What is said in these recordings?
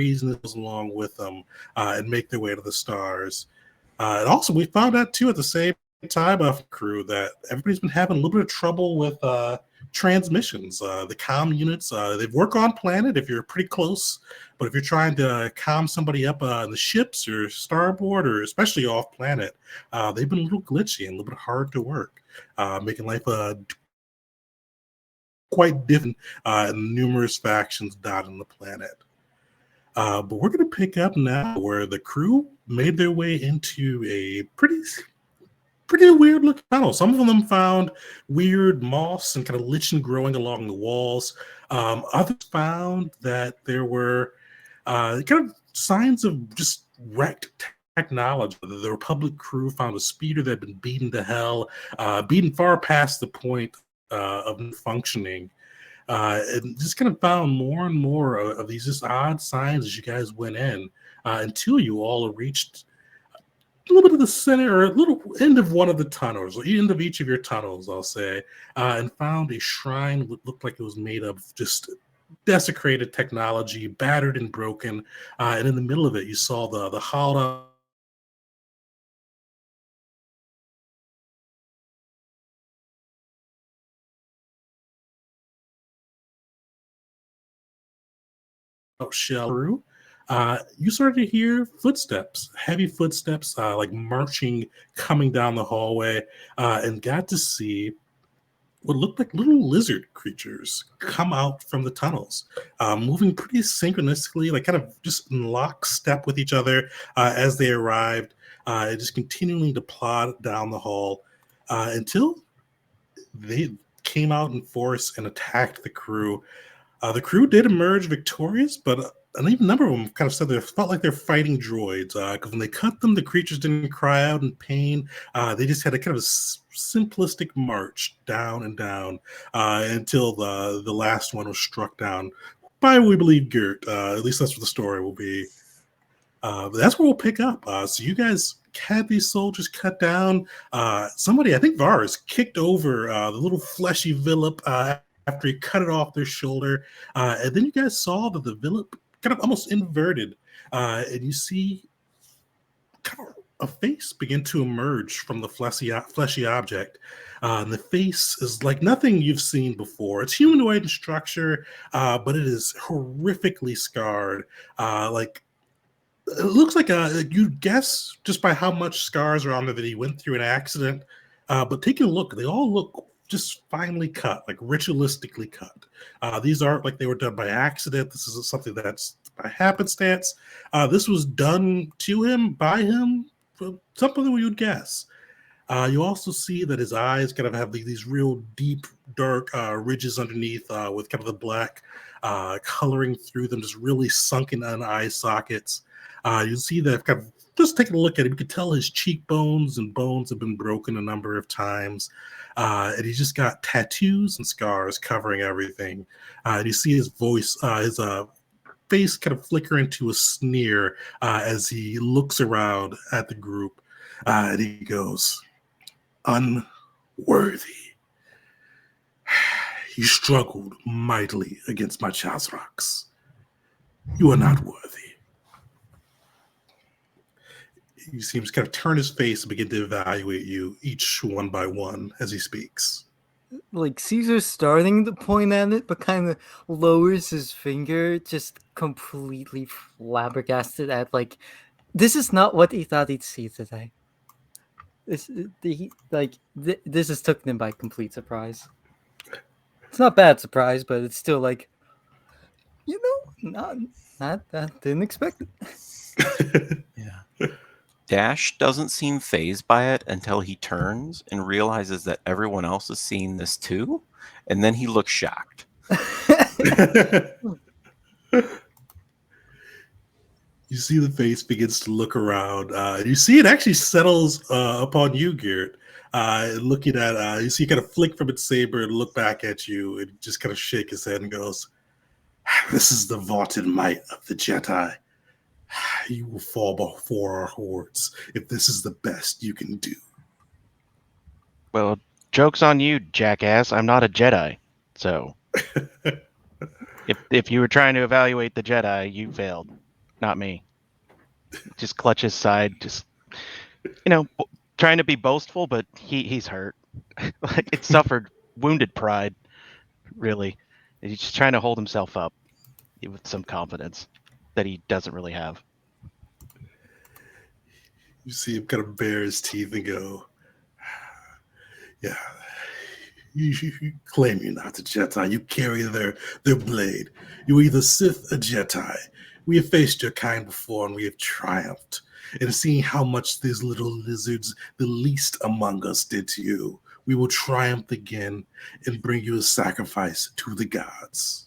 reasons along with them and make their way to the stars. And also, we found out too at the same time of crew that everybody's been having a little bit of trouble with transmissions. The comm units, they work on planet if you're pretty close, but if you're trying to comm somebody up in the ships or starboard or especially off planet, they've been a little glitchy and a little bit hard to work, making life quite different in numerous factions dotting the planet. But we're going to pick up now where the crew made their way into a pretty weird looking tunnel. Some of them found weird moss and kind of lichen growing along the walls. Others found that there were kind of signs of just wrecked technology. The Republic crew found a speeder that had been beaten to hell, beaten far past the point of functioning. And just kind of found more and more of these just odd signs as you guys went in until you all reached a little bit of the center or a little end of one of the tunnels, or end of each of your tunnels, I'll say, and found a shrine that looked like it was made of just desecrated technology, battered and broken. And in the middle of it, you saw the hollowed shell through. You started to hear footsteps, heavy footsteps, like marching, coming down the hallway, and got to see what looked like little lizard creatures come out from the tunnels, moving pretty synchronously, like kind of just in lockstep with each other as they arrived, just continuing to plod down the hall until they came out in force and attacked the crew. The crew did emerge victorious, but an even number of them kind of said they felt like they're fighting droids because when they cut them, the creatures didn't cry out in pain. They just had a kind of simplistic march down and down until the last one was struck down by, we believe, Gert. At least that's what the story will be. But that's where we'll pick up. So you guys had these soldiers cut down. Somebody, I think Vars, kicked over the little fleshy Villip after he cut it off their shoulder. And then you guys saw that the Villip kind of almost inverted. And you see kind of a face begin to emerge from the fleshy object. And the face is like nothing you've seen before. It's humanoid in structure, but it is horrifically scarred. Like it looks like you'd guess just by how much scars are on there that he went through an accident. But taking a look, they all look just finely cut, like ritualistically cut. These aren't like they were done by accident. This isn't something that's by happenstance. This was done to him, by him, something that we would guess. You also see that his eyes kind of have these real deep, dark ridges underneath with kind of the black coloring through them, just really sunken in eye sockets. You see that kind of just taking a look at him, you can tell his cheekbones and bones have been broken a number of times. And he's just got tattoos and scars covering everything. And you see his voice, his face kind of flicker into a sneer as he looks around at the group. And he goes, "Unworthy. You struggled mightily against my Chazraks. You are not worthy." He seems to kind of turn his face and begin to evaluate you each one by one as he speaks. Like Caesar's starting to point at it, but kind of lowers his finger, just completely flabbergasted at this is not what he thought he'd see today. This has taken him by complete surprise. It's not bad surprise, but it's still not that didn't expect it. Yeah. Dash doesn't seem fazed by it until he turns and realizes that everyone else is seeing this too, and then he looks shocked. You see the face begins to look around. You see it actually settles upon you, Garrett. Looking at, you see kind of flick from its saber and look back at you and just kind of shake his head and goes, "This is the vaunted might of the Jedi. You will fall before our hordes if this is the best you can do." Well, joke's on you, jackass. I'm not a Jedi. So, if you were trying to evaluate the Jedi, you failed. not me. Just clutch his side, just trying to be boastful, but he's hurt. Like it suffered wounded pride, really. He's just trying to hold himself up with some confidence that he doesn't really have. You see him kind of bare his teeth and go, yeah, you claim you're not a Jedi. You carry their blade. You're either Sith or Jedi. We have faced your kind before, and we have triumphed. And seeing how much these little lizards, the least among us, did to you, we will triumph again and bring you a sacrifice to the gods.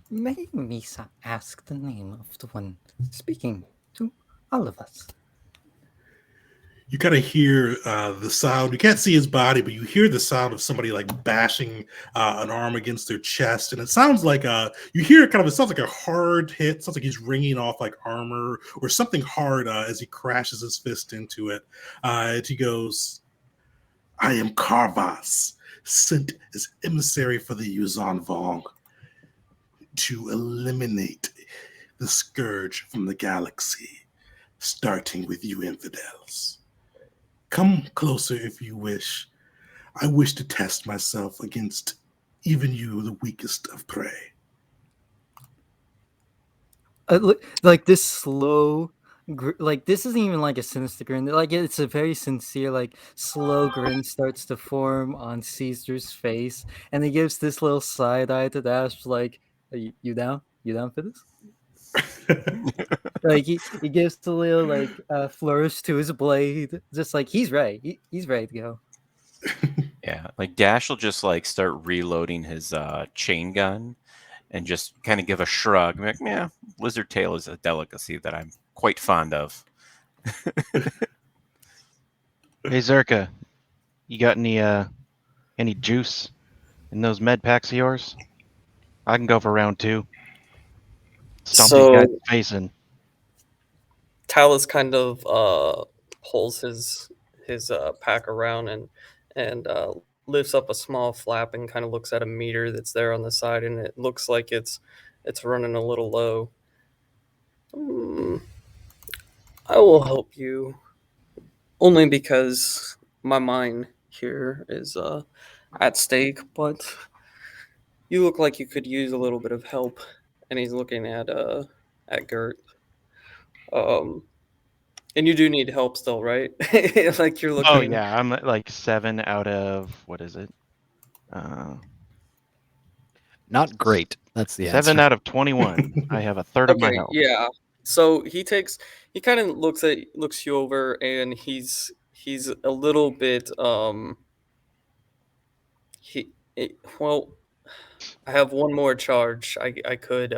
May Misa ask the name of the one speaking to all of us? You kind of hear the sound. You can't see his body, but you hear the sound of somebody like bashing an arm against their chest, and it sounds like you hear kind of. It sounds like a hard hit. It sounds like he's ringing off like armor or something hard as he crashes his fist into it. And he goes, "I am Carvas, sent as emissary for the Yuzan Vong to eliminate the scourge from the galaxy, starting with you infidels. Come closer if you wish. I wish to test myself against even you, the weakest of prey." Like this slow, like this isn't even like a sinister grin. Like it's a very sincere, like slow grin starts to form on Caesar's face, and he gives this little side eye to Dash, like, "You down? You down for this?" Like he gives a little like flourish to his blade, just like he's ready. He's ready to go. Yeah, like Dash will just like start reloading his chain gun and just kind of give a shrug. Like, yeah, lizard tail is a delicacy that I'm quite fond of. Hey Zerka, you got any juice in those med packs of yours? I can go for round 2. Stomp these guys facing. Talus kind of pulls his pack around and lifts up a small flap and kind of looks at a meter that's there on the side, and it looks like it's running a little low. I will help you, only because my mind here is at stake, but you look like you could use a little bit of help. And he's looking at Gert. And you do need help still, right? Like you're looking. Oh yeah, I'm like 7 out of what is it? Not great. That's the 7 answer. out of 21. I have a third of my Okay, health. yeah. So he kind of looks you over, and he's a little bit well, I have one more charge. I could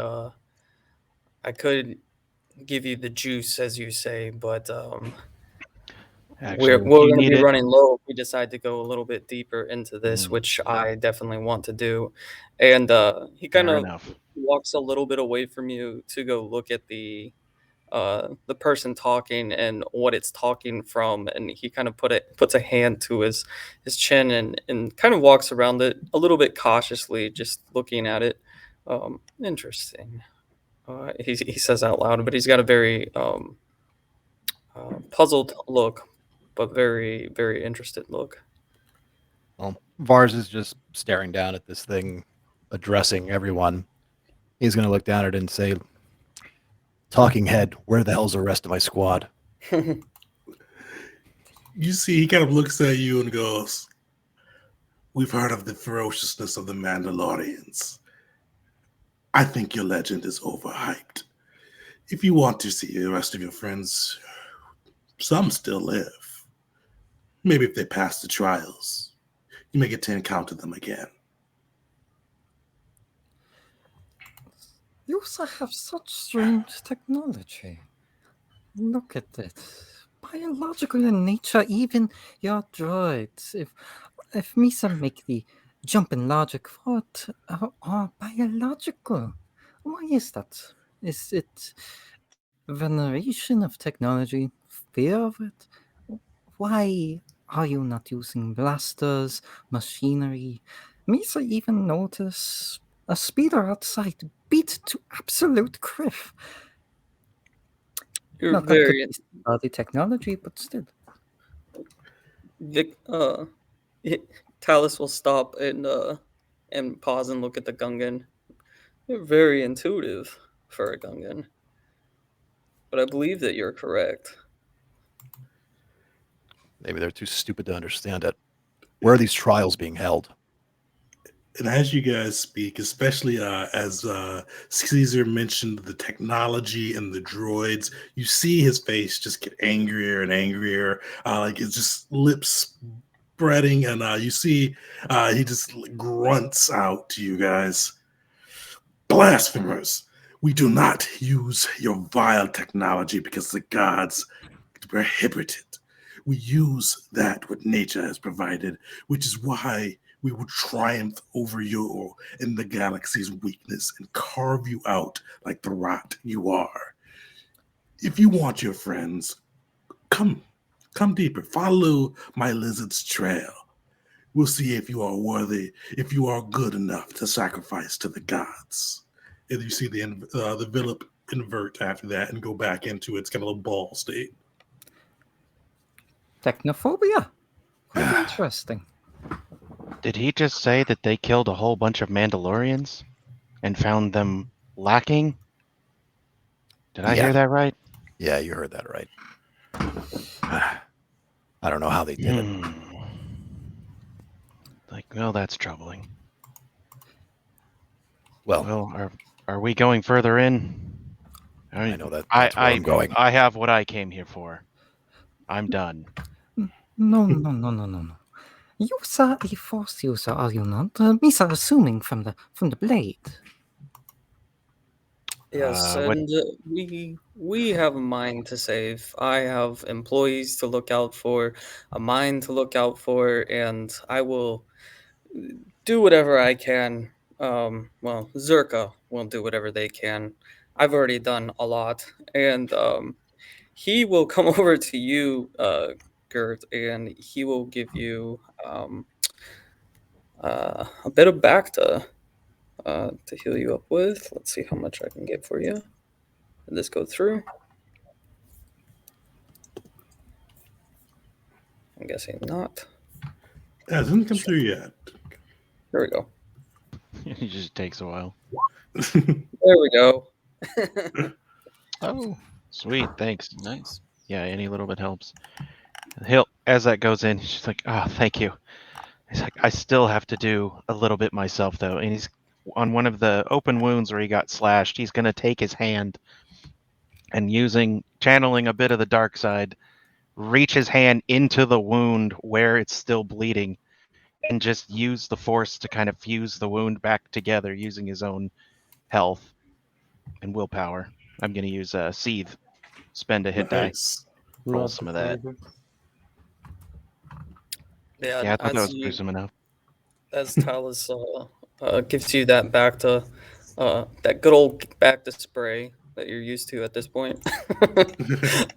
give you the juice, as you say, but Actually, we're you going to need be it. running low if we decide to go a little bit deeper into this, which I definitely want to do. And he kind Fair of enough. walks a little bit away from you to go look at the person talking and what it's talking from, and he kind of puts a hand to his chin and kind of walks around it a little bit cautiously, just looking at it. Interesting. He says out loud, but he's got a very puzzled look, but very, very interested look. Well, Vars is just staring down at this thing, addressing everyone. He's going to look down at it and say, "Talking head, where the hell's the rest of my squad?" You see, he kind of looks at you and goes, "We've heard of the ferociousness of the Mandalorians. I think your legend is overhyped. If you want to see the rest of your friends, some still live. Maybe if they pass the trials, you may get to encounter them again." You also have such strange technology. Look at it. Biological in nature, even your droids. If Misa make the jump in logic, what are biological? Why is that? Is it veneration of technology? Fear of it? Why are you not using blasters, machinery? Misa even notice a speeder outside beat to absolute criff. You're Not that very could be body technology, but still. Vic, Talus will stop and pause and look at the Gungan. You're very intuitive for a Gungan, but I believe that you're correct. Maybe they're too stupid to understand it. Where are these trials being held? And as you guys speak, especially as Caesar mentioned the technology and the droids, you see his face just get angrier and angrier. Like it's just lips spreading, and you see he just grunts out to you guys. Blasphemers! We do not use your vile technology because the gods prohibit it. We use that what nature has provided, which is why we will triumph over you in the galaxy's weakness and carve you out like the rot you are. If you want your friends, come deeper. Follow my lizard's trail. We'll see if you are worthy, if you are good enough to sacrifice to the gods. And you see the Villip invert after that and go back into its kind of little ball state. Technophobia? Quite interesting. Did he just say that they killed a whole bunch of Mandalorians and found them lacking? Did I hear that right? Yeah, you heard that right. I don't know how they did it. Like, well, that's troubling. Well, Are we going further in? I know that's where I'm going. I have what I came here for. I'm done. No. You are a force user, are you not? Misa assuming from the blade. Yes, What- and we have a mind to save. I have employees to look out for, a mind to look out for, and I will do whatever I can. Well, Zerka will do whatever they can. I've already done a lot, and he will come over to you, Gert, and he will give you a bit of back to heal you up with. Let's see how much I can get for you. Did this go through? I'm guessing not. It hasn't come through yet. There we go. It just takes a while. There we go. Oh, sweet. Thanks. Nice. Yeah, any little bit helps. As that goes in, he's just like, oh, thank you. He's like, I still have to do a little bit myself, though. And he's on one of the open wounds where he got slashed. He's going to take his hand and channeling a bit of the dark side, reach his hand into the wound where it's still bleeding and just use the force to kind of fuse the wound back together using his own health and willpower. I'm going to use Seethe. Spend a hit die. Nice. Roll some of that. Yeah, Yeah, I thought that as was gruesome enough. as Talus gives you that back to that good old back to spray that you're used to at this point.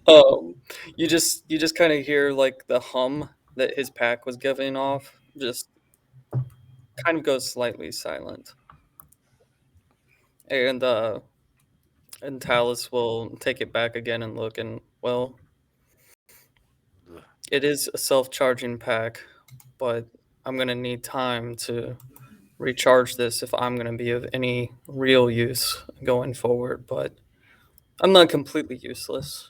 You just kind of hear like the hum that his pack was giving off just kind of goes slightly silent. And Talus will take it back again and look, and well, it is a self-charging pack, but I'm gonna need time to recharge this if I'm gonna be of any real use going forward. But I'm not completely useless.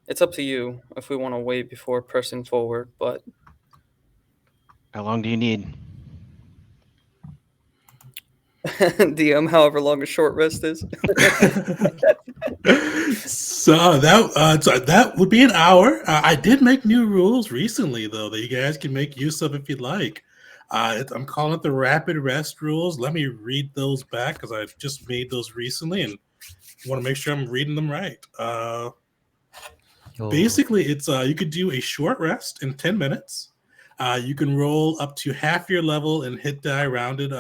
It's up to you if we want to wait before pressing forward. But How long do you need? DM, however long a short rest is. So that would be an hour. I did make new rules recently, though, that you guys can make use of if you'd like. I'm calling it the rapid rest rules. Let me read those back because I just made those recently and want to make sure I'm reading them right. Basically, it's you could do a short rest in 10 minutes. You can roll up to half your level and hit die rounded.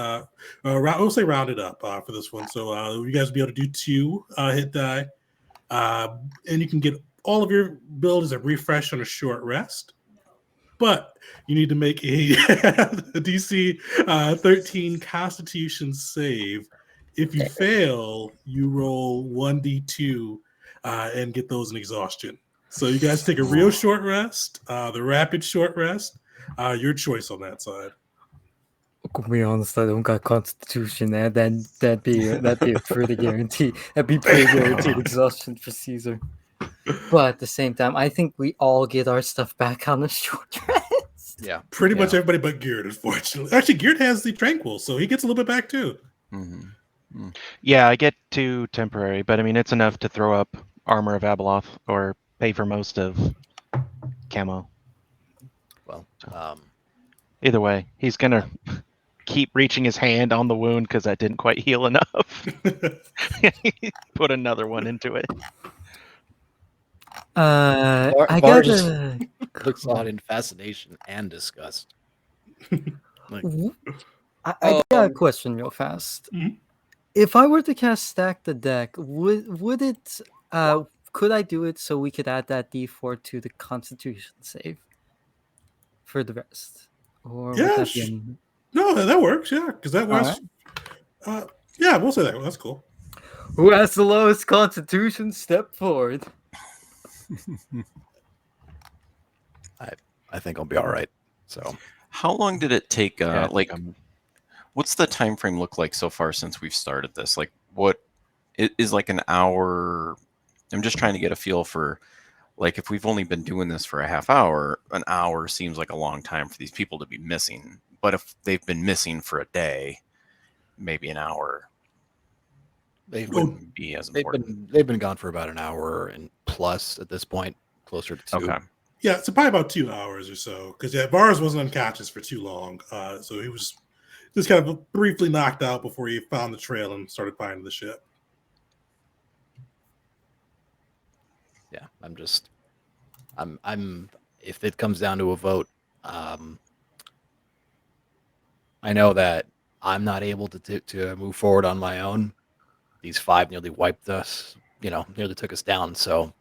We'll say rounded up for this one. So you guys will be able to do 2 hit die, and you can get all of your abilities a refresh on a short rest. But you need to make a DC 13 Constitution save. If you fail, you roll 1d2 and get those in exhaustion. So you guys take a real short rest, the rapid short rest. Your choice on that side. To be honest, I don't got Constitution. That'd be a pretty guaranteed. That'd be pretty guaranteed exhaustion for Caesar. But at the same time, I think we all get our stuff back on the short rest. Yeah. Pretty much everybody but Geared, unfortunately. Actually, Geared has the Tranquil, so he gets a little bit back too. Yeah, I get 2 temporary, but I mean it's enough to throw up Armor of Abeloth or pay for most of camo. Well, Either way, he's gonna keep reaching his hand on the wound because that didn't quite heal enough. Put another one into it. I Vars gotta looks on in fascination and disgust. I got a question real fast. Mhm. If I were to cast Stack the Deck, would it could I do it so we could add that D4 to the Constitution save for the rest? Or would Yeah, that be no, that works. Yeah, because that was. Alright. Yeah, we'll say that. That's cool. Who has the lowest Constitution? Step forward. I think I'll be all right. So How long did it take? Yeah, Like, what's the time frame look like so far since we've started this? Like, what is like an hour? I'm just trying to get a feel for, like, if we've only been doing this for a half hour, an hour seems like a long time for these people to be missing. But if they've been missing for a day, maybe an hour wouldn't be as important. they've been gone for about an hour and plus at this point, closer to 2. Okay. Yeah, so probably about 2 hours or so. Because Vars wasn't unconscious for too long, so he was just kind of briefly knocked out before he found the trail and started finding the ship. Yeah, I'm if it comes down to a vote, I know that I'm not able to move forward on my own. These 5 nearly wiped us, nearly took us down. So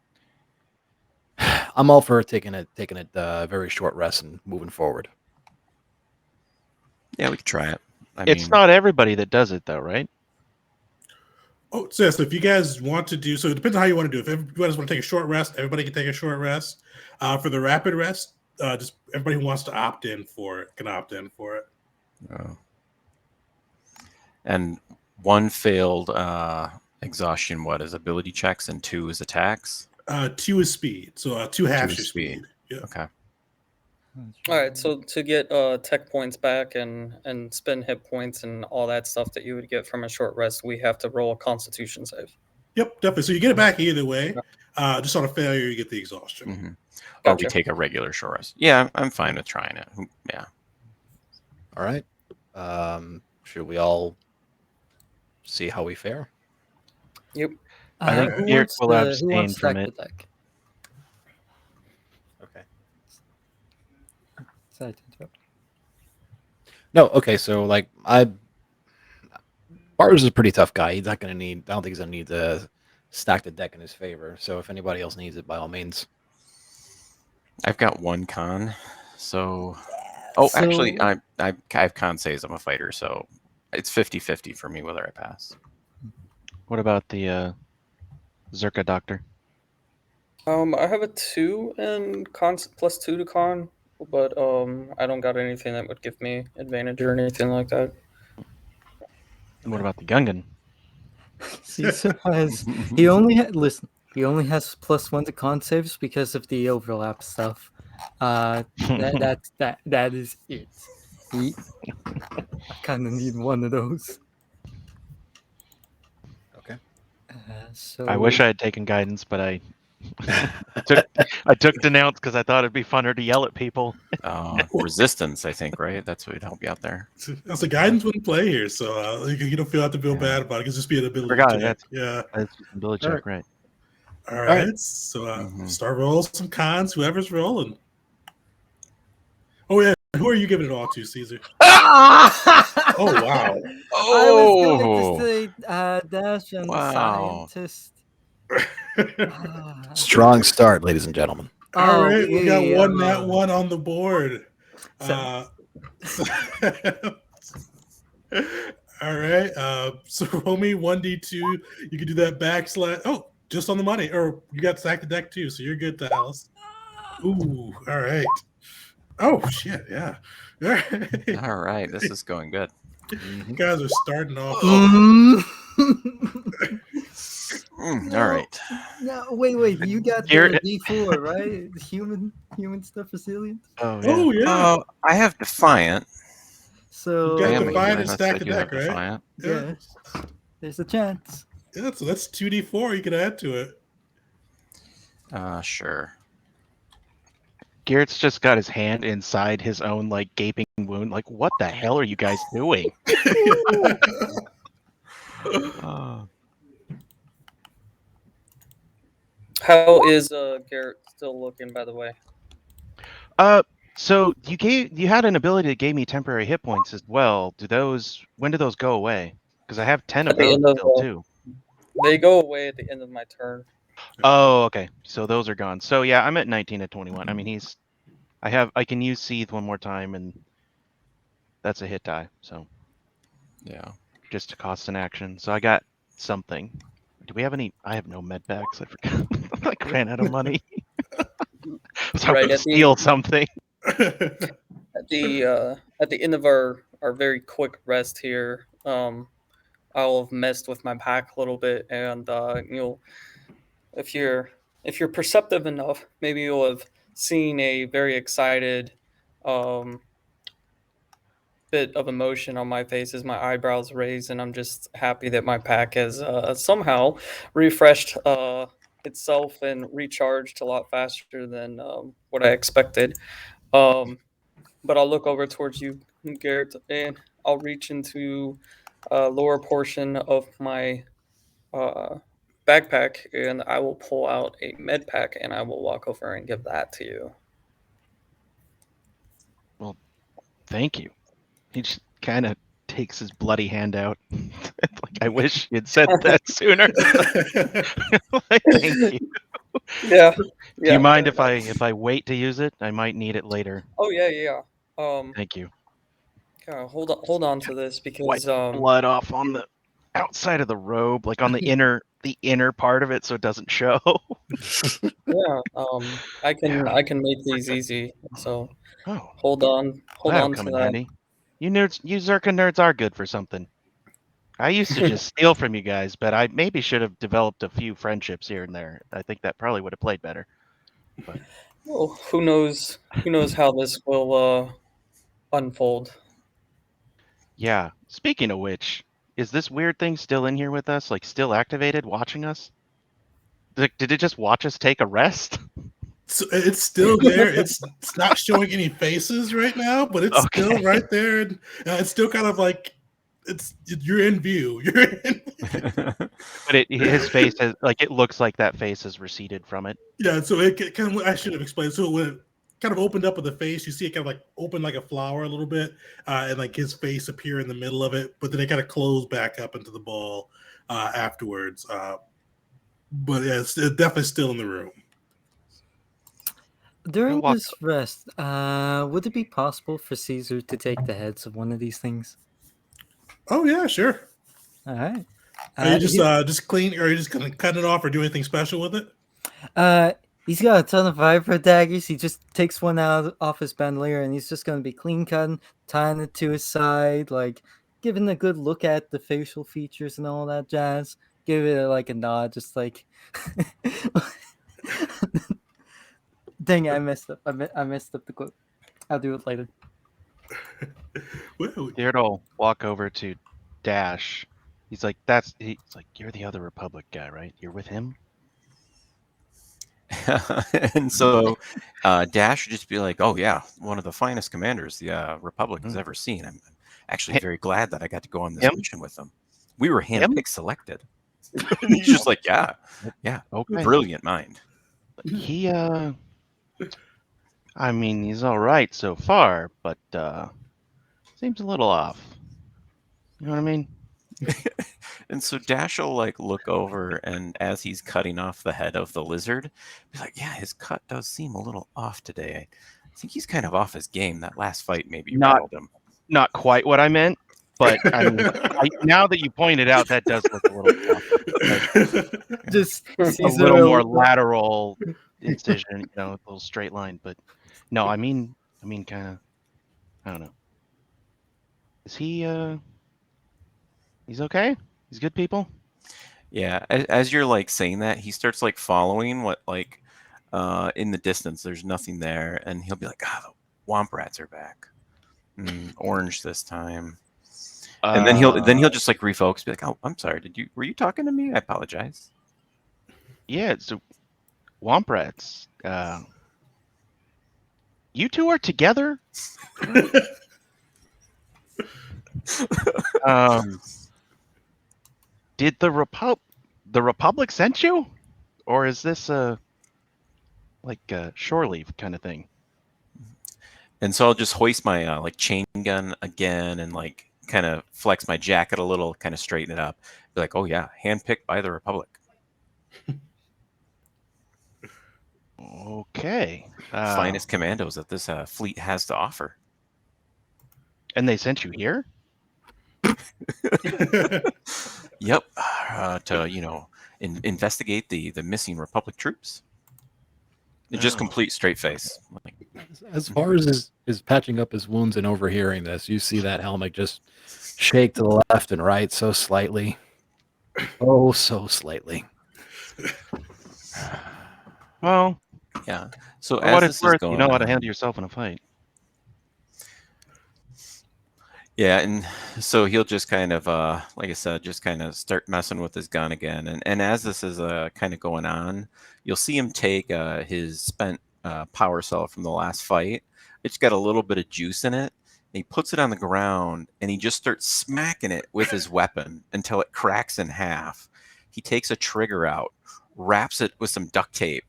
I'm all for taking it very short rest and moving forward. Yeah, we could try it. It's not everybody that does it though, right? Oh, so if you guys want to do, so it depends on how you want to do it. If everybody just want to take a short rest, everybody can take a short rest. For the rapid rest, just everybody who wants to opt in for it can opt in for it. Oh. And 1 failed exhaustion. What is ability checks and 2 is attacks? 2 is speed, so 2 halves your is speed. speed. Yeah. Okay. All right, so to get tech points back and spend hit points and all that stuff that you would get from a short rest, we have to roll a Constitution save. Yep, definitely. So you get it back either way. Just on a failure, you get the exhaustion. Mm-hmm. Or Gotcha. we take a regular short rest. Yeah, I'm fine with trying it. Yeah. All right. Should we all see how we fare? Yep. I think who Geert wants will the- who abstain wants from Stack it. the Deck? Okay. Sorry to interrupt. No, okay, so like Bars is a pretty tough guy. He's not gonna need I don't think he's gonna need to stack the deck in his favor. So if anybody else needs it, by all means. I've got 1 con. So actually I have con saves. I'm a fighter, so it's 50-50 for me whether I pass. What about the Zerka doctor? I have a 2 in con +2 to con, but I don't got anything that would give me advantage or anything like that. And what about the Gungan? Caesar has he only has +1 to con saves because of the overlap stuff. That is it. I kind of need one of those. Okay. So I wish I had taken guidance, but I took denounce because I thought it'd be funner to yell at people. Resistance, I think, right? That's what would help you out there. That's a guidance wouldn't play here, so you don't have to feel bad about it. It's just be an ability Forgot, check. that's- Yeah. That's an ability check, right? All right. So start rolling some cons, whoever's rolling. Oh yeah, who are you giving it all to, Caesar? Oh wow. I was going to say Dash and Wow. Scientist. Strong start, ladies and gentlemen. All right, we got Okay, one nat 1 on the board. So- All right. So roll me 1d2. You can do that backslash. Oh, just on the money. Or you got stack the deck too, so you're good to house. Ooh, all right. Oh shit, yeah. All right. All right, this is going good. You guys are starting off. All right. No, wait. You got Garrett- the D4, right? Human stuff resilience. Oh yeah. Oh yeah. I have Defiant. So You I got am a Defiant human. and That's stack I the do have deck, right? Defiant. yeah, there's a chance. Yeah, so that's 2d4 you can add to it. Sure. Garrett's just got his hand inside his own like gaping wound. Like, what the hell are you guys doing? How is Garrett still looking, by the way? So you had an ability that gave me temporary hit points as well. When do those go away? Because I have 10 of At the those end of still too. They go away at the end of my turn. Oh, okay. So those are gone. So yeah, I'm at 19 to 21. I mean, I can use Seethe one more time, and that's a hit die. So Yeah. just to cost an action. So I got something. Do we have any? I have no med packs. I forgot. I like ran out of money. So Right, I'm gonna at the- steal something. At the end of our very quick rest here, I'll have messed with my pack a little bit, and you'll, if you're perceptive enough, maybe you'll have seen a very excited bit of emotion on my face as my eyebrows raise, and I'm just happy that my pack has somehow refreshed itself and recharged a lot faster than what I expected. But I'll look over towards you, Garrett, and I'll reach into lower portion of my backpack, and I will pull out a med pack, and I will walk over and give that to you. Thank you. He just kind of takes his bloody hand out. Like, I wish you'd said that sooner. Like, thank you. Yeah. Do you mind if I wait to use it? I might need it later. Oh yeah. Thank you. Yeah, hold on to this because Wipe blood off on the outside of the robe, like on the inner part of it, so it doesn't show. yeah, I can make these easy. So Oh, hold on that'll to come in that. handy. You nerds, you Zerka nerds are good for something. I used to just steal from you guys, but I maybe should have developed a few friendships here and there. I think that probably would have played better. Well, who knows how this will unfold. Yeah. Speaking of which, is this weird thing still in here with us? Like still activated, watching us? Did it just watch us take a rest? So it's still there. It's not showing any faces right now, but it's still right there. And it's still kind of like you're in view. You're in. But his face has it looks like that face has receded from it. Yeah, so it kind of, I should have explained. So when it kind of opened up with the face, you see it kind of like open like a flower a little bit, and like his face appear in the middle of it, but then it kind of closed back up into the ball afterwards. But yeah, it's definitely still in the room. During this rest, would it be possible for Caesar to take the heads of one of these things? Oh yeah, sure. All right. Are you just clean? Or are you just gonna cut it off or do anything special with it? He's got a ton of vibro daggers. He just takes one out off his bandolier, and he's just gonna be clean cutting, tying it to his side, like giving a good look at the facial features and all that jazz. Give it like a nod, just like. Dang it, I messed up. I messed up the quote. I'll do it later. Well, Theodore walk over to Dash. He's like, you're the other Republic guy, right? You're with him? And so Dash would just be like, oh yeah, one of the finest commanders the Republic has ever seen. I'm actually very glad that I got to go on this mission with them. We were handpicked selected. And he's just like, yeah, Okay. Brilliant mind. He I mean, he's all right so far, but seems a little off. You know what I mean? And so Dash will like look over, and as he's cutting off the head of the lizard, be like, yeah, his cut does seem a little off today. I think he's kind of off his game. That last fight maybe rattled him. Not quite what I meant. But I mean, now that you pointed out, that does look a little tough. Just A Caesar little more will- lateral incision, a little straight line. But no, I mean, kind of. I don't know. Is he? He's okay. He's good people. Yeah, as you're like saying that, he starts like following what like in the distance. There's nothing there, and he'll be like, "Ah, the womp rats are back. Orange this time." And then he'll just like refocus, be like, "Oh, I'm sorry. Were you talking to me? I apologize." Yeah. So, womp rats. You two are together. Did the Republic sent you, or is this like a shore leave kind of thing? And so I'll just hoist my like chain gun again and like kind of flex my jacket a little, kind of straighten it up. Be like, "Oh yeah, handpicked by the Republic." Okay. Finest commandos that this fleet has to offer. And they sent you here? Yep, to investigate the missing Republic troops. Just complete straight face. Like, As far as his patching up his wounds and overhearing this, you see that helmet just shake to the left and right so slightly. Oh, so slightly. Well, yeah. So for as what this it's is worth, going you know how to on- handle yourself in a fight. Yeah, and so he'll just kind of, like I said, just kind of start messing with his gun again. And as this is kind of going on, you'll see him take his spent power cell from the last fight. It's got a little bit of juice in it. And he puts it on the ground, and he just starts smacking it with his weapon until it cracks in half. He takes a trigger out, wraps it with some duct tape,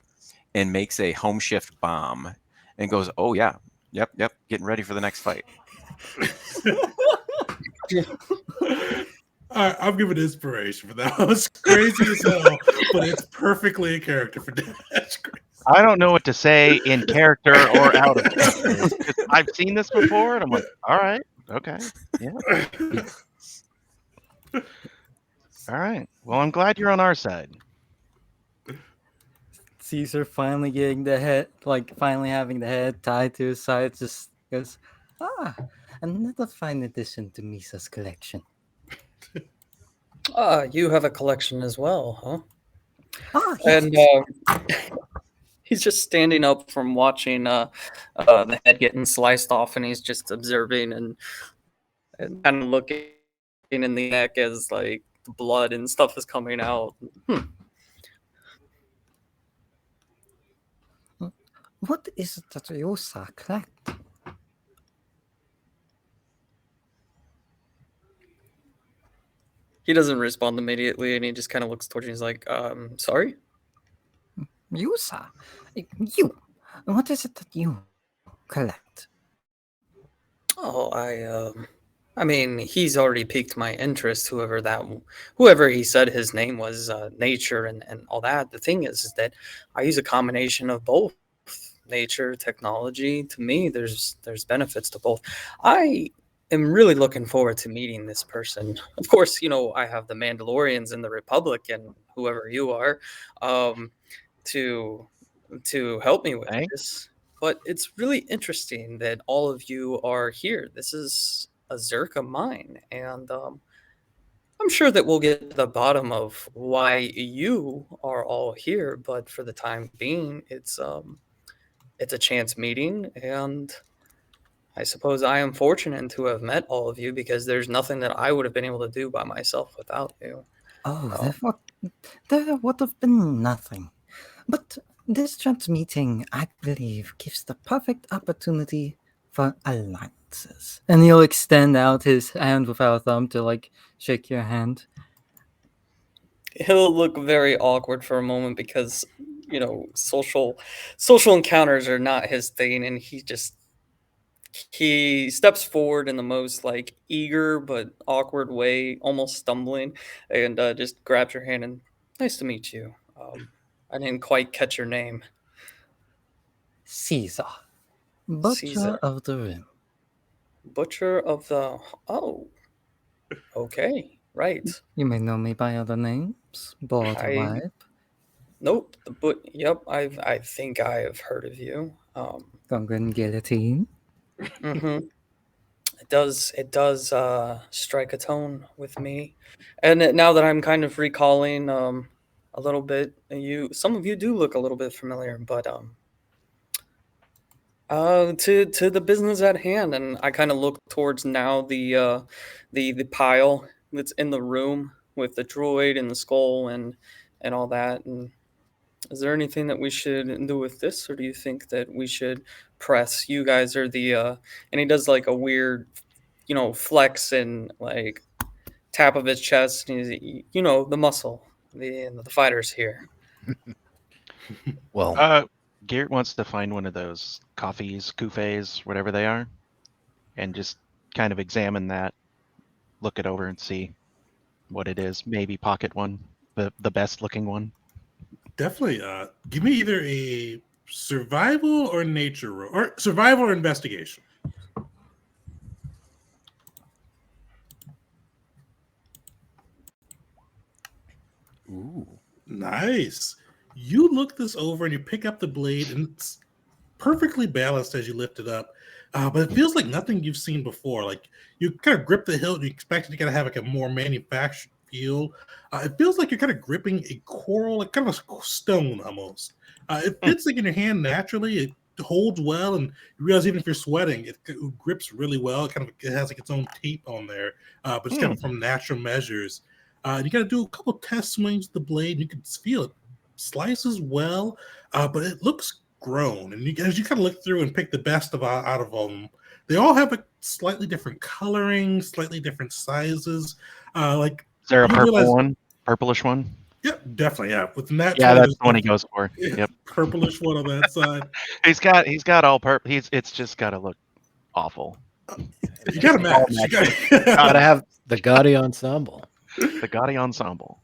and makes a home shift bomb, and goes, "Oh yeah, yep, getting ready for the next fight." All right, I'm giving inspiration for that. That was crazy as hell, but it's perfectly in character for Dash. I don't know what to say in character or out of character. I've seen this before, and I'm like, all right, okay, yeah. All right. Well, I'm glad you're on our side. Caesar finally getting the head, like finally having the head tied to his side, just goes, another fine addition to Misa's collection. You have a collection as well, huh? Yes. And he's just standing up from watching the head getting sliced off, and he's just observing and kind of looking in the neck as like the blood and stuff is coming out. What is it that you collect? He doesn't respond immediately, and he just kind of looks towards you. He's like, sorry? Yusa? You? What is it that you collect? Oh, I mean, he's already piqued my interest. Whoever he said his name was, nature and all that. The thing is that I use a combination of both nature, technology. To me, there's benefits to both. I am really looking forward to meeting this person. Of course, I have the Mandalorians and the Republic and whoever you are, to help me with this. But it's really interesting that all of you are here. This is a Zerk of mine, and I'm sure that we'll get to the bottom of why you are all here. But for the time being, it's a chance meeting, and I suppose I am fortunate to have met all of you because there's nothing that I would have been able to do by myself without you. There would have been nothing. But this chance meeting, I believe, gives the perfect opportunity for alliances. And he'll extend out his hand without a thumb to like shake your hand. He'll look very awkward for a moment because social encounters are not his thing, and he steps forward in the most like eager but awkward way, almost stumbling, and just grabs your hand and, nice to meet you. I didn't quite catch your name. Caesar, Butcher Caesar. of the Rim. Butcher of the... Oh, Okay, right. You may know me by other names. Border I Wipe, Nope. Yep. I think I have heard of you. Gungan Guillotine. hmm It does strike a tone with me, and now that I'm kind of recalling a little bit, some of you do look a little bit familiar, but to the business at hand, and I kind of look towards now the pile that's in the room with the droid and the skull and all that. And is there anything that we should do with this, or do you think that we should press? You guys are the and he does like a weird, flex and like tap of his chest, and he's, the muscle, the fighters here. Well, Garrett wants to find one of those coffees, couffes, whatever they are, and just kind of examine that, look it over and see what it is. Maybe pocket one, the best looking one. Definitely. Give me either a survival or nature roll, or survival or investigation. ooh, Nice. You look this over and you pick up the blade, and it's perfectly balanced as you lift it up. But it feels like nothing you've seen before. Like you kind of grip the hilt, and you expect it to kind of have like a more manufactured feel. It feels like you're kind of gripping a coral, like kind of a stone almost. It fits like in your hand naturally. It holds well, and you realize even if you're sweating, it grips really well. It has like its own tape on there, but it's kind of from natural measures. You got to do a couple test swings with the blade. And you can feel it slices well, but it looks grown. And as you kind of look through and pick the best out of them, they all have a slightly different coloring, slightly different sizes. Like Is there a you purple realize, one? Purplish one? yeah, definitely, yeah. With that, Yeah, that's the one he goes for. Yep. purplish one on that side. He's got all purple. It's just got to look awful. You got to match. You gotta have the gaudy ensemble. The gaudy ensemble.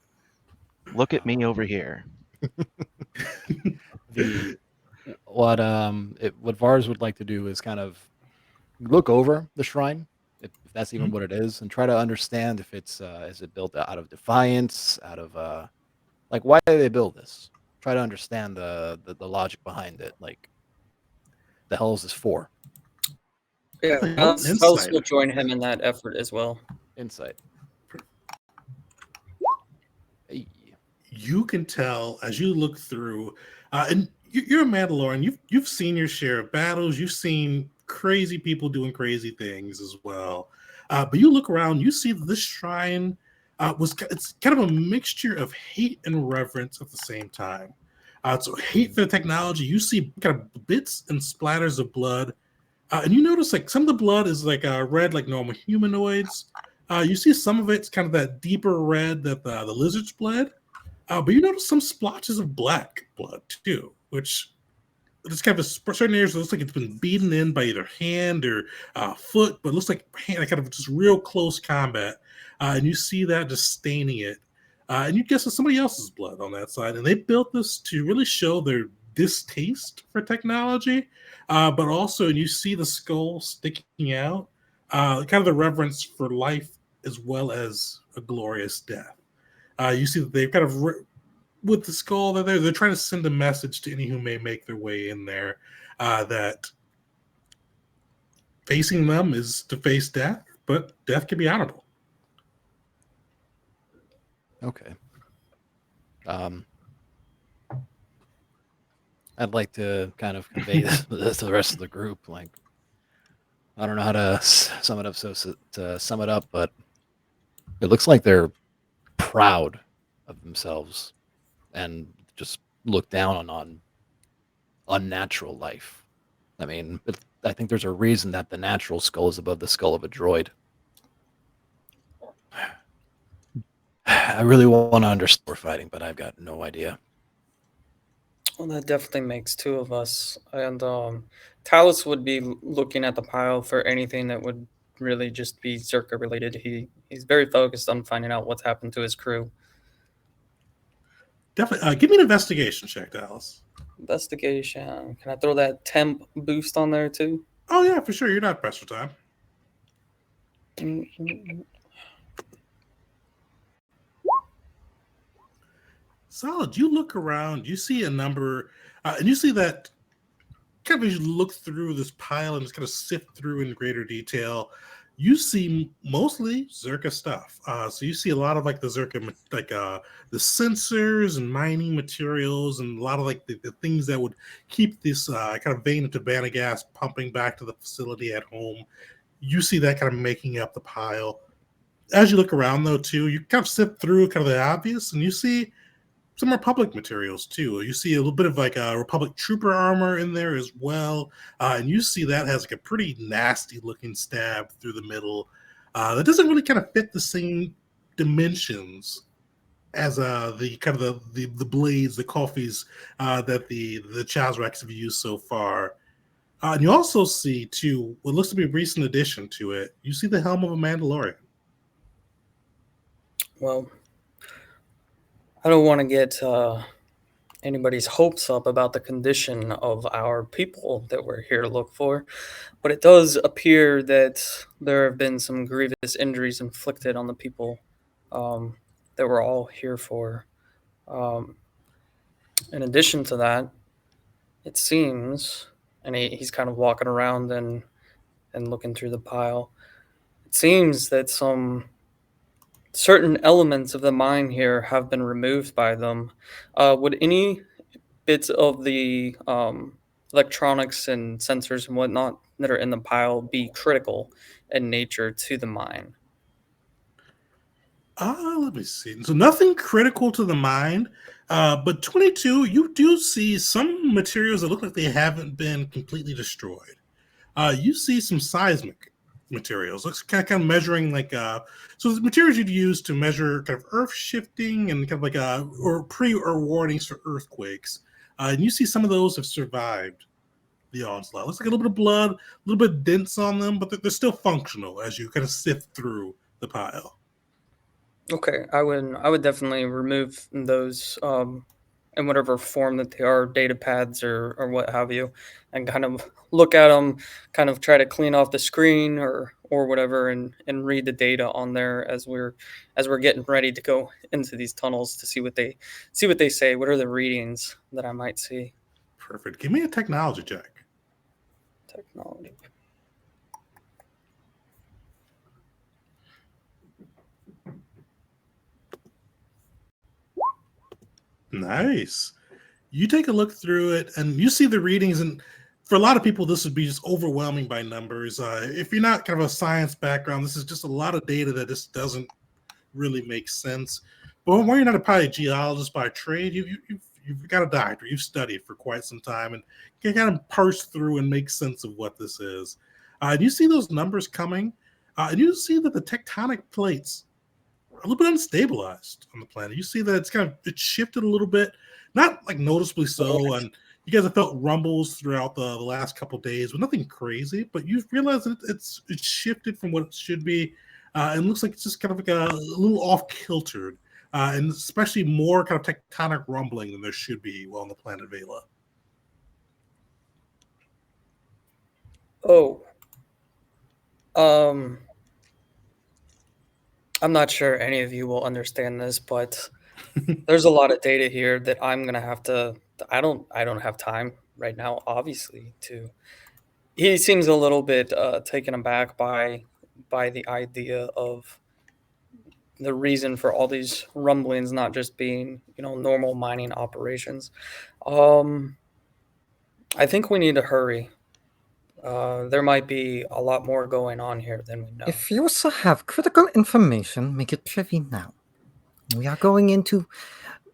Look at me over here. What Vars would like to do is kind of look over the shrine, if that's even what it is, and try to understand if it's is it built out of defiance, out of like why do they build this? Try to understand the logic behind it. Like the hell is this for? Yeah, Insight. Else will join him in that effort as well. Insight. Hey. You can tell as you look through, and you're a Mandalorian. You've seen your share of battles. You've seen crazy people doing crazy things as well. But you look around, you see that this shrine it's kind of a mixture of hate and reverence at the same time. So hate for the technology. You see kind of bits and splatters of blood, and you notice like some of the blood is like red, like normal humanoids. You see some of it's kind of that deeper red that the lizards bled. But you notice some splotches of black blood too, which it's kind of certain areas. It looks like it's been beaten in by either hand or foot, but it looks like hand, kind of just real close combat. And you see that just staining it, and you guess it's somebody else's blood on that side. And they built this to really show their distaste for technology, but also you see the skull sticking out, kind of the reverence for life as well as a glorious death. You see that they've kind of with the skull that they're trying to send a message to any who may make their way in there that facing them is to face death, but death can be honorable. Okay. I'd like to kind of convey this to the rest of the group. Like, I don't know how to sum it up. To sum it up, but it looks like they're proud of themselves and just look down on unnatural life. I mean, I think there's a reason that the natural skull is above the skull of a droid. I really want to understand we're fighting, but I've got no idea. Well, that definitely makes two of us. And Talus would be looking at the pile for anything that would really just be Zerka related. He's very focused on finding out what's happened to his crew. Definitely. Give me an investigation check, Dallas. Investigation. Can I throw that temp boost on there too? Oh yeah, for sure. You're not pressed for time. Solid. You look around, you see a number, and you see that kind of as you look through this pile and just kind of sift through in greater detail, you see mostly Zerka stuff. So you see a lot of like the Zerka, like the sensors and mining materials, and a lot of like the things that would keep this kind of vein of Tabana gas pumping back to the facility at home. You see that kind of making up the pile. As you look around, though, too, you kind of sift through kind of the obvious, and you see some Republic materials too. You see a little bit of like a Republic trooper armor in there as well, and you see that has like a pretty nasty looking stab through the middle. That doesn't really kind of fit the same dimensions as the kind of the blades, the coffees that the Chazrax have used so far. And you also see too what looks to be a recent addition to it. You see the helm of a Mandalorian. Well, I don't want to get anybody's hopes up about the condition of our people that we're here to look for, but it does appear that there have been some grievous injuries inflicted on the people that we're all here for. In addition to that, it seems, and he's kind of walking around and looking through the pile, it seems that some certain elements of the mine here have been removed by them. Would any bits of the electronics and sensors and whatnot that are in the pile be critical in nature to the mine? Let me see. So nothing critical to the mine, but 22, you do see some materials that look like they haven't been completely destroyed. You see some seismic materials. Looks kind of measuring like so the materials you'd use to measure kind of earth shifting and kind of like or warnings for earthquakes. And you see some of those have survived the onslaught. Looks like a little bit of blood, a little bit of dents on them, but they're still functional as you kind of sift through the pile. Okay, I would definitely remove those in whatever form that they are, data pads or what have you, and kind of look at them, kind of try to clean off the screen or whatever, and read the data on there as we're getting ready to go into these tunnels to see what they say. What are the readings that I might see? Perfect. Give me a technology check. Technology. Nice. You take a look through it and you see the readings, and for a lot of people this would be just overwhelming by numbers. If you're not kind of a science background, this is just a lot of data that just doesn't really make sense. But when you're not probably a geologist by trade, you've got a doctor, you've studied for quite some time, and can kind of parse through and make sense of what this is. And you see those numbers coming, and you see that the tectonic plates are a little bit unstabilized on the planet. You see that it's shifted a little bit, not like noticeably so, and you guys have felt rumbles throughout the last couple of days, but nothing crazy. But you've realized that it's shifted from what it should be, and looks like it's just kind of like a little off kiltered, and especially more kind of tectonic rumbling than there should be on the planet Veila. Oh, I'm not sure any of you will understand this, but there's a lot of data here that I'm gonna have to. I don't have time right now, obviously. To He seems a little bit taken aback by the idea of the reason for all these rumblings not just being normal mining operations. Um, I think we need to hurry. There might be a lot more going on here than we know. If you also have critical information, make it privy now. We are going into,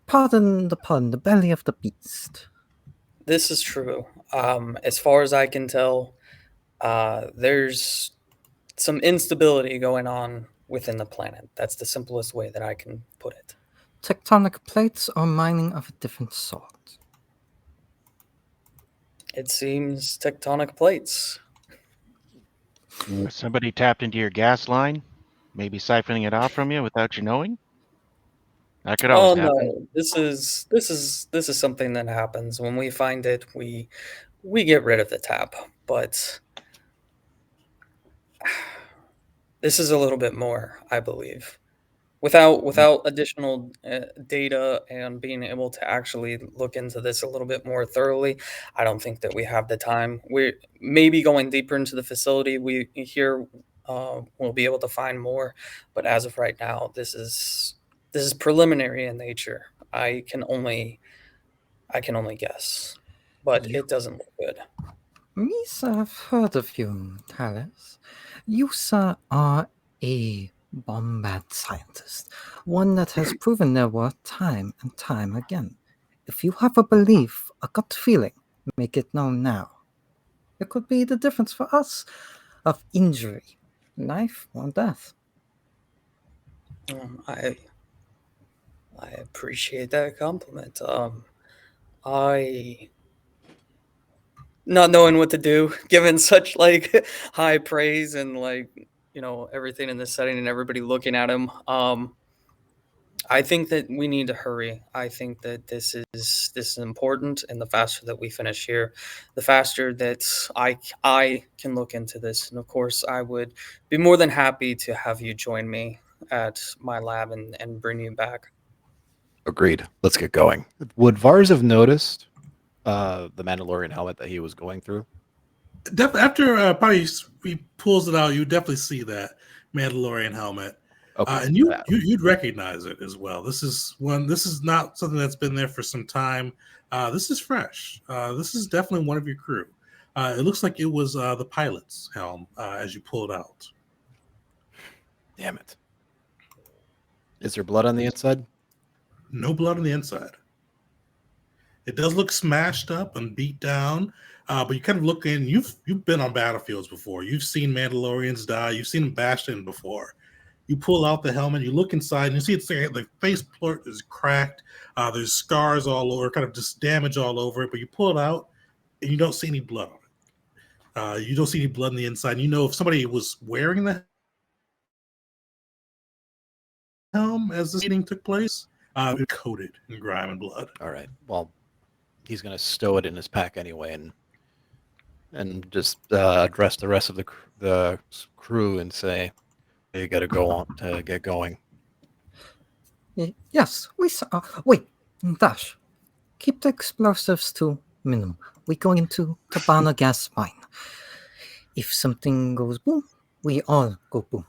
pardon the pun, the belly of the beast. This is true. As far as I can tell, there's some instability going on within the planet. That's the simplest way that I can put it. Tectonic plates or mining of a different sort? It seems tectonic plates. Somebody tapped into your gas line, maybe siphoning it off from you without you knowing. That could always happen. No, this is something that happens when we find it. We get rid of the tap, but this is a little bit more, I believe. without additional data and being able to actually look into this a little bit more thoroughly, I don't think that we have the time. We're maybe going deeper into the facility. We here we'll be able to find more, but as of right now, this is preliminary in nature. I can only guess, but You, it doesn't look good. Miss, I've heard of you, Talis. You, sir, are a bombard scientist, one that has proven their worth time and time again. If you have a belief, a gut feeling, make it known now. It could be the difference for us of injury, life or death. I appreciate that compliment. I not knowing what to do, given such like high praise and like everything in this setting and everybody looking at him. I think that we need to hurry. I think that this is important, and the faster that we finish here, the faster that I can look into this. And of course, I would be more than happy to have you join me at my lab and bring you back. Agreed. Let's get going. Would Vars have noticed the Mandalorian helmet that he was going through? After probably he pulls it out, you definitely see that Mandalorian helmet. Okay. And you'd recognize it as well. This is not something that's been there for some time. This is fresh. This is definitely one of your crew. It looks like it was the pilot's helm as you pull it out. Damn it. Is there blood on the inside? No blood on the inside. It does look smashed up and beat down, but you kind of look in. You've been on battlefields before. You've seen Mandalorians die. You've seen them bashed in before. You pull out the helmet, you look inside, and you see the face plate is cracked. There's scars all over, kind of just damage all over it. But you pull it out, and you don't see any blood on it. You don't see any blood on the inside. And you know if somebody was wearing the helm as this meeting took place, it was coated in grime and blood. All right. Well, he's going to stow it in his pack anyway, and just address the rest of the crew and say, "You got to go on to get going." Yes, we saw. Wait, Dash. Keep the explosives to minimum. We're going into Cabana gas mine. If something goes boom, we all go boom.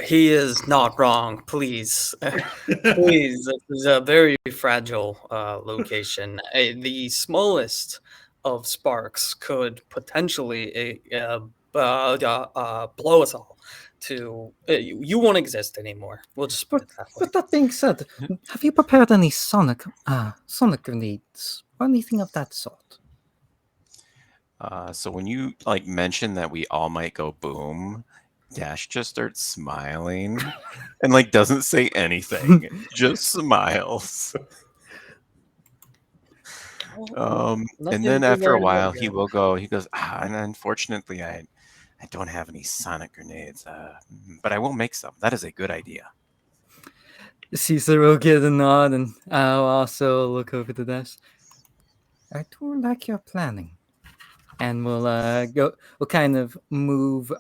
He is not wrong. Please, please. This is a very fragile location. The smallest of sparks could potentially blow us all. You won't exist anymore. We'll just put it that way. But that being said, have you prepared any sonic grenades or anything of that sort? So when you like mention that we all might go boom, Dash just starts smiling and like doesn't say anything, just smiles. And then after a while, he goes, and unfortunately, I don't have any sonic grenades, but I will make some. That is a good idea. Caesar will get a nod, and I'll also look over the desk. I do like your planning. And we'll we'll kind of move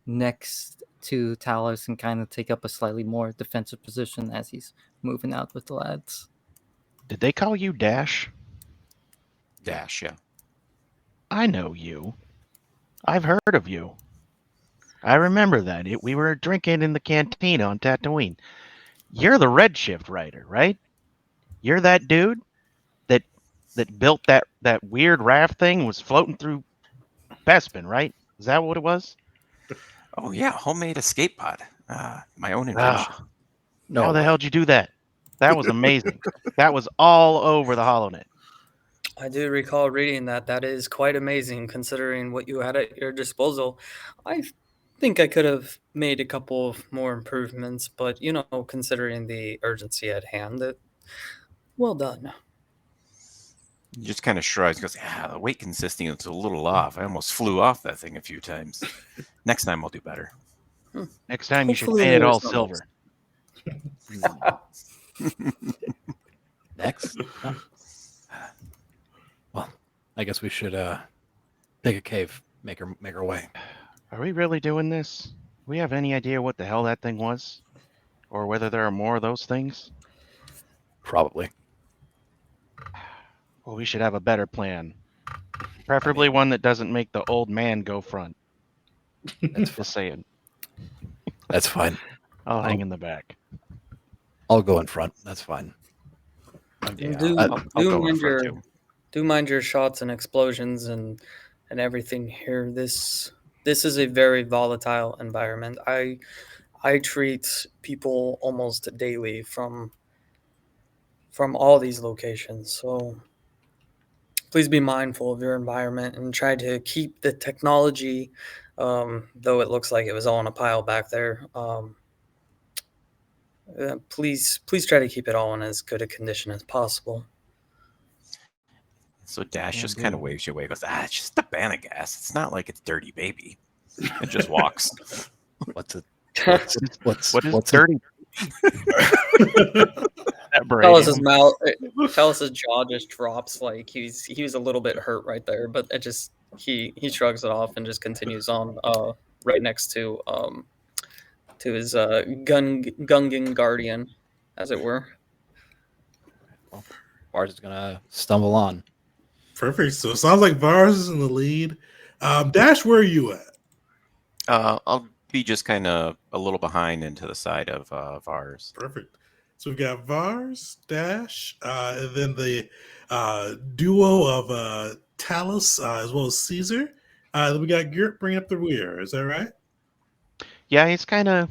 next to Talos and kind of take up a slightly more defensive position as he's moving out with the lads. Did they call you Dash? Dash, yeah. I know you. I've heard of you. I remember that. We were drinking in the canteen on Tatooine. You're the Redshift writer, right? You're that dude that built that weird raft thing, was floating through Bespin, right? Is that what it was? Oh yeah, homemade escape pod. My own invention. No. How the hell did you do that? That was amazing. That was all over the HoloNet. I do recall reading that. That is quite amazing considering what you had at your disposal. I think I could have made a couple of more improvements, but considering the urgency at hand, well done. He just kind of shrugs, goes, the weight consistency is a little off. I almost flew off that thing a few times. Next time I'll do better. Next time you should Hopefully paint it there's all no silver. Next. Well, I guess we should dig a cave, make our way. Are we really doing this? Do we have any idea what the hell that thing was? or whether there are more of those things. Probably. Well, we should have a better plan. Preferably one that doesn't make the old man go front. Just saying. That's fine. I'll hang in the back. I'll go in front. That's fine. Yeah, Do- I'll do go in mind front your- too. Do mind your shots and explosions and everything here. This is a very volatile environment. I treat people almost daily from all these locations. So please be mindful of your environment and try to keep the technology, though it looks like it was all in a pile back there. Please try to keep it all in as good a condition as possible. So Dash Can just do. kind of waves you away. Goes, it's just a banana gas. It's not like it's dirty baby. It just walks. What's it? What is it? dirty? That Talus's beradium. mouth, Talus's jaw just drops. Like he was a little bit hurt right there, but it just he shrugs it off and just continues on. Right next to his Gungan guardian, as it were. Bars is gonna stumble on. Perfect. So it sounds like Vars is in the lead. Dash, where are you at? I'll be just kind of a little behind and to the side of Vars. Perfect. So we've got Vars, Dash, and then the duo of Talus as well as Caesar. Then we got Gert bringing up the rear. Is that right? Yeah, he's kind of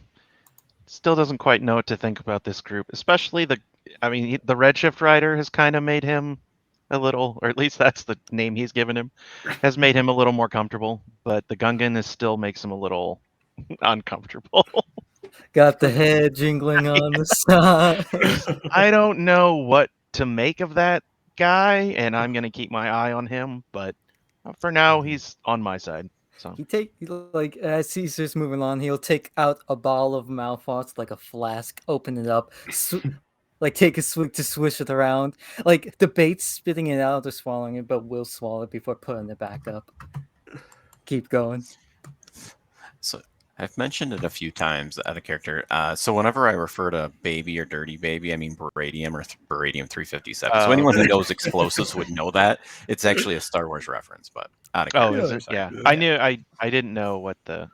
still doesn't quite know what to think about this group, especially the Redshift Rider has kind of made him a little, or at least that's the name he's given him, has made him a little more comfortable, but the Gungan still makes him a little uncomfortable. Got the head jingling on the side. I don't know what to make of that guy, and I'm going to keep my eye on him, but for now, he's on my side. So Like as Caesar's moving on, he'll take out a ball of Malfoss, like a flask, open it up, like take a swig to swish it around. Like debates spitting it out or swallowing it, but will swallow it before putting it back up. Keep going. So I've mentioned it a few times out of character. So whenever I refer to baby or dirty baby, I mean beradium or beradium 357. So anyone who knows explosives would know that. It's actually a Star Wars reference, but out of character. is it? sorry. Yeah, I knew. I didn't know what the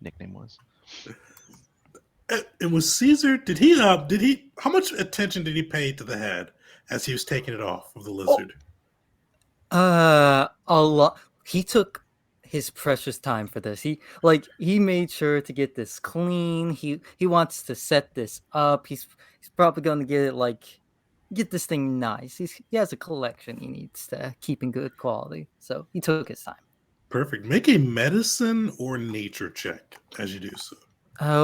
nickname was. And with Caesar, did he how much attention did he pay to the head as he was taking it off of the lizard? A lot. He took his precious time for this. He made sure to get this clean. He wants to set this up. He's probably going to get this thing nice. He has a collection he needs to keep in good quality. So he took his time. Perfect. Make a medicine or nature check as you do so.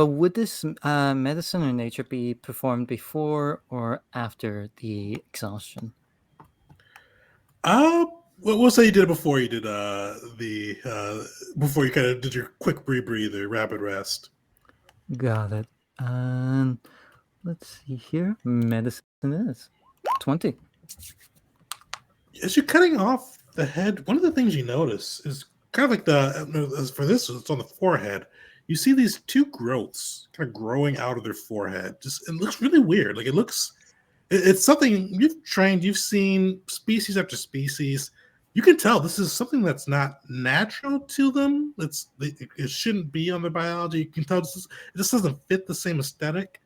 Would this medicine or nature be performed before or after the exhaustion? We'll say you did it before you did before you kind of did your quick breather, rapid rest. Got it. Let's see here. Medicine is 20. As you're cutting off the head, one of the things you notice is kind of like as for this, it's on the forehead. You see these two growths kind of growing out of their forehead. It looks really weird. Like it's something you've seen species after species. You can tell this is something that's not natural to them. It shouldn't be on their biology. You can tell it just doesn't fit the same aesthetic.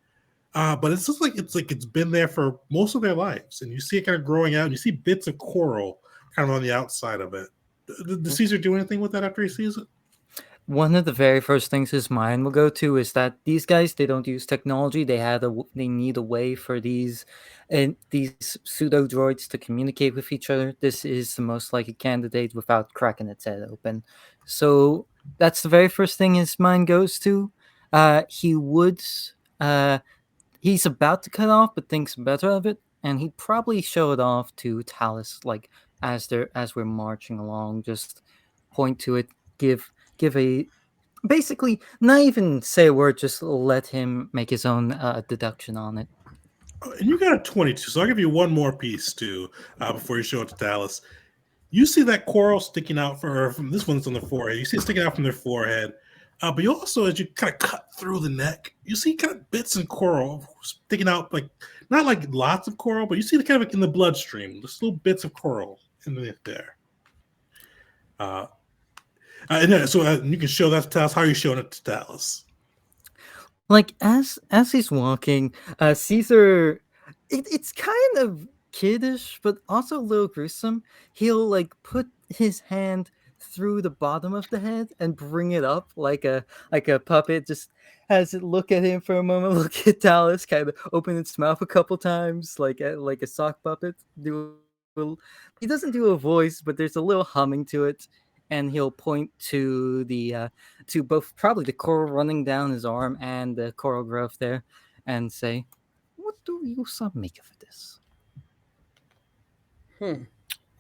But it's just like it's been there for most of their lives, and you see it kind of growing out. And you see bits of coral kind of on the outside of it. Does Caesar do anything with that after he sees it? One of the very first things his mind will go to is that these guys, they don't use technology. They need a way for these pseudo droids to communicate with each other. This is the most likely candidate without cracking its head open. So that's the very first thing his mind goes to. He's about to cut off, but thinks better of it, and he'd probably show it off to Talus, like as we're marching along. Just point to it, give a basically not even say a word, just let him make his own deduction on it. And you got a 22, so I'll give you one more piece too before you show it to Talus. You see that coral sticking out from this one's on the forehead. You see it sticking out from their forehead. But you also, as you kind of cut through the neck, you see kind of bits of coral sticking out, like not like lots of coral, but you see the kind of in the bloodstream, just little bits of coral in there. So you can show that to Talos. How are you showing it to Talos? Like as he's walking, Caesar, it's kind of kiddish, but also a little gruesome. He'll like put his hand through the bottom of the head and bring it up like a puppet. Just has it look at him for a moment, look at Dallas, kind of open its mouth a couple times, like a sock puppet. He doesn't do a voice, but there's a little humming to it, and he'll point to the to both probably the coral running down his arm and the coral growth there, and say, "What do you some make of this?"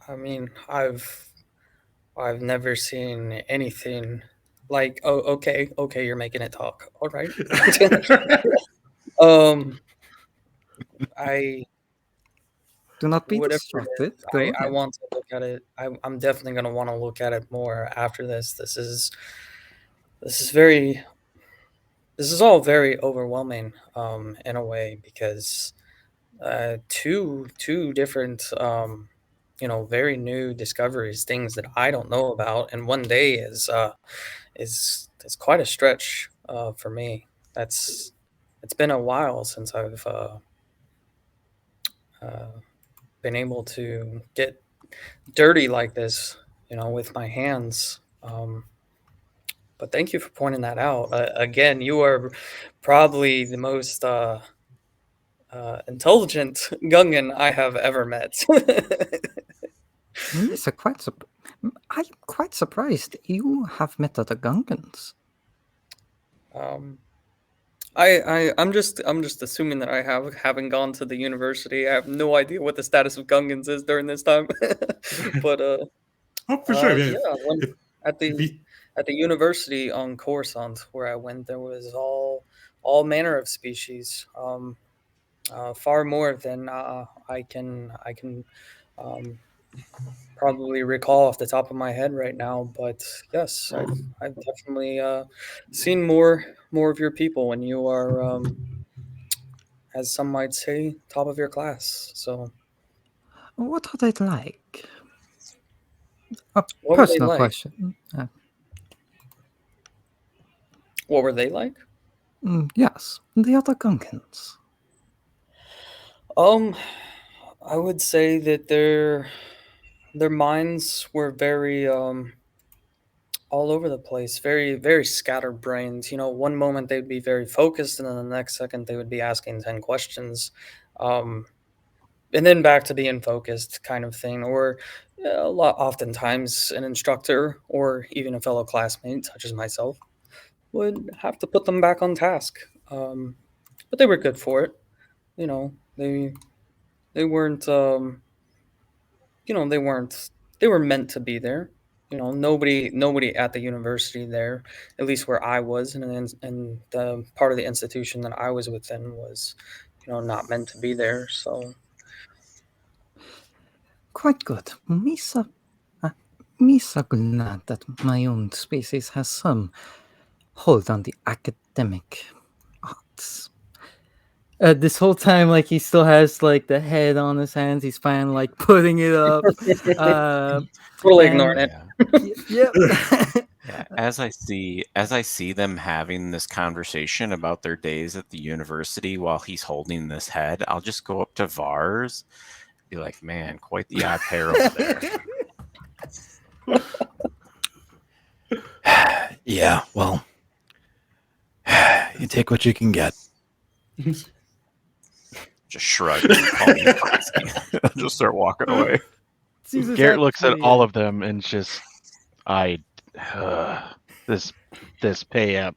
I mean, I've never seen anything like. Oh, okay, you're making it talk. All right. I Do not be whatever it distracted. is, Go I ahead. want to look at it. I'm definitely gonna want to look at it more after this. This is all very overwhelming, in a way, because two different very new discoveries, things that I don't know about, and one day is quite a stretch for me. It's been a while since I've been able to get dirty like this, with my hands. But thank you for pointing that out. Again, you are probably the most intelligent Gungan I have ever met. Yes, I'm quite surprised you have met other Gungans. I'm just assuming that haven't gone to the university. I have no idea what the status of Gungans is during this time. But Oh, for sure. yeah, If, at if the he, at the university on Coruscant where I went, there was all manner of species, far more than I can um, probably recall off the top of my head right now. But yes, I've definitely seen more of your people when you are, as some might say, top of your class. So What are they like? A what were they personal like? question. What were they like? Yes, the other Gungans. I would say that their minds were very all over the place, very very scatterbrained. One moment they'd be very focused, and then the next second they would be asking 10 questions, um, and then back to being focused, kind of thing. Or oftentimes an instructor or even a fellow classmate, such as myself, would have to put them back on task. But they were good for it. You know, they weren't. They weren't. They were meant to be there. Nobody at the university there, at least where I was, and the part of the institution that I was within was, not meant to be there. So Quite good. Me so glad that my own species has some hold on the academic arts. This whole time, like, he still has like the head on his hands. He's finally like putting it up. totally And- ignoring it. Yep. Yeah, as I see them having this conversation about their days at the university while he's holding this head, I'll just go up to Vars, be like, "Man, quite the odd pair over there." Yeah, well, you take what you can get. Just shrug and call me crazy. Just start walking away. Caesar's Garrett looks at actually, all of them and just, this payout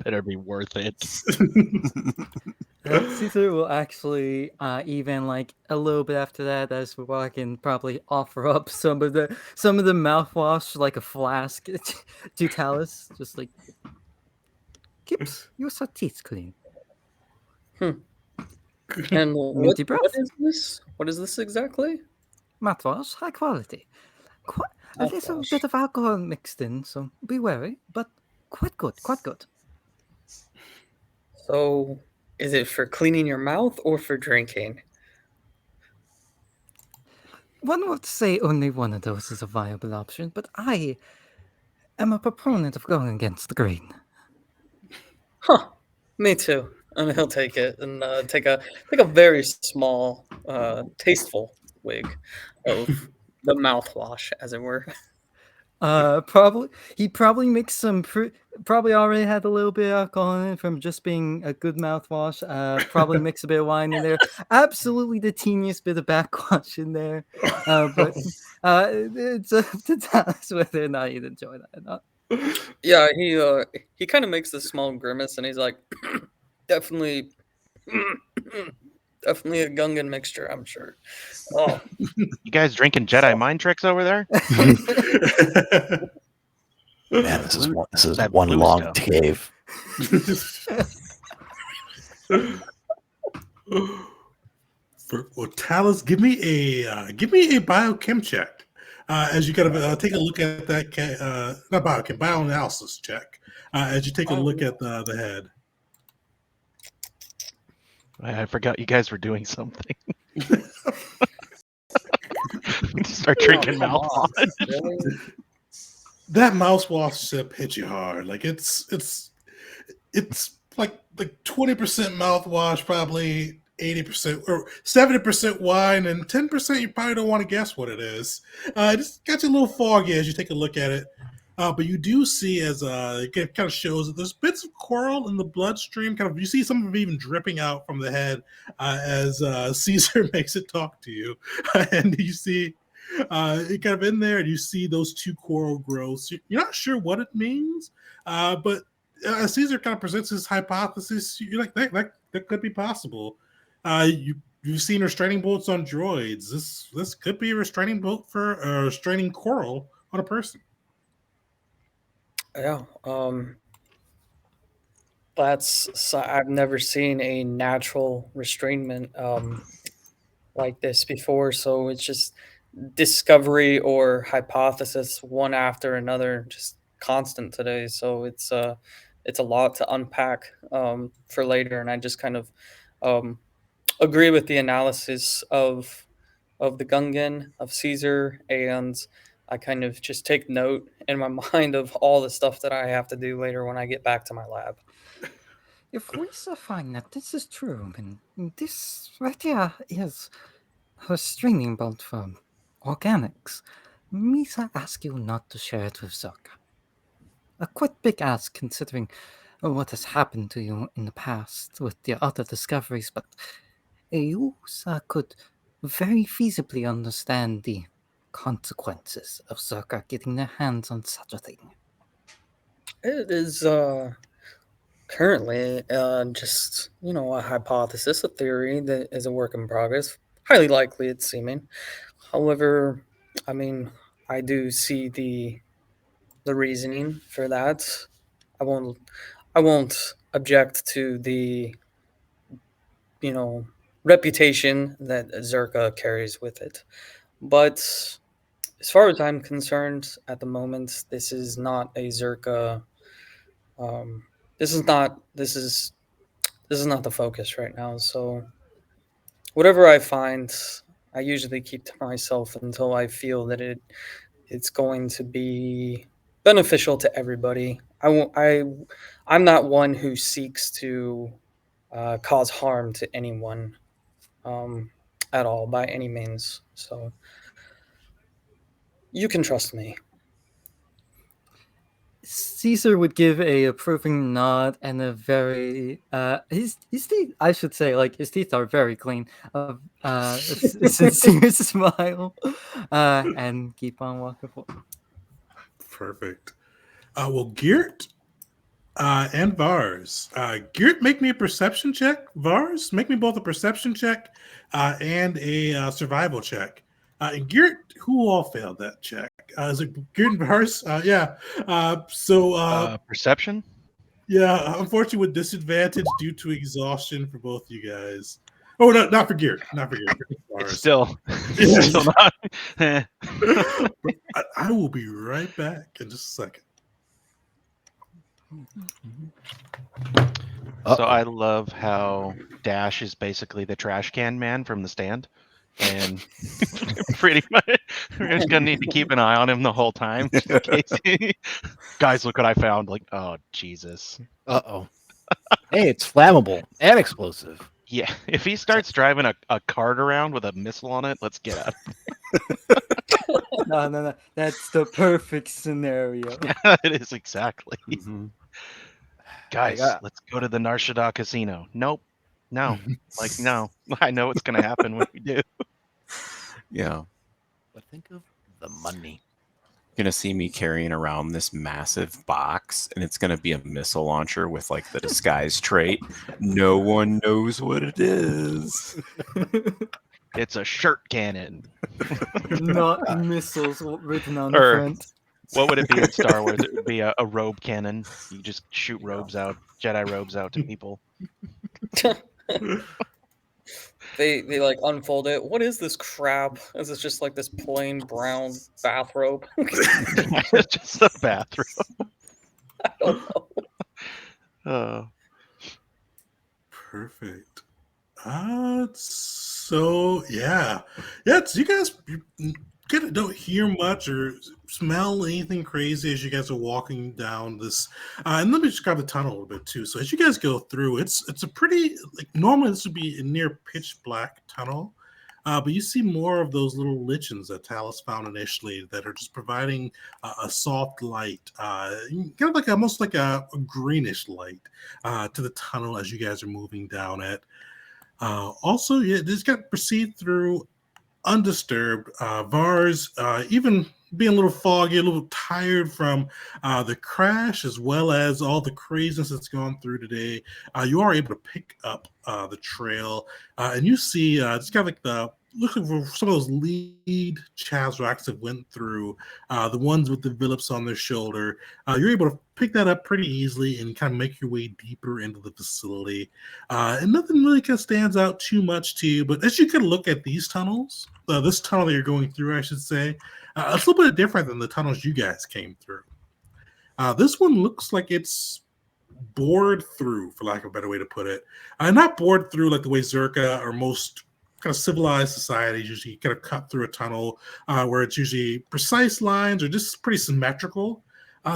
better be worth it. Caesar will actually, even like a little bit after that, as we're walking, probably offer up some of the mouthwash, like a flask, to Talus, just like, keeps your teeth clean. And Minty breath. what is this? What is this exactly? Mouthwash, high quality. A little Mouthwash. bit of alcohol mixed in, so be wary. But quite good, quite good. So, is it for cleaning your mouth or for drinking? One would say only one of those is a viable option, but I am a proponent of going against the grain. Huh. Me too. And he'll take it and take a very small, tasteful wig of the mouthwash, as it were. He probably mixed some. Probably already had a little bit of alcohol in it from just being a good mouthwash. Probably mix a bit of wine in there. Absolutely the teeniest bit of backwash in there. But it's up to Dallas whether or not he'd enjoy that or not. Yeah, he kind of makes this small grimace, and he's like, definitely, definitely a Gungan mixture, I'm sure. Oh, You guys drinking Jedi mind tricks over there? Man, this is That one blue long stuff. cave. Well, Talus, give me a biochem check. As you kind of take a look at that, not biochem, bioanalysis check. As you take a look at the head. I forgot you guys were doing something. Start drinking come on, mouthwash. really? That mouthwash sip hits you hard. Like it's like 20% mouthwash, probably 80% or 70% wine, and 10% you probably don't want to guess what it is. It just got you a little foggy as you take a look at it. But you do see as it kind of shows that there's bits of coral in the bloodstream. Kind of, you see some of it even dripping out from the head as Caesar makes it talk to you, and you see it kind of in there, and you see those two coral growths. You're not sure what it means, but Caesar kind of presents his hypothesis. You're like that could be possible. You've seen restraining bolts on droids. This could be a restraining bolt for a restraining coral on a person. Yeah. I've never seen a natural restrainment like this before. So it's just discovery or hypothesis one after another, just constant today. So it's a lot to unpack for later, and I just kind of agree with the analysis of the Gungan, of Caesar, and I kind of just take note in my mind of all the stuff that I have to do later when I get back to my lab. If we so find that this is true, then this right here is a streaming bolt from organics. Misa ask you not to share it with Zoka. A quite big ask considering what has happened to you in the past with the other discoveries, but you could very feasibly understand the consequences of Zoka getting their hands on such a thing. It is currently just, a hypothesis, a theory that is a work in progress. Highly likely, it's seeming. However, I mean, I do see the reasoning for that. I won't object to the reputation that Zerka carries with it. But as far as I'm concerned, at the moment, this is not a Zerka. This is not the focus right now. So whatever I find, I usually keep to myself until I feel that it's going to be beneficial to everybody. I'm not one who seeks to cause harm to anyone at all by any means. So you can trust me. Caesar would give a approving nod and a very his teeth, I should say, like his teeth are very clean. A sincere smile, and keep on walking forward. Perfect. Well, Geert and Vars. Geert, make me a perception check. Vars, make me both a perception check and a survival check. And Geert, who all failed that check? Is it Geert and Vars? Yeah. Perception? Yeah, unfortunately with disadvantage due to exhaustion for both you guys. Oh, no, not for Geert. Not for Geert. It's still not. I will be right back in just a second. So I love how Dash is basically the trash can man from The Stand, and pretty much we're just gonna need to keep an eye on him the whole time, just in case. Guys, look what I found! Like, oh Jesus! Uh-oh. Hey, it's flammable and explosive. Yeah, if he starts driving a cart around with a missile on it, let's get out. No. That's the perfect scenario. It is exactly. Mhm. Guys, let's go to the Narshada Casino. Nope. No. Like, no. I know what's gonna happen when we do. Yeah. But think of the money. You're gonna see me carrying around this massive box, and it's gonna be a missile launcher with like the disguise trait. No one knows what it is. It's a shirt cannon. Not missiles written on the Or- front. What would it be in Star Wars? It would be a robe cannon. You just shoot robes out, Jedi robes out to people. They like unfold it. What is this crap? Is this just like this plain brown bathrobe? It's just a bathroom. I don't know. Perfect. So yeah. So you guys kind of don't hear much or smell anything crazy as you guys are walking down this. And let me describe the tunnel a little bit too. So as you guys go through, it's a pretty like normally this would be a near pitch black tunnel. But you see more of those little lichens that Talus found initially that are just providing a soft light, kind of like almost like a greenish light to the tunnel as you guys are moving down it. Also, yeah, this got proceed through undisturbed. Vars, even being a little foggy, a little tired from the crash as well as all the craziness that's gone through today, you are able to pick up the trail, and you see it's kind of like the looking for some of those lead Chaz rocks that went through, the ones with the Phillips on their shoulder. You're able to pick that up pretty easily and kind of make your way deeper into the facility. And nothing really kind of stands out too much to you. But as you kind of look at these tunnels, this tunnel that you're going through, I should say, it's a little bit different than the tunnels you guys came through. This one looks like it's bored through, for lack of a better way to put it. Not bored through like the way Zerka or most kind of civilized societies usually kind of cut through a tunnel where it's usually precise lines or just pretty symmetrical.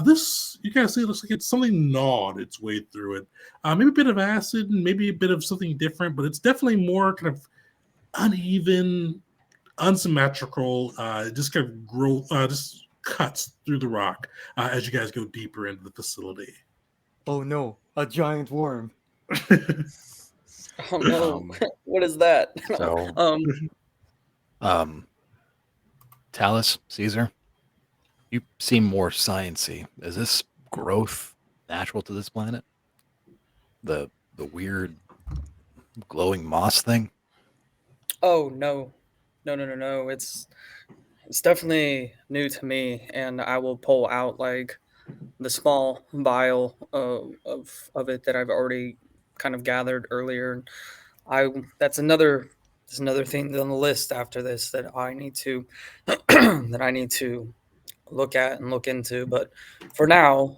This, you kind of see, it looks like it's something gnawed its way through it. Maybe a bit of acid and maybe a bit of something different, but it's definitely more kind of uneven, unsymmetrical, just kind of just cuts through the rock as you guys go deeper into the facility. Oh no, a giant worm. Oh no, what is that? So, Talus, Caesar, you seem more sciencey. Is this growth natural to this planet? The weird glowing moss thing? Oh no. It's definitely new to me, and I will pull out like the small vial of it that I've already kind of gathered earlier. That's another thing on the list after this that I need to that I need to look at and look into. But for now,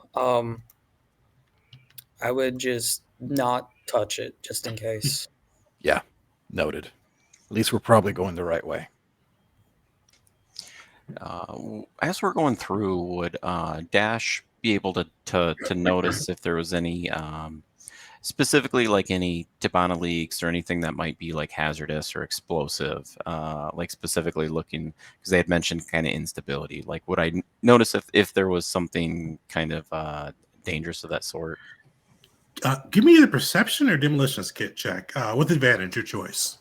I would just not touch it just in case. Yeah, noted. At least we're probably going the right way. As we're going through, would Dash be able to notice if there was any specifically like any Tibanna leaks or anything that might be like hazardous or explosive, like specifically looking, because they had mentioned kind of instability. Like, would I notice if there was something kind of dangerous of that sort? Give me either perception or demolitions kit check with advantage, your choice.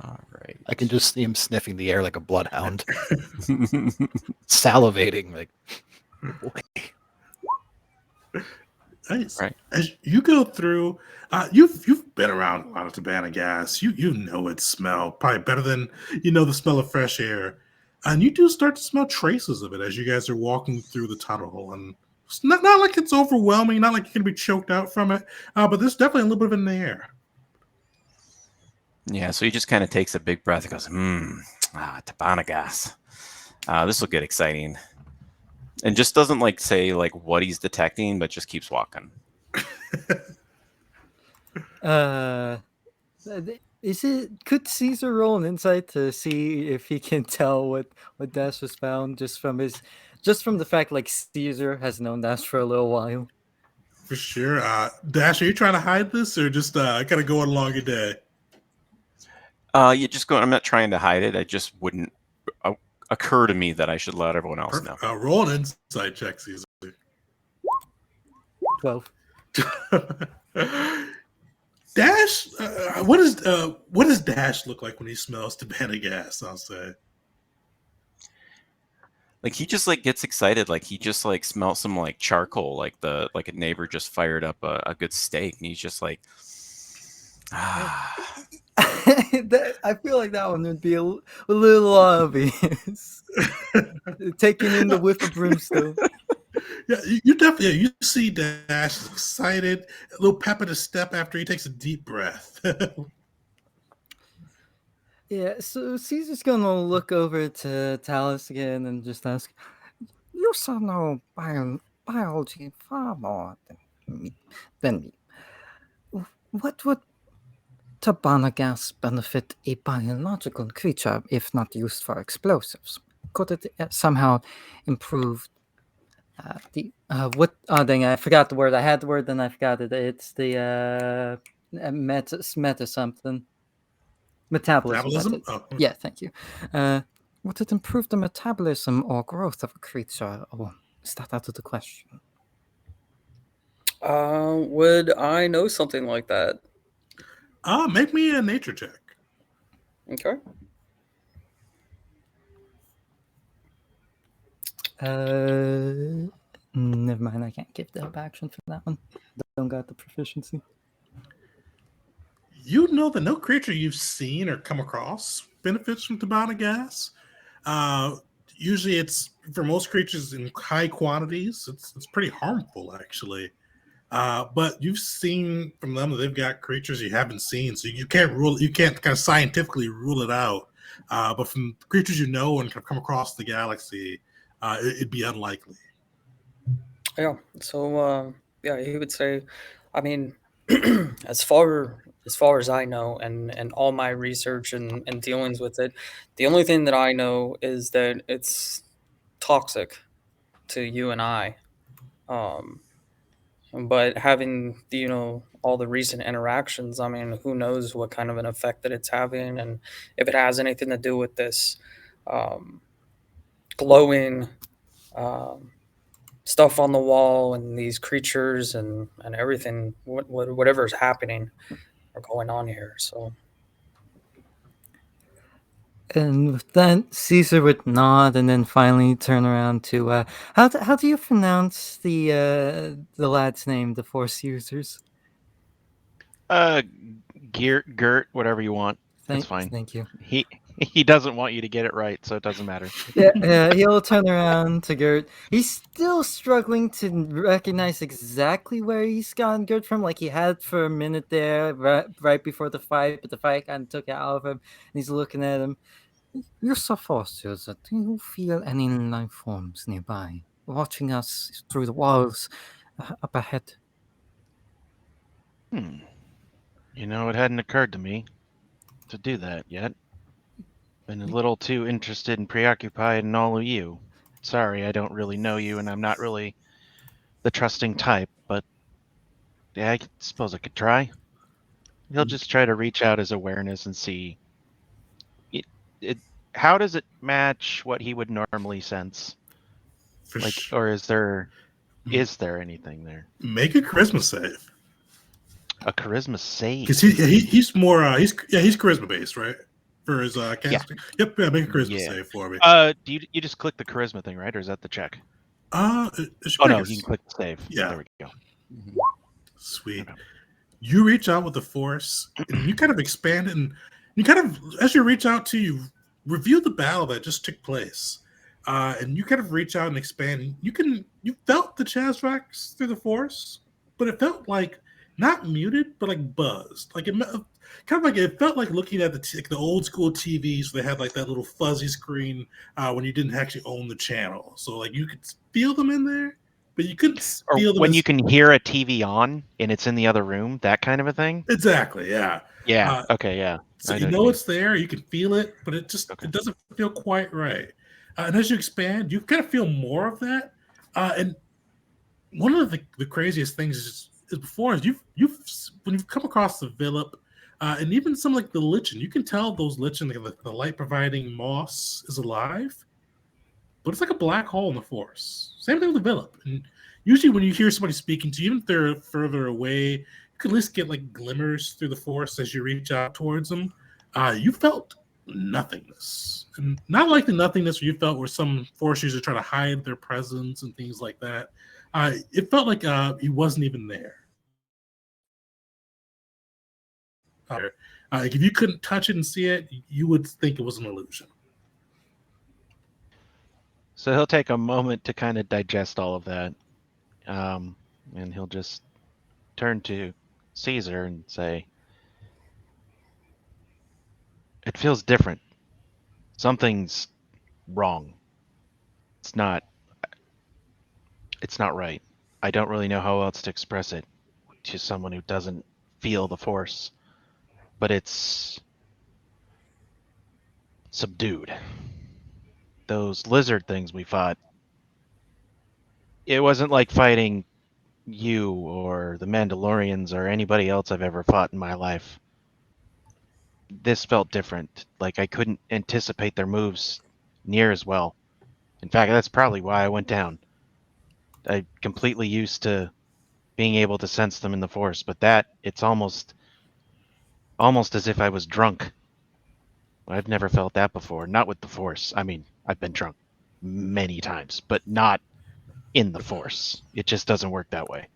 All right. I can just see him sniffing the air like a bloodhound, salivating. Like, Nice. Right. As you go through, you've been around a lot of Tibanna gas. You know its smell probably better than you know the smell of fresh air, and you do start to smell traces of it as you guys are walking through the tunnel. And it's not like it's overwhelming, not like you're gonna be choked out from it, but there's definitely a little bit of it in the air. Yeah, so he just kind of takes a big breath and goes, Tibanna gas. This will get exciting. And just doesn't like say like what he's detecting, but just keeps walking. Could Caesar roll an insight to see if he can tell what Dash has found just from the fact like Caesar has known Dash for a little while? For sure. Dash, are you trying to hide this or just kind of going along your day? You just go. I'm not trying to hide it. I just wouldn't occur to me that I should let everyone else know. Roll an insight check, Caesar. 12. Dash, what does Dash look like when he smells Tabana gas? I'll say. Like he just like gets excited, like he just like smells some like charcoal, like a neighbor just fired up a good steak, and he's just like, I feel like that one would be a little obvious. Taking in the whiff of brimstone. Yeah, you definitely you see Dash is excited, a little pep in his step after he takes a deep breath. Yeah, so Caesar's gonna look over to Talus again and just ask, "You saw know biology far more than me. What would Tabana gas benefit a biological creature if not used for explosives? Could it somehow improve dang, I forgot the word. I had the word, then I forgot it. It's the meta something. Metabolism. Oh. Yeah, thank you. Would it improve the metabolism or growth of a creature? Or is that out of the question? Would I know something like that? Make me a nature check. Okay. Never mind. I can't give the action for that one. Don't got the proficiency. You know that no creature you've seen or come across benefits from Tabana gas. Usually, it's for most creatures in high quantities. It's pretty harmful, actually. But you've seen from them that they've got creatures you haven't seen, so you can't kind of scientifically rule it out. But from creatures you know and have come across the galaxy, it'd be unlikely. Yeah. So yeah, he would say, I mean, as far as I know, and all my research and dealings with it, the only thing that I know is that it's toxic to you and I. But having all the recent interactions, I mean, who knows what kind of an effect that it's having, and if it has anything to do with this glowing stuff on the wall and these creatures and everything, whatever is happening or going on here. So And with that, Caesar would nod and then finally turn around to how do you pronounce the lad's name, the Force users? Gert, whatever you want. That's fine. Thank you. He doesn't want you to get it right, so it doesn't matter. Yeah, he'll turn around to Gert. He's still struggling to recognize exactly where he's gotten Gert from. Like he had for a minute there, right before the fight, but the fight kind of took it out of him. And he's looking at him. You're so forces. Do you feel any life forms nearby, watching us through the walls up ahead? It hadn't occurred to me to do that yet. Been a little too interested and preoccupied in all of you. Sorry, I don't really know you, and I'm not really the trusting type, but yeah, I suppose I could try. He'll just try to reach out his awareness and see how does it match what he would normally sense? Or is there anything there? Make a charisma save. A charisma save? Because he's more he's charisma based, right? For his casting. Yeah. Yep, make a charisma save for me. Do you just click the charisma thing, right? Or is that the check? No, you can click the save. Yeah. There we go. Sweet. Okay. You reach out with the force and you kind of expand it, and you kind of, as you reach out to, you review the battle that just took place. And you kind of reach out and expand. You felt the Chazrax through the force, but it felt like not muted, but like buzzed. Like it kind of like it felt like looking at the old school TVs. They had like that little fuzzy screen when you didn't actually own the channel, so like you could feel them in there, but you couldn't Or feel them. when you can hear a TV on and it's in the other room, that kind of a thing. Exactly, yeah. Yeah. Okay. Yeah. So I you what know mean. it's there, you can feel it, but it doesn't feel quite right. And as you expand, you kind of feel more of that. And one of the craziest things is before is you've when you've come across the Villip, and even some like the Lichen, you can tell those Lichen, the light providing moss, is alive, but it's like a black hole in the force. Same thing with the Villip. And usually when you hear somebody speaking to you, even if they're further away, you can at least get like glimmers through the force as you reach out towards them. You felt nothingness, and not like the nothingness you felt where some force users try to hide their presence and things like that. It felt like he wasn't even there. Like if you couldn't touch it and see it, you would think it was an illusion. So he'll take a moment to kind of digest all of that, and he'll just turn to Caesar and say, "It feels different. Something's wrong. It's not. It's not right. I don't really know how else to express it to someone who doesn't feel the force, but it's subdued. Those lizard things we fought, it wasn't like fighting you or the Mandalorians or anybody else I've ever fought in my life. This felt different. Like I couldn't anticipate their moves near as well. In fact, that's probably why I went down. I'm completely used to being able to sense them in the force, but it's almost as if I was drunk. I've never felt that before. Not with the force. I mean, I've been drunk many times, but not in the force. It just doesn't work that way.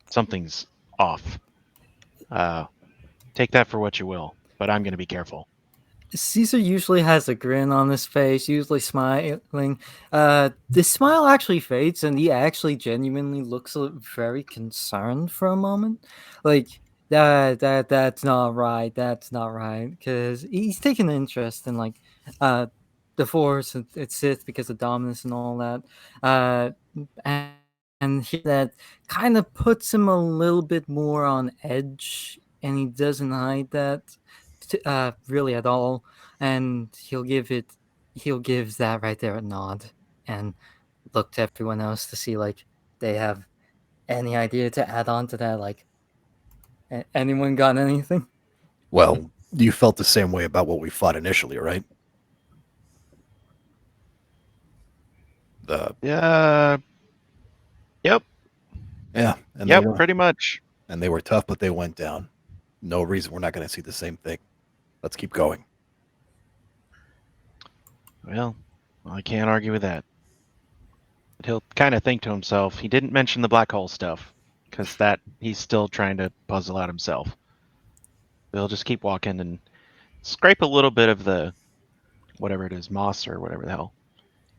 Something's off. Take that for what you will, but I'm going to be careful. Caesar usually has a grin on his face, usually smiling. This smile actually fades, and he actually genuinely looks very concerned for a moment. Like that's not right. That's not right, because he's taken an interest in like the Force and its Sith because of dominance and all that. And that kind of puts him a little bit more on edge, and he doesn't hide that really at all, and he'll give that right there a nod and look to everyone else to see like they have any idea to add on to that. Like, anyone got anything? Well, you felt the same way about what we fought initially, right? Yeah. Yep. Yeah. And Yep. Pretty much. And they were tough, but they went down. No reason we're not going to see the same thing. Let's keep going. Well, I can't argue with that. But he'll kind of think to himself, he didn't mention the black hole stuff, because that he's still trying to puzzle out himself. But he'll just keep walking and scrape a little bit of the, whatever it is, moss or whatever the hell.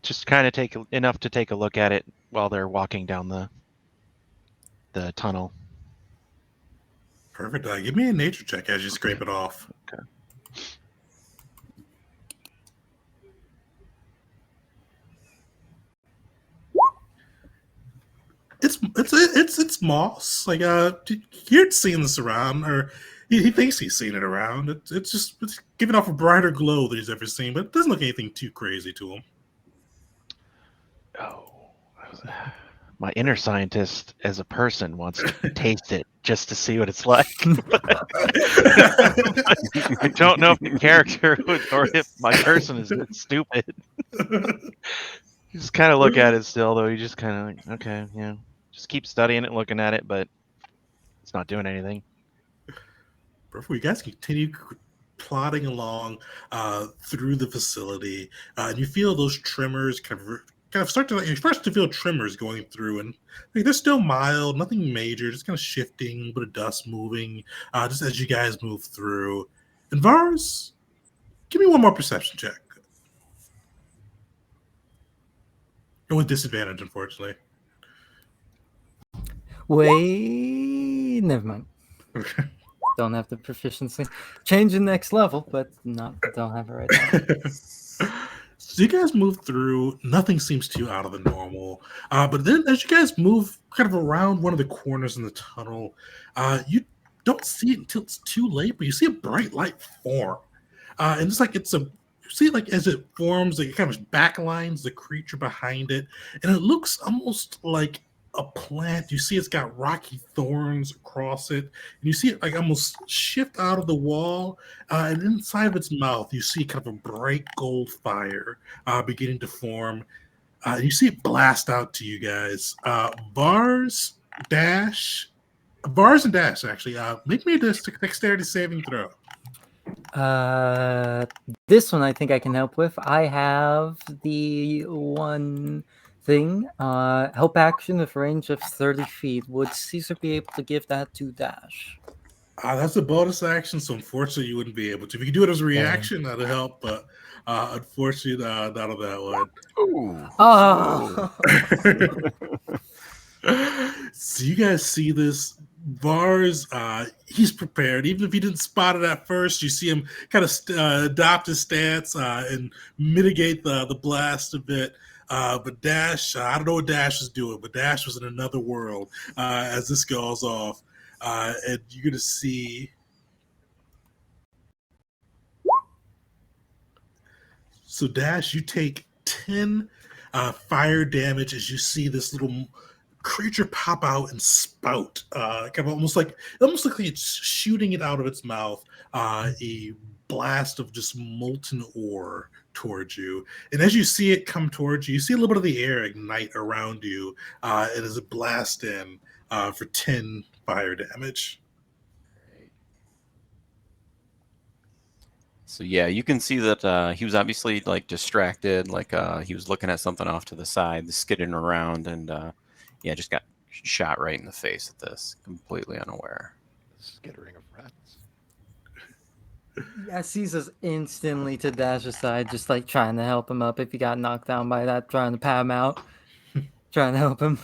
Just kind of take enough to take a look at it while they're walking down the tunnel. Perfect. Give me a nature check as you scrape it off. Okay. It's moss. Like you'd seen this around, or he thinks he's seen it around. It's giving off a brighter glow than he's ever seen, but it doesn't look anything too crazy to him. Oh, my inner scientist as a person wants to taste it just to see what it's like. I don't know if the character or if my person is stupid. You just kind of look at it still, though. You just kind of like, okay, yeah. Just keep studying it, looking at it, but it's not doing anything. Before you guys continue plodding along through the facility, and you feel those tremors kind of start to feel tremors going through, and like, they're still mild, nothing major, just kind of shifting, a bit of dust moving, just as you guys move through. And Vars, give me one more perception check. And with disadvantage, unfortunately. Wait, never mind. Okay. don't have the proficiency. Change in next level, but don't have it right now. So you guys move through. Nothing seems too out of the normal. But then as you guys move kind of around one of the corners in the tunnel, you don't see it until it's too late, but you see a bright light form. And it's like you see it like as it forms, like it kind of backlines the creature behind it. And it looks almost like a plant. You see it's got rocky thorns across it. And you see it like almost shift out of the wall. And inside of its mouth, you see kind of a bright gold fire beginning to form. You see it blast out to you guys. Vars and Dash, actually. Make me a dexterity saving throw. This one I think I can help with. I have the one thing. Help action with range of 30 feet. Would Caesar be able to give that to Dash? That's a bonus action, so unfortunately you wouldn't be able to. If you could do it as a reaction, that'd help, but unfortunately not on that one. Ooh. Oh, So you guys see this. Vars, he's prepared. Even if he didn't spot it at first, you see him kind of adopt his stance and mitigate the blast a bit. But Dash, I don't know what Dash is doing, but Dash was in another world as this goes off. And you're going to see... So Dash, you take 10 fire damage as you see this little creature pop out and spout, kind of almost like it's shooting it out of its mouth, a blast of just molten ore towards you. And as you see it come towards you, you see a little bit of the air ignite around you, and as it blasts in for 10 fire damage. So yeah, you can see that he was obviously like distracted, like he was looking at something off to the side, skidding around, and yeah, just got shot right in the face at this, completely unaware. Skittering of rats. yeah, Caesar's instantly to Dash's side, just like trying to help him up if he got knocked down by that, trying to pat him out, trying to help him.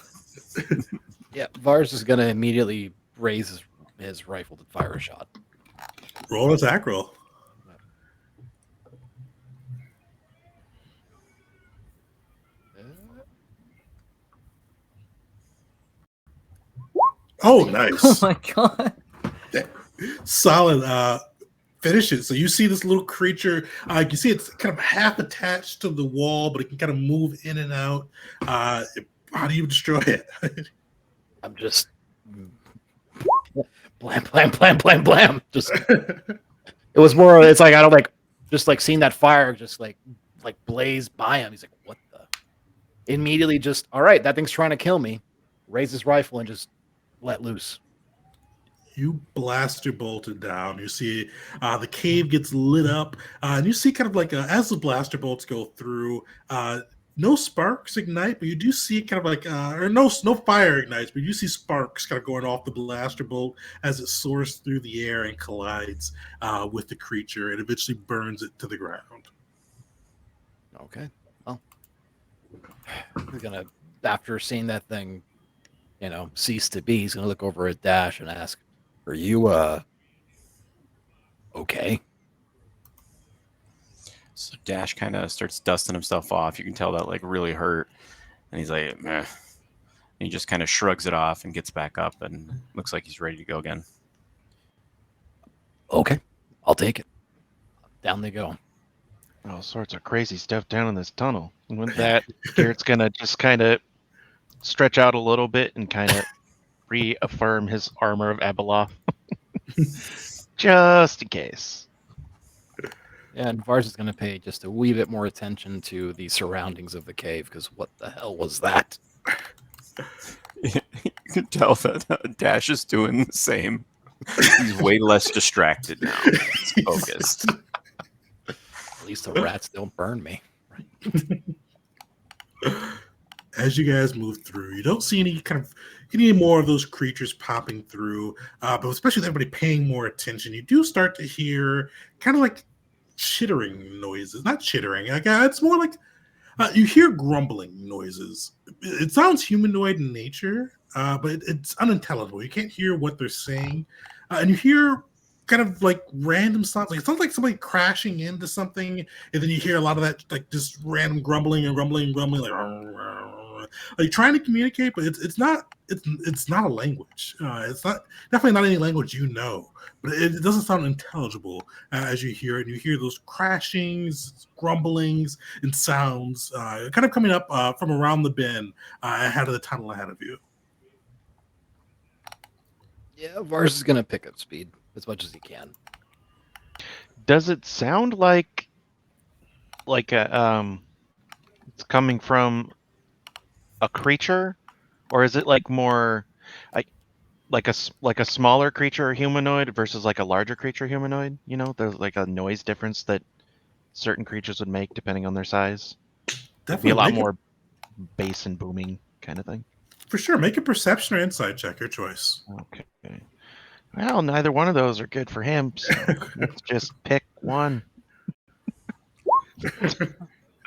Yeah, Vars is gonna immediately raise his rifle to fire a shot. Roll an attack roll. Oh, nice. Oh my god. Solid. Finish it. So you see this little creature. You can see it's kind of half attached to the wall, but it can kind of move in and out. How do you destroy it? I'm just blam, blam, blam, blam, blam. Just it was more. It's like I don't like just like seeing that fire just like blaze by him. He's like, what the? Immediately, just all right. That thing's trying to kill me. Raise his rifle and just let loose. You blaster bolted down. You see the cave gets lit up, and you see kind of like as the blaster bolts go through, no sparks ignite, but you do see kind of like, or no fire ignites, but you see sparks kind of going off the blaster bolt as it soars through the air and collides with the creature and eventually burns it to the ground. Okay. Well, he's gonna, after seeing that thing, cease to be, he's gonna look over at Dash and ask, "Are you okay?" So Dash kind of starts dusting himself off. You can tell that like really hurt, and he's like, meh. And he just kind of shrugs it off and gets back up and looks like he's ready to go again. Okay, I'll take it. Down they go. All sorts of crazy stuff down in this tunnel. And with that, Garrett's gonna just kind of stretch out a little bit and kind of reaffirm his armor of Abeloth. Just in case. Yeah, and Vars is going to pay just a wee bit more attention to the surroundings of the cave, because what the hell was that? You can tell that Dash is doing the same. He's way less distracted now. He's focused. At least the rats don't burn me. As you guys move through, you don't see any more of those creatures popping through, but especially with everybody paying more attention, you do start to hear kind of like chittering noises. Not chittering, it's more like you hear grumbling noises. It sounds humanoid in nature, but it's unintelligible. You can't hear what they're saying, and you hear kind of like random sounds. Like it sounds like somebody crashing into something, and then you hear a lot of that like just random grumbling and rumbling and grumbling, like trying to communicate, but it's not a language. It's not definitely not any language you know, but it doesn't sound intelligible as you hear it. And you hear those crashings, grumblings, and sounds kind of coming up from around the bend ahead of the tunnel ahead of you. Yeah, Vars is gonna pick up speed as much as he can. Does it sound like a it's coming from a creature, or is it like more like a smaller creature or humanoid versus like a larger creature humanoid? You know, there's like a noise difference that certain creatures would make depending on their size. It'd be a lot more bass and booming kind of thing. For sure. Make a perception or insight check, your choice. Okay. Well, neither one of those are good for him, so let's just pick one.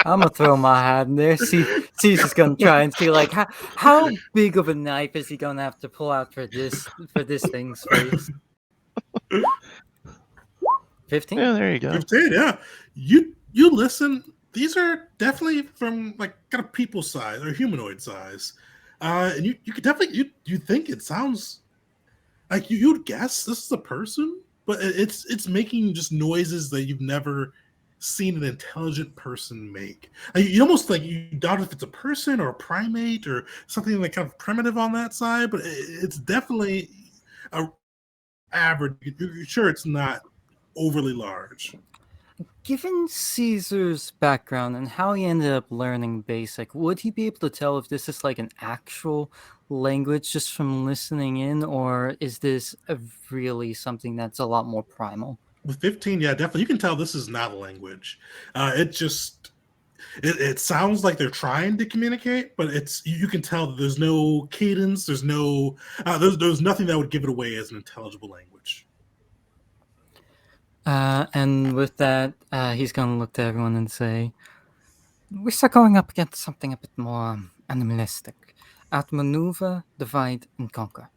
I'm gonna throw my hat in there. Caesar's gonna try and see like how big of a knife is he gonna have to pull out for this thing's face. 15. Yeah, there you go. 15, yeah. You listen. These are definitely from like kind of people size or humanoid size, and you could definitely you think it sounds like you'd guess this is a person, but it's making just noises that you've never seen an intelligent person make. You almost like you doubt if it's a person or a primate or something like kind of primitive on that side, but it's definitely a average. You're sure it's not overly large. Given Caesar's background and how he ended up learning basic, would he be able to tell if this is like an actual language just from listening in, or is this really something that's a lot more primal? With 15, yeah, definitely. You can tell this is not a language. It sounds like they're trying to communicate, but you can tell that there's no cadence. There's no there's nothing that would give it away as an intelligible language. And with that, he's going to look to everyone and say, we start going up against something a bit more animalistic. Outmaneuver, divide, and conquer.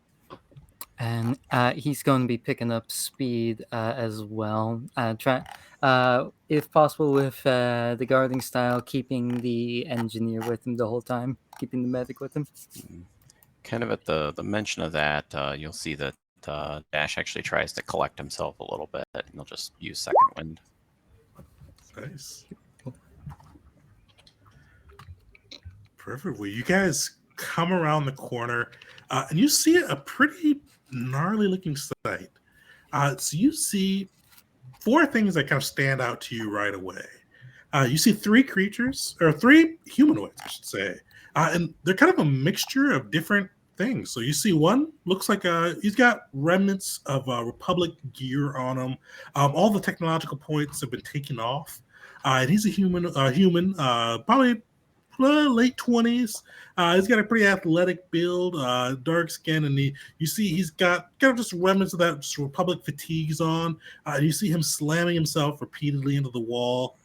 And he's going to be picking up speed as well. If possible, with the guarding style, keeping the engineer with him the whole time, keeping the medic with him. Kind of at the mention of that, you'll see that Dash actually tries to collect himself a little bit, and he'll just use second wind. Nice. Perfect. Well, you guys come around the corner, and you see a pretty gnarly looking sight. So you see 4 things that kind of stand out to you right away. You see 3 creatures, or 3 humanoids, I should say, and they're kind of a mixture of different things. So you see one looks like he's got remnants of Republic gear on him. All the technological points have been taken off, and he's a human, probably late 20s. He's got a pretty athletic build, dark skin, and you see he's got kind of just remnants of that Republic fatigues on. And you see him slamming himself repeatedly into the wall.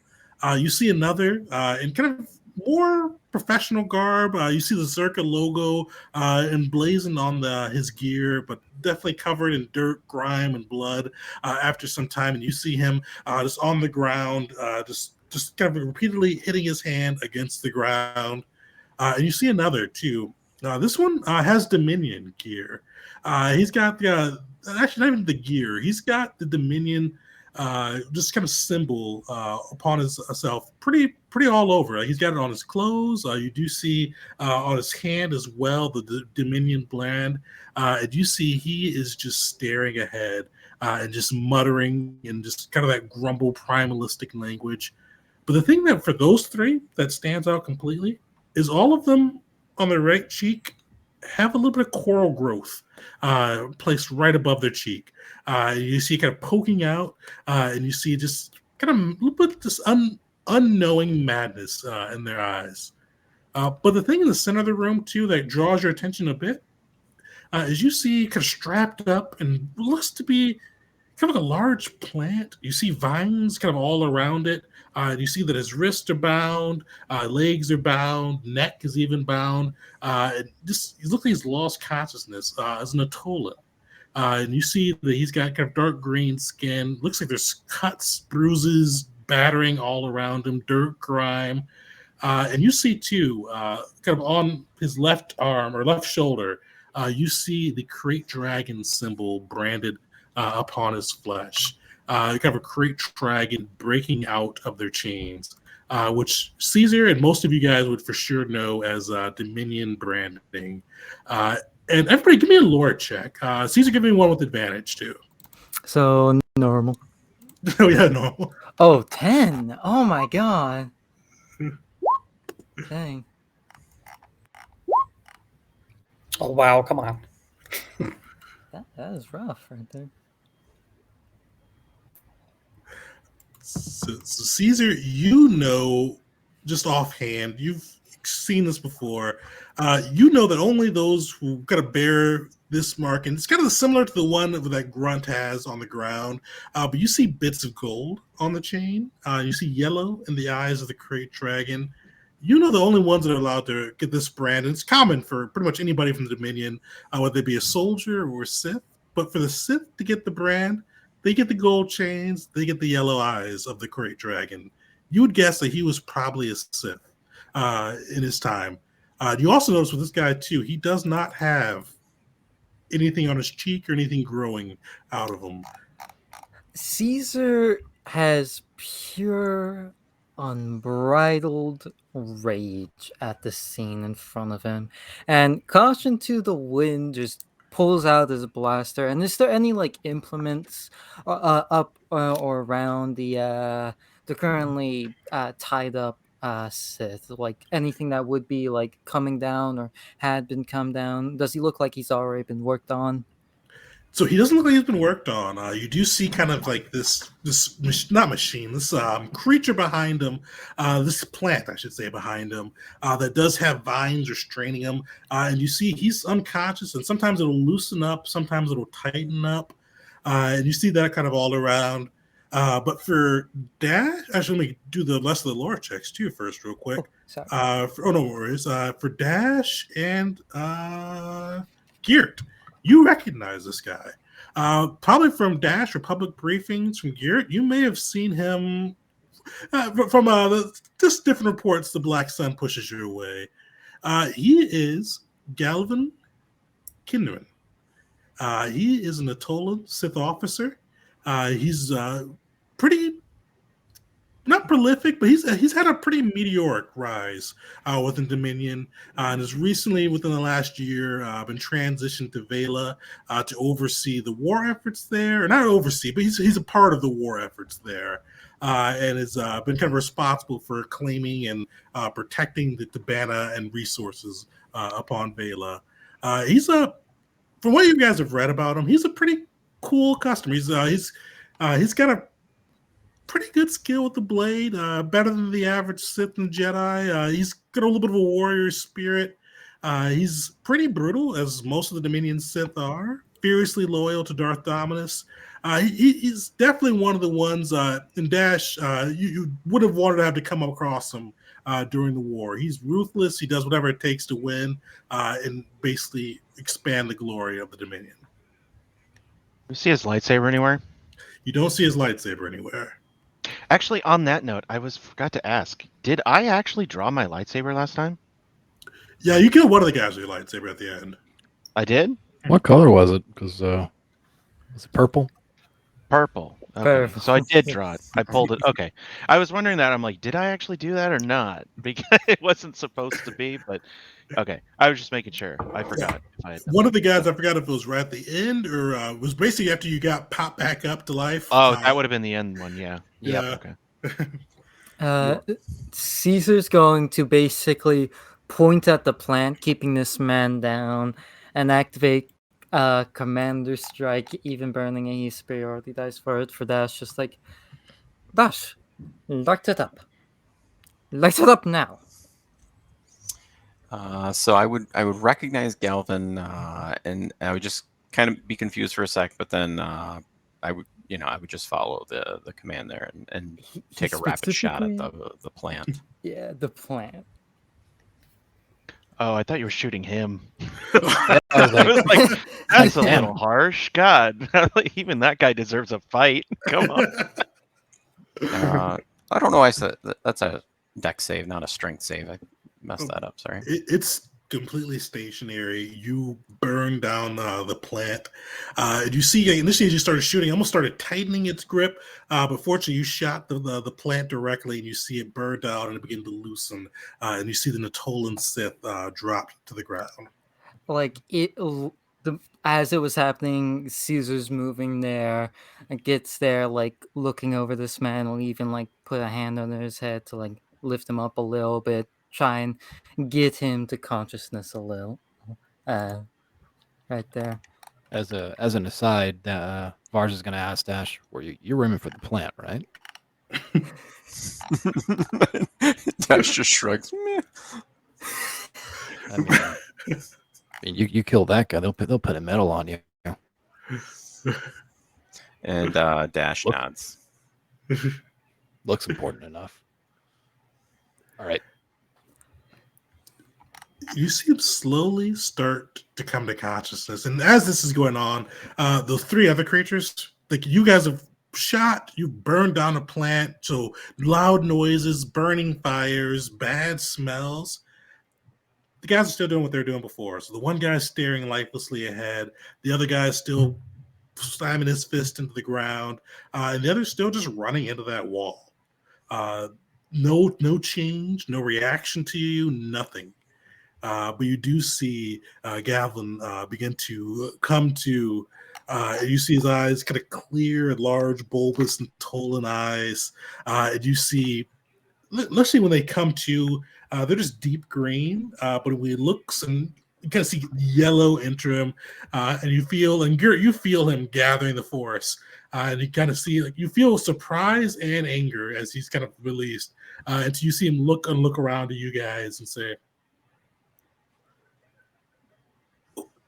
You see another in kind of more professional garb. You see the Zerka logo emblazoned on his gear, but definitely covered in dirt, grime, and blood after some time. And you see him just on the ground, just kind of repeatedly hitting his hand against the ground. And you see another too. This one has Dominion gear. He's got actually not even the gear. He's got the Dominion just kind of symbol upon himself, pretty all over. He's got it on his clothes. You do see on his hand as well the Dominion brand. And you see he is just staring ahead and just muttering in just kind of that grumble primalistic language. But the thing that for those 3 that stands out completely is all of them on their right cheek have a little bit of coral growth placed right above their cheek. You see kind of poking out, and you see just kind of a little bit this unknowing madness in their eyes. But the thing in the center of the room, too, that draws your attention a bit is you see kind of strapped up and looks to be kind of like a large plant. You see vines kind of all around it. You see that his wrists are bound, legs are bound, neck is even bound. He looks like he's lost consciousness as an Atola. And you see that he's got kind of dark green skin. Looks like there's cuts, bruises, battering all around him, dirt, grime. And you see too, kind of on his left arm or left shoulder, you see the Krayt Dragon symbol branded upon his flesh. Kind of a Krayt Dragon breaking out of their chains, which Caesar and most of you guys would for sure know as Dominion branding. And everybody, give me a lore check. Caesar, give me one with advantage too. So normal. Oh yeah, no. Oh, 10. Oh my god. Dang. Oh wow, come on. That is rough right there. So Caesar, you know, just offhand, you've seen this before. You know that only those who kind of bear this mark, and it's kind of similar to the one that Grunt has on the ground, but you see bits of gold on the chain. You see yellow in the eyes of the Krayt Dragon. You know the only ones that are allowed to get this brand, and it's common for pretty much anybody from the Dominion, whether they be a soldier or a Sith. But for the Sith to get the brand, they get the gold chains, they get the yellow eyes of the Krayt Dragon. You would guess that he was probably a Sith in his time. You also notice with this guy, too, he does not have anything on his cheek or anything growing out of him. Caesar has pure, unbridled rage at the scene in front of him. And Caution to the Wind just pulls out his blaster. And is there any like implements up or around the currently tied up Sith? Like anything that would be like coming down or had been come down? Does he look like he's already been worked on? So he doesn't look like he's been worked on. You do see kind of like this not machine, this creature behind him, this plant, I should say, behind him, that does have vines restraining him. And you see he's unconscious, and sometimes it'll loosen up, sometimes it'll tighten up. And you see that kind of all around. But for Dash, actually, let me do the rest of the lore checks too first, real quick. Sorry. No worries. For Dash and Geert, you recognize this guy. Probably from Dash or public briefings from Geert. You may have seen him from just different reports the Black Sun pushes your way. He is Galvan Kindred. He is an Atolan Sith officer. He's pretty not prolific, but he's had a pretty meteoric rise within Dominion, and has recently, within the last year, been transitioned to Veila to oversee the war efforts there. Or not oversee, but he's a part of the war efforts there, and has been kind of responsible for claiming and protecting the Tabana and resources upon Veila. He's from what you guys have read about him, he's a pretty cool customer. He's got a pretty good skill with the blade, better than the average Sith and Jedi. He's got a little bit of a warrior spirit. He's pretty brutal, as most of the Dominion Sith are. Fiercely loyal to Darth Dominus. He's definitely one of the ones in Dash you would have wanted to have to come across him during the war. He's ruthless. He does whatever it takes to win and basically expand the glory of the Dominion. You see his lightsaber anywhere? You don't see his lightsaber anywhere. Actually, on that note, I forgot to ask. Did I actually draw my lightsaber last time? Yeah, you killed one of the guys with your lightsaber at the end. I did? What color was it? Because was it purple? Purple. Okay. Purple. So I did draw it. I pulled it. Okay. I was wondering that. I'm like, did I actually do that or not? Because it wasn't supposed to be, but okay. I was just making sure. I forgot. If I had One of the guys, I forgot if it was right at the end or was basically after you got popped back up to life. Oh, that would have been the end one. Yeah. Yeah. Okay. Caesar's going to basically point at the plant, keeping this man down, and activate Commander Strike, even burning any superiority dice for it. For Dash, just like, Dash, light it up. Light it up now. So I would recognize Galvan, and I would just kind of be confused for a sec, but then I would just follow the command there and take a rapid shot at the plant. Yeah, the plant. Oh, I thought you were shooting him. I was I like, was like, that's a damn. little harsh. God, even that guy deserves a fight. Come on. I don't know why I said that's a deck save, not a strength save. I messed that up. Sorry. It's completely stationary. You burn down the plant. You see, initially as you started shooting, almost started tightening its grip. But fortunately, you shot the plant directly, and you see it burn down and it begin to loosen. And you see the Natolan Sith drop to the ground. Like as it was happening, Caesar's moving there and gets there, like looking over this man, will even like put a hand under his head to like lift him up a little bit, try and get him to consciousness a little. Right there. As an aside, Vars is going to ask Dash, you're aiming for the plant, right? Dash just shrugs. Meh. I mean, you kill that guy, they'll put a medal on you. And Dash nods. Looks important enough. All right. You see him slowly start to come to consciousness, and as this is going on, those three other creatures, like you guys have shot, you burned down a plant, so loud noises, burning fires, bad smells. The guys are still doing what they were doing before. So the one guy's staring lifelessly ahead, the other guy is still slamming his fist into the ground, and the other's still just running into that wall. No change, no reaction to you, nothing. But you do see Galvan begin to come to. You see his eyes kind of clear, large, bulbous, and Tolan eyes. And you see, especially when they come to, they're just deep green. But when he looks, and you kind of see yellow enter him, and you feel, and Gert, you feel him gathering the force. And you kind of see, like, you feel surprise and anger as he's kind of released. And so you see him look around to you guys and say,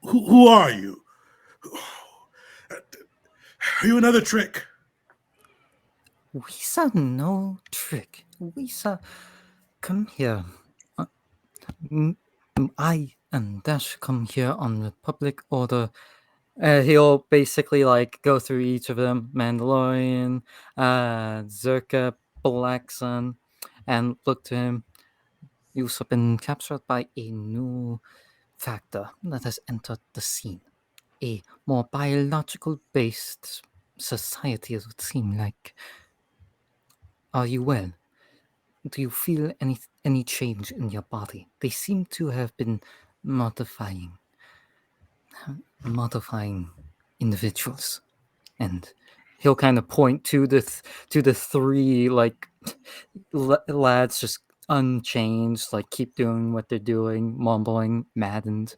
Who are you? Are you another trick? We saw no trick. We saw. Come here. I and Dash come here on the public order. He'll basically like go through each of them: Mandalorian, Zerka, Black Sun, and look to him. You've been captured by a new factor that has entered the scene. A more biological based society, it would seem like. Are you well? Do you feel any change in your body? They seem to have been modifying individuals, and he'll kind of point to the three like lads just unchanged, like keep doing what they're doing, mumbling, maddened.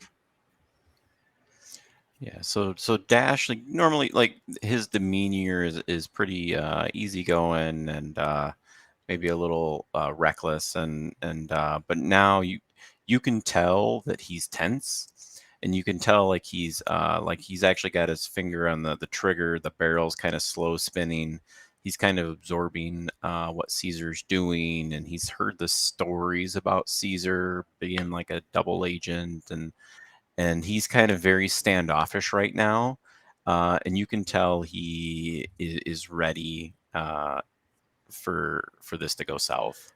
Yeah, so Dash, like normally, like his demeanor is pretty easygoing and maybe a little reckless, and but now you can tell that he's tense, and you can tell like he's actually got his finger on the trigger. The barrel's kind of slow spinning. He's kind of absorbing what Caesar's doing, and he's heard the stories about Caesar being like a double agent, and he's kind of very standoffish right now, and you can tell he is ready for this to go south.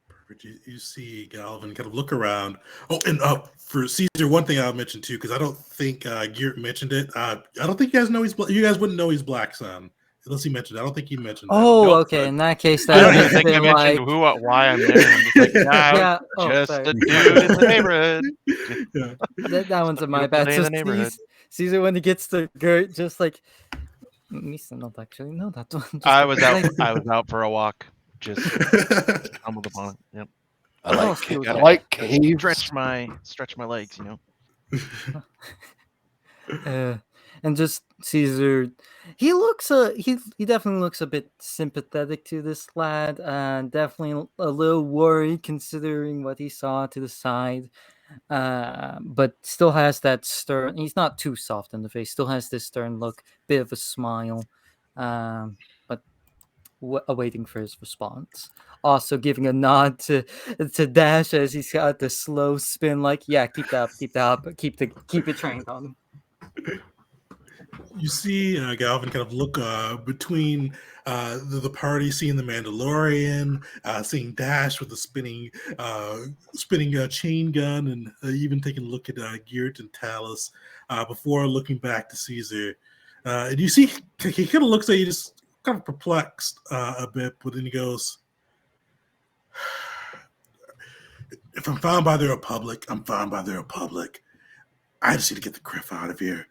Perfect. You see Galvan kind of look around. Oh, and for Caesar, one thing I'll mention too, because I don't think Geert mentioned it. I don't think you guys know you guys wouldn't know he's Black Sun unless he mentioned it. I don't think he mentioned that. Oh, Nope, okay. but In that case, I that don't even would think have you been mentioned like, why I'm there. I'm just like, nah, yeah. Oh, just sorry. a dude in the neighborhood. yeah. That one's my Beautiful bad. day So in the neighborhood. Caesar, when he gets to Gert, just like, Misa not actually know that one. Just I like, was out. I was out for a walk. Just stumbled upon it. Yep. I like still I good. like caves. Stretch my legs. You know. And just Caesar, he looks he definitely looks a bit sympathetic to this lad, definitely a little worried considering what he saw to the side, but still has that stern. He's not too soft in the face. Still has this stern look, bit of a smile, but awaiting for his response. Also giving a nod to Dash as he's got the slow spin, like, yeah, keep that up, keep it trained on him. You see Galvan kind of look between the party, seeing the Mandalorian, seeing Dash with the spinning chain gun, and even taking a look at Geert and Talus before looking back to Caesar. And you see he kind of looks at you, just kind of perplexed a bit, but then he goes, "If I'm found by the Republic, I'm found by the Republic. I just need to get the Criff out of here.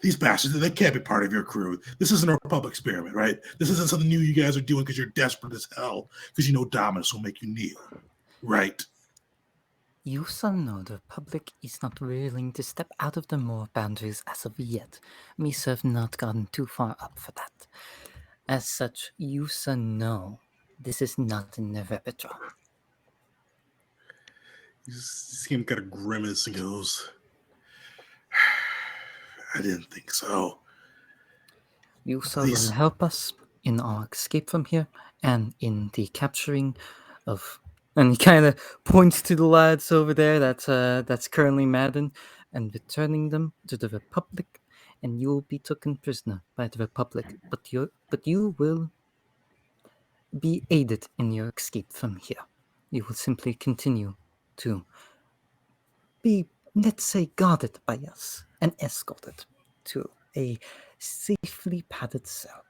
These bastards, they can't be part of your crew. This isn't a Republic experiment, right? This isn't something new you guys are doing because you're desperate as hell, because you know Dominus will make you kneel, right?" You shall know the Republic is not willing to step out of the moor boundaries as of yet. Me have not gotten too far up for that. As such, you shall know this is not in their repertoire. You see him kind of grimace and goes, "I didn't think so." You shall will help us in our escape from here and in the capturing of... And he kind of points to the lads over there that's currently maddened, and returning them to the Republic, and you will be taken prisoner by the Republic, but you will be aided in your escape from here. You will simply continue to be, let's say, guarded by us and escorted to a safely padded cell.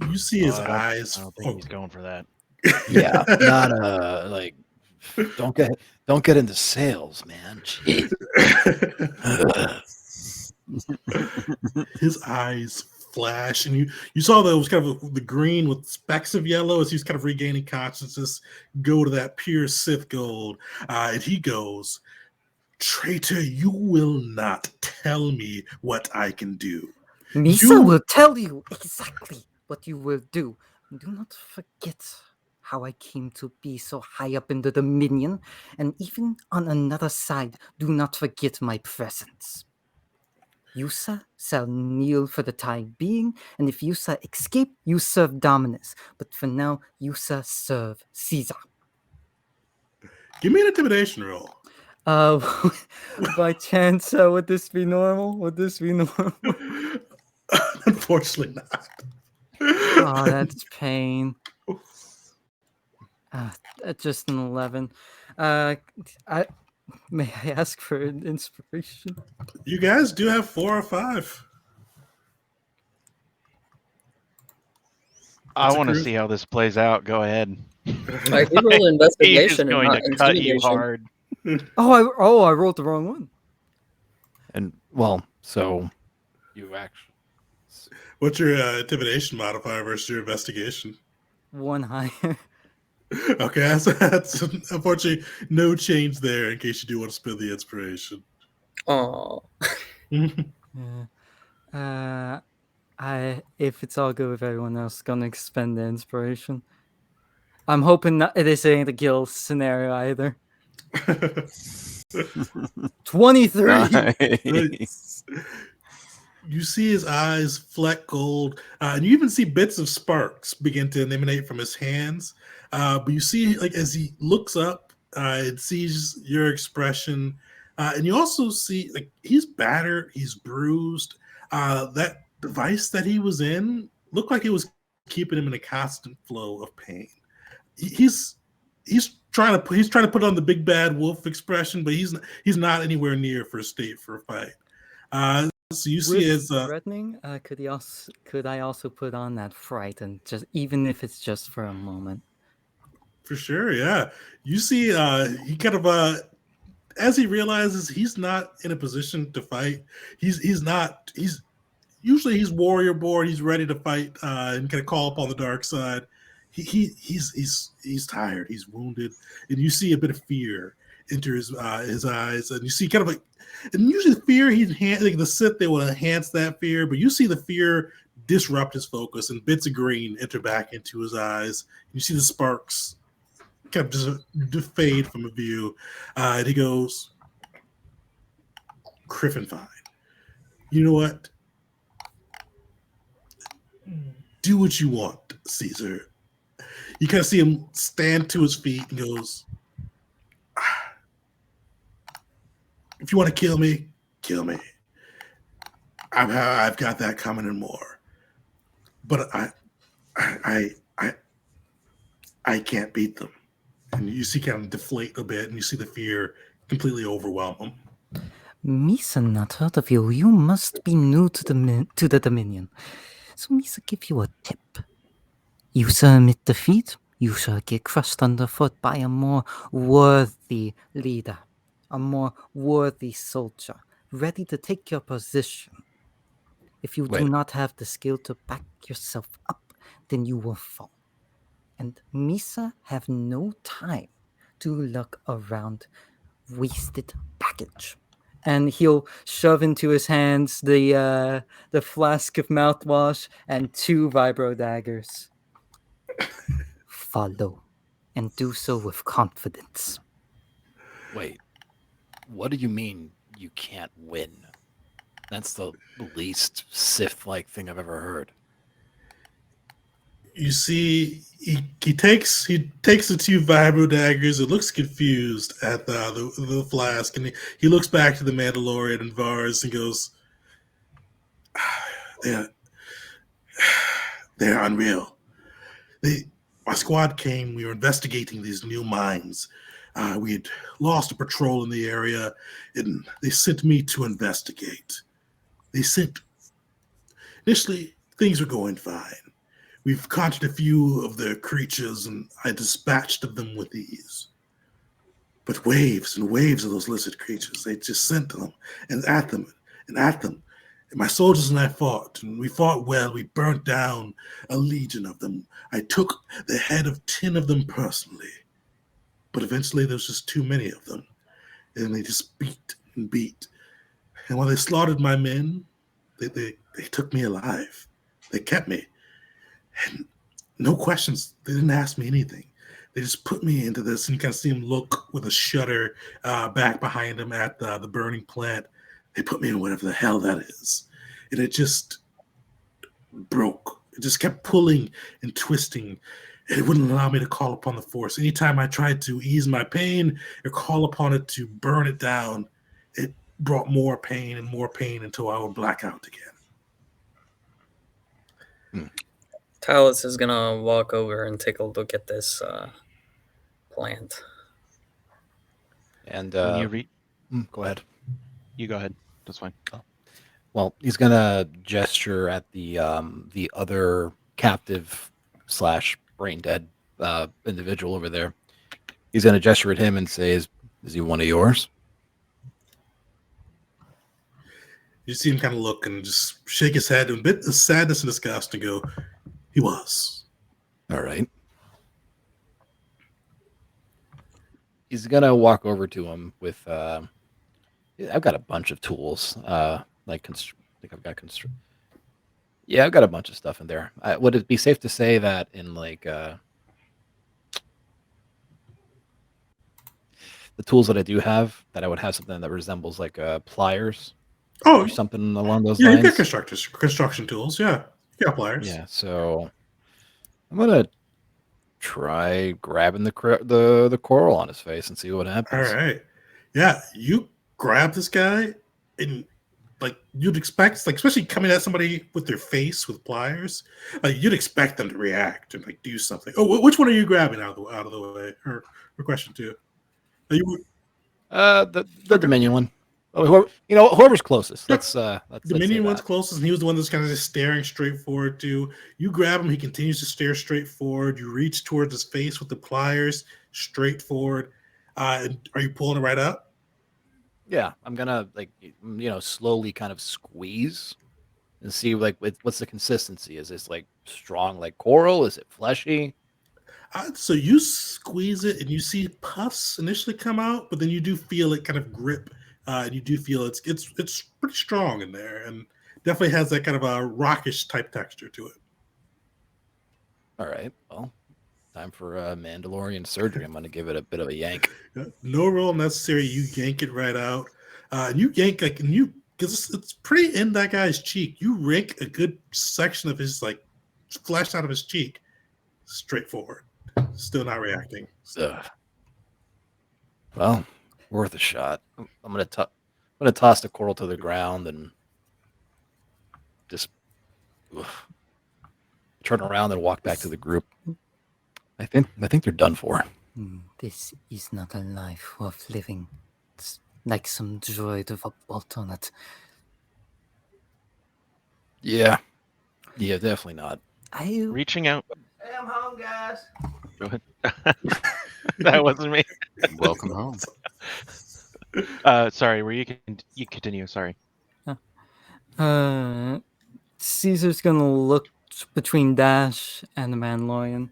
You see his I eyes. don't think he's going for that. Yeah, not like don't get into sales, man. Jeez. His eyes flash, and you saw those kind of the green with specks of yellow as he's kind of regaining consciousness go to that pure Sith gold, and he goes, "Traitor, you will not tell me what I can do. Misa will tell you exactly what you will do. Do not forget how I came to be so high up in the Dominion, and even on another side, do not forget my presence. Yusa shall kneel for the time being, and if Yusa escape, you serve Dominus. But for now, Yusa serve Caesar." Give me an intimidation roll." By chance, would this be normal? Unfortunately not. Oh, that's pain. Just an 11. May I ask for an inspiration? You guys do have 4 or 5. I want to see how this plays out. Go ahead. I did roll investigation. He's going and to not cut you intimidation. hard. I rolled the wrong one. And well, so you actually What's your intimidation modifier versus your investigation? 1 higher. Okay, that's unfortunately no change there in case you do want to spend the inspiration. Oh, If it's all good with everyone else, gonna expend the inspiration. I'm hoping this ain't a guild scenario either. 23. Nice. You see his eyes fleck gold, and you even see bits of sparks begin to emanate from his hands. But you see, like, as he looks up, it sees your expression, and you also see, like, he's battered, he's bruised. That device that he was in looked like it was keeping him in a constant flow of pain. He's trying to put on the big bad wolf expression, but he's not anywhere near for a state for a fight. So you see as threatening, could I also put on that fright, and just even if it's just for a moment? For sure, yeah. You see he kind of as he realizes he's not in a position to fight, he's usually he's warrior board, he's ready to fight and kind of call upon the dark side. He's tired, he's wounded, and you see a bit of fear enter his eyes, and you see kind of like, and usually the fear like the Sith, they will enhance that fear, but you see the fear disrupt his focus, and bits of green enter back into his eyes. You see the sparks kind of just fade from view, and he goes, "Criffin, fine. You know what? Do what you want, Caesar. You kind of see him stand to his feet and goes, if you want to kill me, kill me. I've got that coming and more. But I can't beat them. And you see kind of deflate a bit, and you see the fear completely overwhelm him. Misa not heard of you. You must be new to the Dominion. So Misa give you a tip. You shall admit defeat. You shall get crushed underfoot by a more worthy leader, a more worthy soldier, ready to take your position. If you do not have the skill to back yourself up, then you will fall. And Misa have no time to look around wasted baggage. And he'll shove into his hands the flask of mouthwash and 2 vibro daggers. Follow, and do so with confidence. Wait, what do you mean you can't win? That's the least Sith-like thing I've ever heard. You see, he takes the 2 vibro daggers. It looks confused at the flask, and he looks back to the Mandalorian and Vars and goes, "They're unreal. Our squad came. We were investigating these new mines. We had lost a patrol in the area, and they sent me to investigate. Initially, things were going fine. We've conquered a few of their creatures, and I dispatched of them with ease. But waves and waves of those lizard creatures, they just sent them and at them and at them. And my soldiers and I fought, and we fought well. We burnt down a legion of them. I took the head of 10 of them personally. But eventually there was just too many of them. And they just beat and beat. And when they slaughtered my men, they took me alive. They kept me. And no questions. They didn't ask me anything. They just put me into this, and you kind of see him look with a shudder back behind him at the burning plant. They put me in whatever the hell that is. And it just broke. It just kept pulling and twisting. And it wouldn't allow me to call upon the Force. Anytime I tried to ease my pain or call upon it to burn it down, it brought more pain until I would black out again. Talos is gonna walk over and take a look at this plant. And When you go ahead. You go ahead. That's fine. Well, he's gonna gesture at the other captive / brain dead individual over there. He's gonna gesture at him and say, "Is he one of yours?" You see him kind of look and just shake his head, and a bit of sadness and disgust, and go, "He was." All right. He's gonna walk over to him with. I've got a bunch of tools. I think I've got Yeah, I've got a bunch of stuff in there. Would it be safe to say that in the tools that I do have, that I would have something that resembles like pliers or something along those lines? Yeah, you got construction tools. Yeah, you got pliers. Yeah, so I'm gonna try grabbing the coral on his face and see what happens. All right. Yeah, you grab this guy, and you'd expect, especially coming at somebody with their face with pliers, you'd expect them to react and do something. Oh, which one are you grabbing out of the way? Or question 2? The Dominion one. Oh, whoever's closest. Let's Dominion one's closest, and he was the one that's kind of just staring straight forward to you. Grab him, he continues to stare straight forward. You reach towards his face with the pliers, straight forward. Are you pulling it right up? Yeah, I'm gonna slowly kind of squeeze and see what's the consistency. Is this strong like coral? Is it fleshy? So you squeeze it, and you see pus initially come out, but then you do feel it kind of grip. And you do feel it's pretty strong in there, and definitely has that kind of a rockish type texture to it. All right, well, time for Mandalorian surgery. I'm going to give it a bit of a yank. No roll necessary. You yank it right out. And you yank because it's pretty in that guy's cheek. You rake a good section of his flashed out of his cheek. Straightforward. Still not reacting. Well, worth a shot. I'm gonna toss the coral to the ground and just turn around and walk back to the group. I think they're done for. This is not a life worth living. It's like some droid with a bolt on it. Yeah, definitely not. Reaching out. Hey, I'm home, guys. Go ahead. That wasn't me. Welcome home. Sorry, you continue? Sorry. Caesar's gonna look between Dash and the Mandalorian.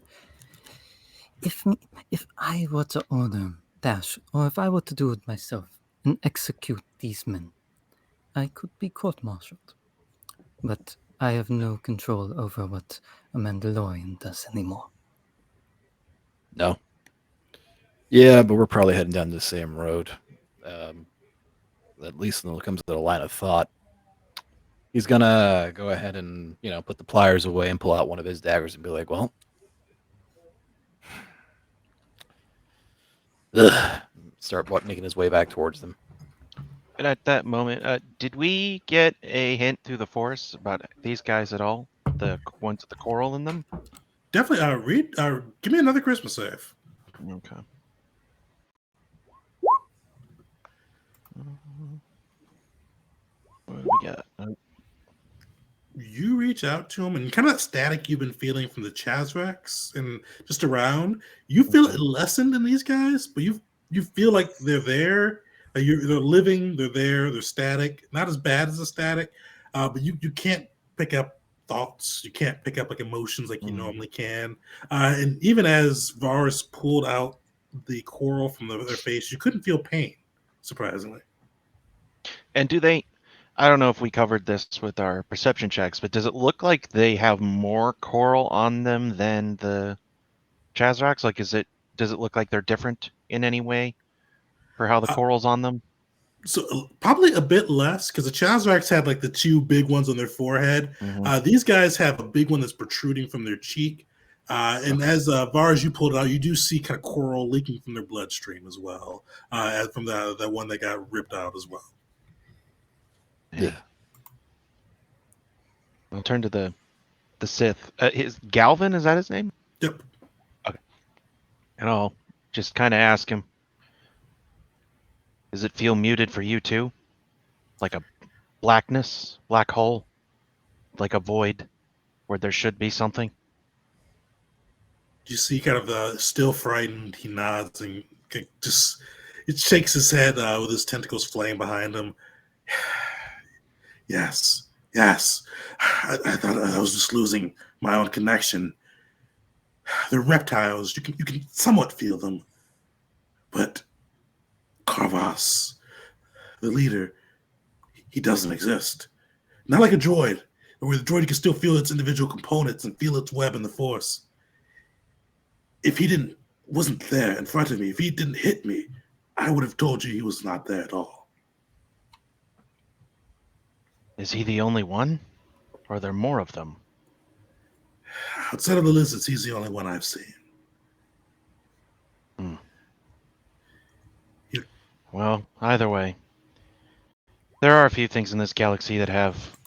If I were to order Dash, or if I were to do it myself and execute these men, I could be court-martialed. But I have no control over what a Mandalorian does anymore. No. Yeah, but we're probably heading down the same road. At least when it comes to the line of thought. He's gonna go ahead and, put the pliers away and pull out one of his daggers and be like, well, start making his way back towards them. And at that moment, did we get a hint through the forest about these guys at all? The ones with the coral in them? Definitely. Give me another Christmas save. Okay. What do we got? You reach out to him, and kind of that static you've been feeling from the Chazrax and just around, you feel it lessened in these guys, but you feel like they're there. They're living. They're there. They're static. Not as bad as a static, but you can't pick up thoughts. You can't pick up like emotions like you normally can. And even as Varus pulled out the coral from their face, you couldn't feel pain. Surprisingly. And do they? I don't know if we covered this with our perception checks, but does it look like they have more coral on them than the Chazrax? Like, does it look like they're different in any way for how the coral's on them? So probably a bit less, because the Chazrax had like the two big ones on their forehead. These guys have a big one that's protruding from their cheek. And as far as you pulled it out, you do see kind of coral leaking from their bloodstream as well, from the one that got ripped out as well. Yeah. I'll turn to the Sith. His Galvan, is that his name? Yep. Okay. And I'll just kind of ask him, does it feel muted for you too? Like a black hole? Like a void where there should be something? You see kind of still frightened, he nods and just it shakes his head with his tentacles flaying behind him. Yes. I thought I was just losing my own connection. They're reptiles. You can somewhat feel them. But Carvas, the leader, he doesn't exist. Not like a droid, where the droid can still feel its individual components and feel its web in the Force. If he wasn't there in front of me, if he didn't hit me, I would have told you he was not there at all. Is he the only one? Or are there more of them? Outside of the lizards, he's the only one I've seen. Well, either way, there are a few things in this galaxy that have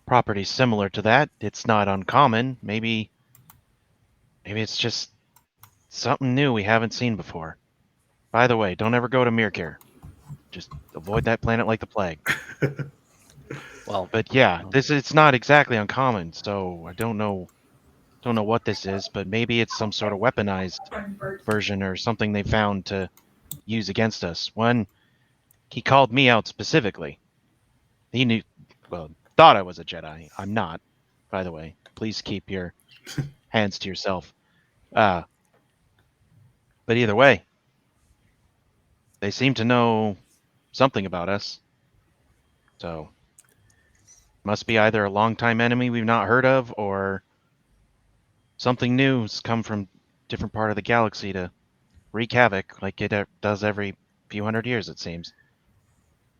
properties similar to that. It's not uncommon. Maybe it's just something new we haven't seen before. By the way, don't ever go to Mirkir. Just avoid that planet like the plague. Well, but yeah, it's not exactly uncommon, so I don't know what this is, but maybe it's some sort of weaponized version or something they found to use against us. When he called me out specifically, he thought I was a Jedi. I'm not, by the way. Please keep your hands to yourself. But either way, they seem to know something about us. So must be either a longtime enemy we've not heard of, or something new has come from different part of the galaxy to wreak havoc, like it does every few hundred years, it seems.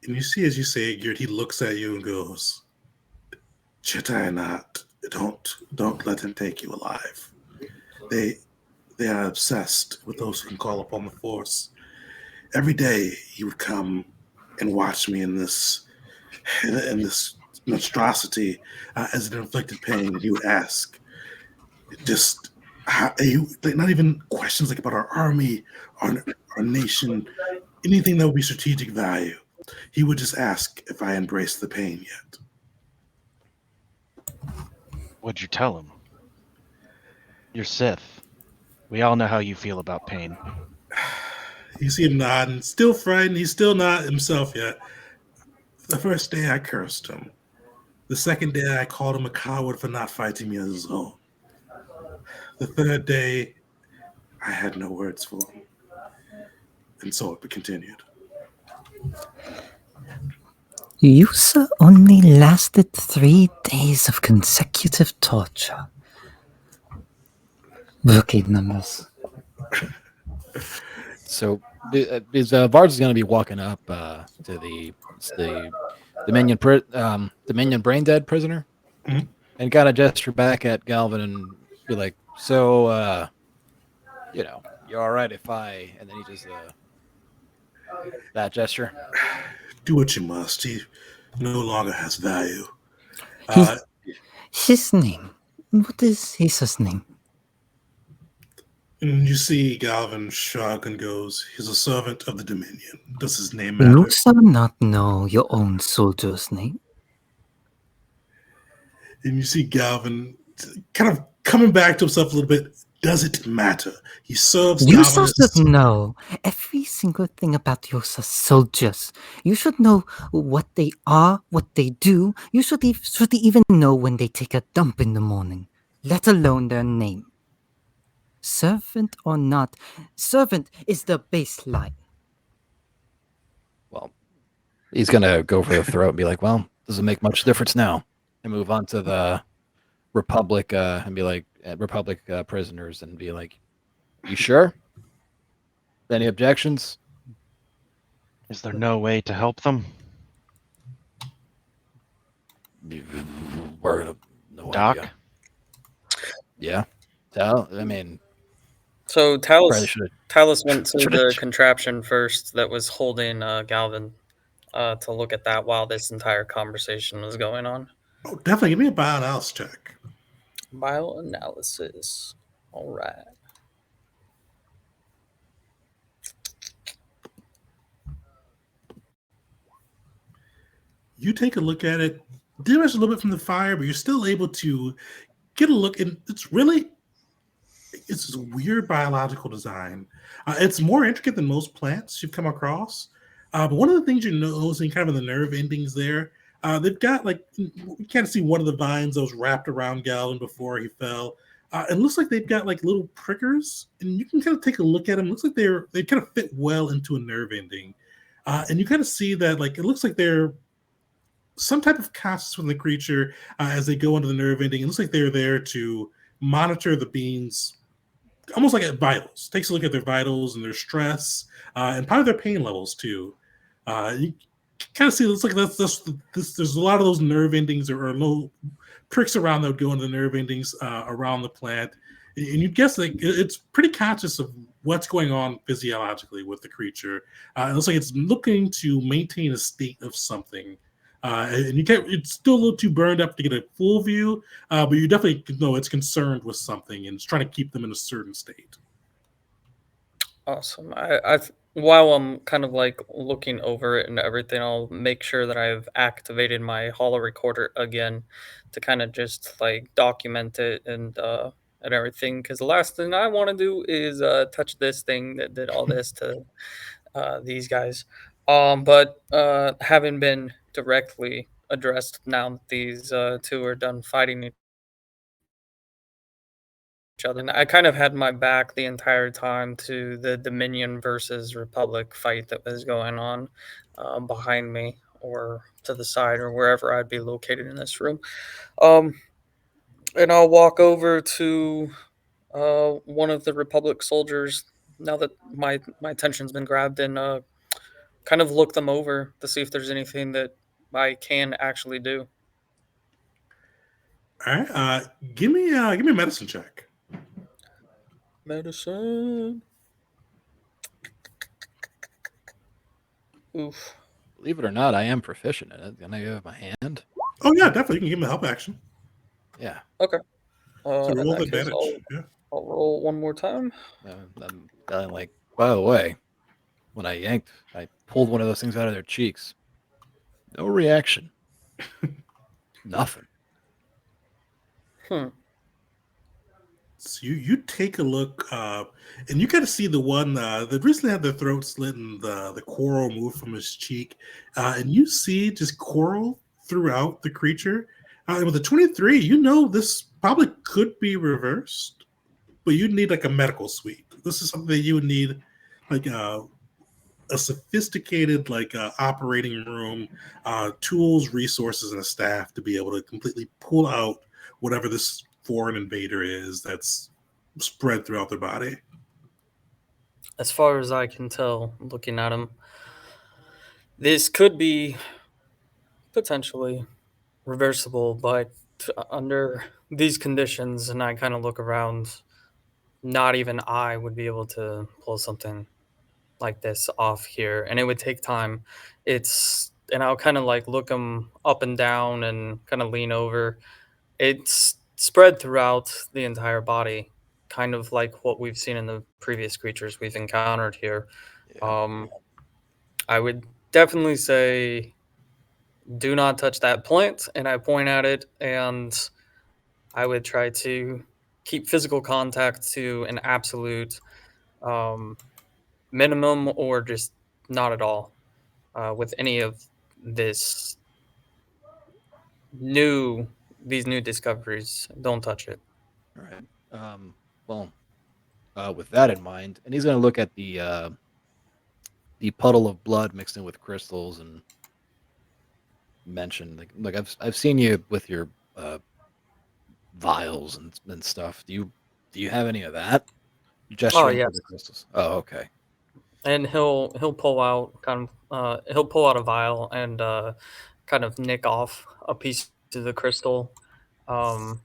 And you see, as you say it, Gerd, he looks at you and goes, Jedi or not, Don't let them take you alive. They are obsessed with those who can call upon the Force. Every day he would come and watch me in this monstrosity as it inflicted pain, and he would ask, just not even questions like about our army, our nation, anything that would be strategic value. He would just ask if I embraced the pain yet. What'd you tell him? You're Sith. We all know how you feel about pain. You see him nodding, still frightened. He's still not himself yet. The first day I cursed him. The second day I called him a coward for not fighting me as his own. The third day I had no words for him. And so it continued. Yusa only lasted 3 days of consecutive torture. Rookie numbers. So Vards is going to be walking up to the Dominion brain dead prisoner, and kind of gesture back at Galvan and be like, "So, you're all right if I?" And then he just that gesture. Do what you must. He no longer has value. His name. What is his name? And you see Galvan shrug and goes, he's a servant of the Dominion. Does his name matter? You shall not know your own soldier's name. And you see Galvan kind of coming back to himself a little bit. Does it matter? He serves You Galvan. should know every single thing about your soldiers. You should know what they are, what they do. You should even know when they take a dump in the morning, let alone their name. Servant or not, servant is the baseline. Well, he's going to go for the throat and be like, well, doesn't make much difference now. And move on to the Republic and be like, Republic prisoners and be like, you sure? Any objections? Is there no way to help them? We're no Doc? idea. Yeah. I mean, So Talus went to should've- the contraption first that was holding Galvan to look at that while this entire conversation was going on. Oh, definitely. Give me a bioanalysis check. Bioanalysis. All right. You take a look at it, diminish a little bit from the fire, but you're still able to get a look. And it's this weird biological design. It's more intricate than most plants you've come across. But one of the things you're noticing kind of in the nerve endings there, they've got you can't see one of the vines that was wrapped around Galvan before he fell. It looks like they've got like little prickers, and you can kind of take a look at them. It looks like they kind of fit well into a nerve ending. And you kind of see that it looks like they're some type of conscious from the creature as they go into the nerve ending. It looks like they're there to monitor the beings almost like at vitals. Takes a look at their vitals and their stress and probably their pain levels too. You kind of see it's like there's a lot of those nerve endings or little pricks around that would go into the nerve endings around the plant, and you guess it's pretty conscious of what's going on physiologically with the creature. It looks like it's looking to maintain a state of something. And it's still a little too burned up to get a full view, but you definitely know it's concerned with something and it's trying to keep them in a certain state. Awesome. While I'm kind of looking over it and everything, I'll make sure that I've activated my holo recorder again to kind of just document it and everything. Because the last thing I want to do is touch this thing that did all this to these guys. But having been directly addressed now that these two are done fighting each other, and I kind of had my back the entire time to the Dominion versus Republic fight that was going on behind me or to the side or wherever I'd be located in this room. And I'll walk over to one of the Republic soldiers now that my attention's been grabbed and kind of look them over to see if there's anything that I can actually do. All right. Give me a medicine check. Medicine. Oof. Believe it or not, I am proficient in it. Can I give my hand? Oh yeah, definitely. You can give me a help action. Yeah. Okay. So In roll that with case, advantage. Yeah. I'll roll one more time. I'm like, by the way, when I pulled one of those things out of their cheeks. No reaction. Nothing. Hmm. So you take a look, and you kind of see the one that recently had their throat slit and the coral moved from his cheek, and you see just coral throughout the creature. And with a 23, you know this probably could be reversed, but you'd need like a medical suite. This is something that you would need, like a sophisticated like operating room, tools, resources, and a staff to be able to completely pull out whatever this foreign invader is that's spread throughout their body. As far as I can tell, looking at him, this could be potentially reversible, but under these conditions, and I kind of look around, not even I would be able to pull something like this off here, and it would take time. And I'll kind of like look him up and down and kind of lean over. It's spread throughout the entire body, kind of like what we've seen in the previous creatures we've encountered here. Yeah. I would definitely say do not touch that plant, and I point at it, and I would try to keep physical contact to an absolute um, minimum or just not at all with any of this new these new discoveries. Don't touch it. All right. Well, with that in mind, and he's going to look at the puddle of blood mixed in with crystals and mention like I've seen you with your vials and stuff. Do you have any of that? Oh Gesturing to yes, the crystals. Oh, okay. and he'll pull out he'll pull out a vial and kind of nick off a piece of the crystal. Um,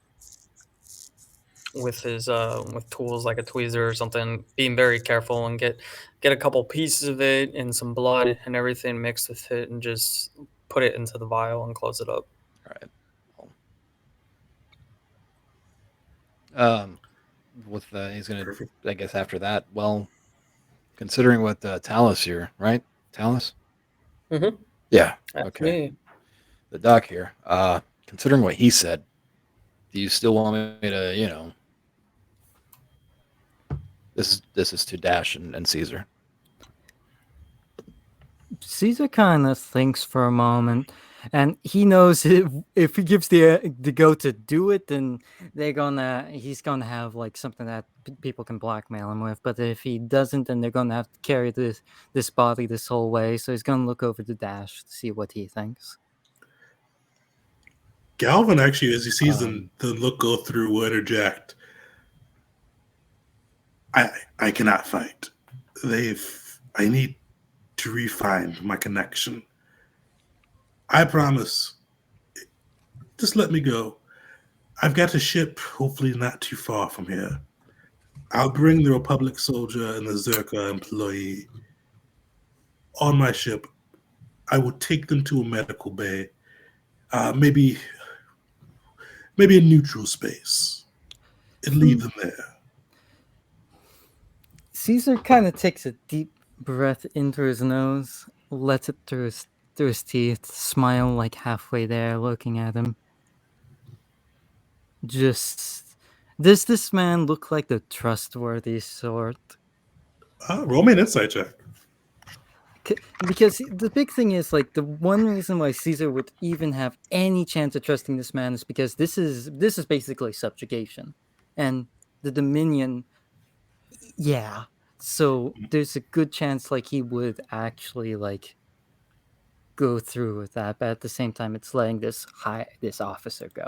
with his with tools like a tweezer or something, being very careful and get a couple pieces of it and some blood and everything mixed with it and just put it into the vial and close it up. All right. Well, with he's gonna, Perfect. I guess after that. Well, considering what Talus here, right? Talus. Mm-hmm. Yeah. That's Okay. me. The doc here. Considering what he said, do you still want me to, this is to Dash and Caesar. Caesar kind of thinks for a moment, and he knows if he gives the go to do it, then he's gonna have like something that people can blackmail him with. But if he doesn't, then they're gonna have to carry this body this whole way. So he's gonna look over to Dash to see what he thinks. Galvan actually, as he sees the look go through, will interject. I cannot fight. I need to refine my connection. I promise. Just let me go. I've got a ship, hopefully not too far from here. I'll bring the Republic soldier and the Zerka employee on my ship. I will take them to a medical bay, maybe a neutral space, and leave them there. Caesar kind of takes a deep breath into his nose, lets it through his teeth, smile like halfway there, looking at him. Just, does this man look like the trustworthy sort? Roll me an insight check. Because the big thing is, like, the one reason why Caesar would even have any chance of trusting this man is because this is basically subjugation, and the Dominion. Yeah, so there's a good chance like he would actually like go through with that, but at the same time, it's letting this officer go.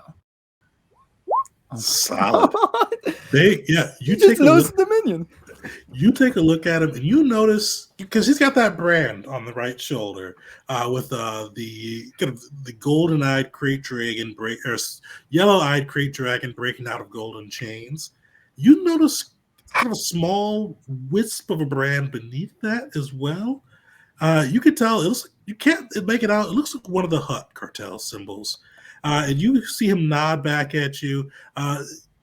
Oh Solid. God. You He take just a knows look. the Dominion. You take a look at him and you notice, because he's got that brand on the right shoulder with the kind of the golden-eyed crate dragon yellow-eyed crate dragon breaking out of golden chains. You notice kind of a small wisp of a brand beneath that as well. You can tell it looks, you can't make it out. It looks like one of the Hut cartel symbols. And you see him nod back at you.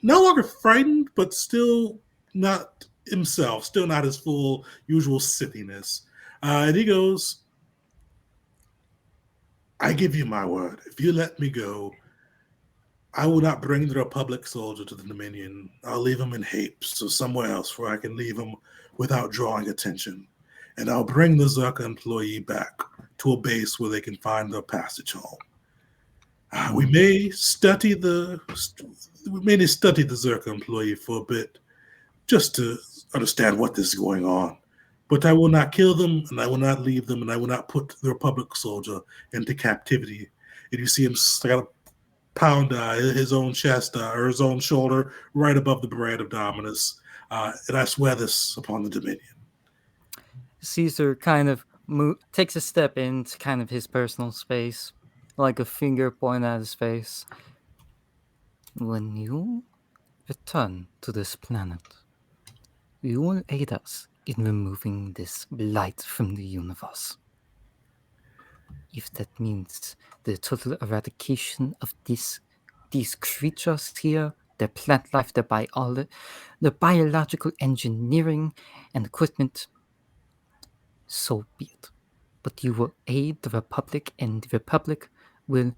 No longer frightened, but still not himself, still not his full usual sithiness. And he goes, I give you my word. If you let me go, I will not bring the Republic soldier to the Dominion. I'll leave him in Hapes or somewhere else where I can leave him without drawing attention. And I'll bring the Zerka employee back to a base where they can find their passage home. We may study the Zerka employee for a bit, just to understand what is going on. But I will not kill them, and I will not leave them, and I will not put the Republic soldier into captivity. And you see him kind of pound his own chest or his own shoulder right above the brand of Dominus. And I swear this upon the Dominion. Caesar kind of takes a step into kind of his personal space, like a finger pointing at his face. When you return to this planet, you will aid us in removing this blight from the universe. If that means the total eradication of these creatures here, their plant life, their biological engineering and equipment, so be it. But you will aid the Republic, and the Republic will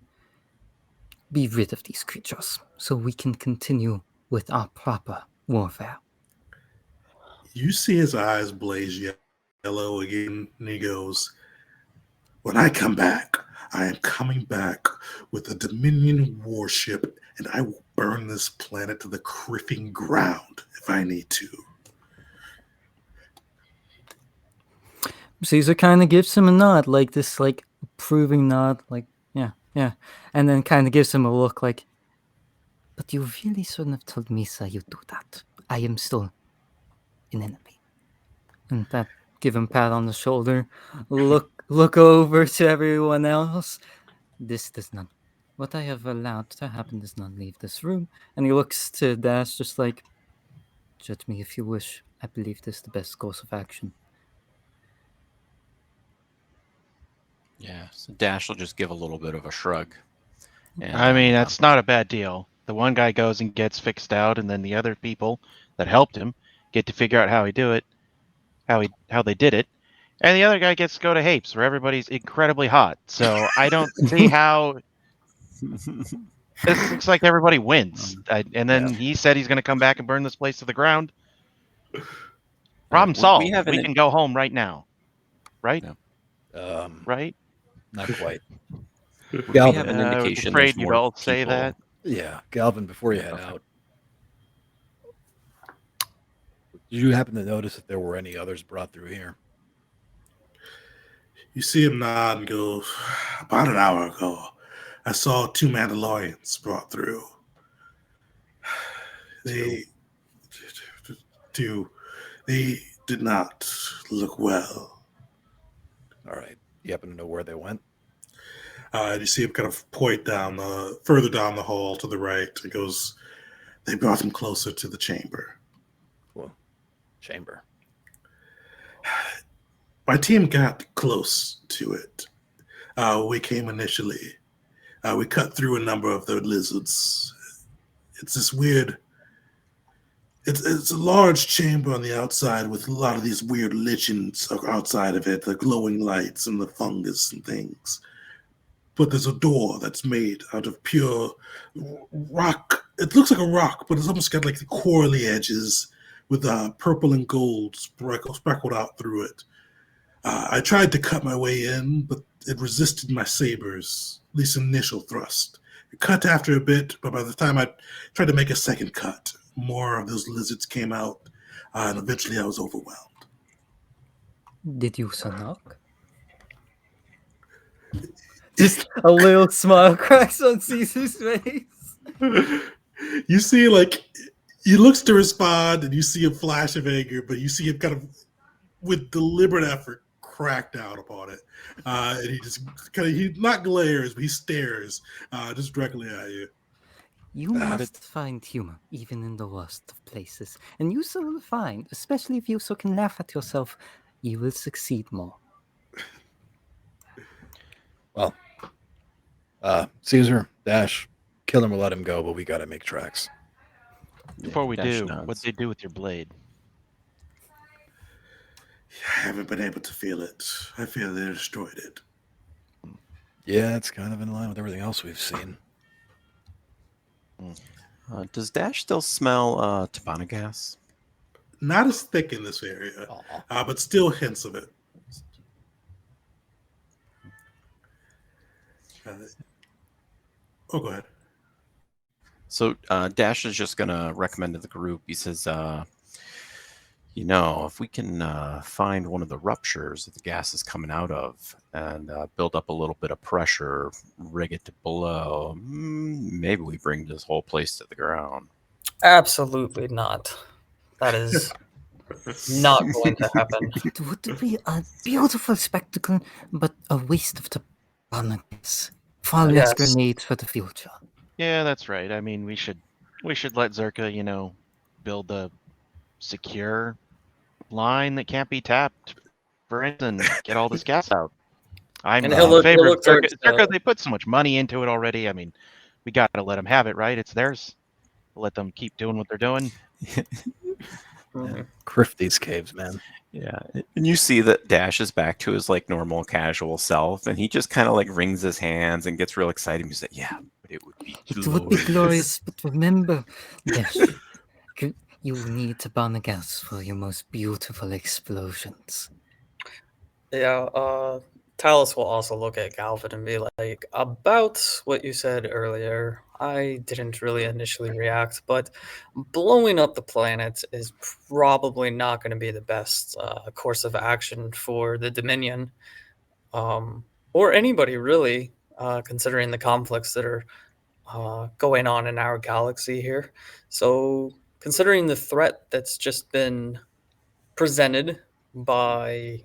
be rid of these creatures, so we can continue with our proper warfare. You see his eyes blaze yellow again, and he goes, when I come back, I am coming back with a Dominion warship, and I will burn this planet to the criffing ground if I need to. Caesar kind of gives him a nod, like this, like approving nod, like yeah, and then kind of gives him a look, like, but you really shouldn't have told Misa you do that. I am still an enemy. And that, give him a pat on the shoulder, look over to everyone else. What I have allowed to happen does not leave this room. And he looks to Dash, just like, judge me if you wish. I believe this is the best course of action. Yeah, so Dash will just give a little bit of a shrug. And, I mean, that's not a bad deal. The one guy goes and gets fixed out, and then the other people that helped him get to figure out how they did it, and the other guy gets to go to Hapes, where everybody's incredibly hot. So I don't see how this looks like everybody wins. And then he said he's going to come back and burn this place to the ground. Problem solved. We can go home right now, right? No. Right? Not quite. We have an indication. Afraid you'd all say that. Yeah, Galvan, before you head out, did you happen to notice if there were any others brought through here? You see him nod and go, about an hour ago, I saw 2 Mandalorians brought through. They did not look well. All right. You happen to know where they went? You see him kind of point down, further down the hall to the right. It goes, they brought him closer to the chamber. Well, chamber. My team got close to it. We came initially. We cut through a number of the lizards. It's this weird... It's a large chamber on the outside with a lot of these weird lichens outside of it, the glowing lights and the fungus and things. But there's a door that's made out of pure rock. It looks like a rock, but it's almost got like the corally edges with purple and gold speckled out through it. I tried to cut my way in, but it resisted my sabers, at least initial thrust. It cut after a bit, but by the time I tried to make a second cut, more of those lizards came out, and eventually I was overwhelmed. Did you knock? Just a little smile cracks on Caesar's face. You see, like, He looks to respond, and you see a flash of anger, but you see him kind of, with deliberate effort, crack down upon it. And he just he not glares, but he stares just directly at you. You must find humor even in the worst of places, and you so will find, especially if you so can laugh at yourself, you will succeed more. Well, Caesar, Dash, kill him or let him go, but we gotta make tracks. Before we Dash do, nods. what'd they do with your blade? I haven't been able to feel it. I feel they destroyed it. Yeah, it's kind of in line with everything else we've seen. Does Dash still smell Tabana gas? Not as thick in this area, Aw. but still hints of it. Go ahead. So Dash is just going to recommend to the group. He says, if we can find one of the ruptures that the gas is coming out of and build up a little bit of pressure, rig it to blow, maybe we bring this whole place to the ground. Absolutely not. That is not going to happen. It would be a beautiful spectacle, but a waste of the abundance. Far less Yes. grenades for the future. Yeah, that's right. I mean, we should let Zerka, build a secure line that can't be tapped for it and get all this gas out. I'm And in he'll favor of look towards Zerka. They put so much money into it already. I mean, we got to let them have it, right? It's theirs. We'll let them keep doing what they're doing. Mhm. Criff these caves, man. Yeah, and you see that Dash is back to his like normal casual self, and he just kind of like wrings his hands and gets real excited. He's like, "Yeah, but it would be It would be glorious, but remember, Dash, you need to burn the gas for your most beautiful explosions. Yeah, Talus will also look at Galvan and be like, about what you said earlier, I didn't really initially react, but blowing up the planet is probably not going to be the best course of action for the Dominion, or anybody really, considering the conflicts that are going on in our galaxy here. So, considering the threat that's just been presented by,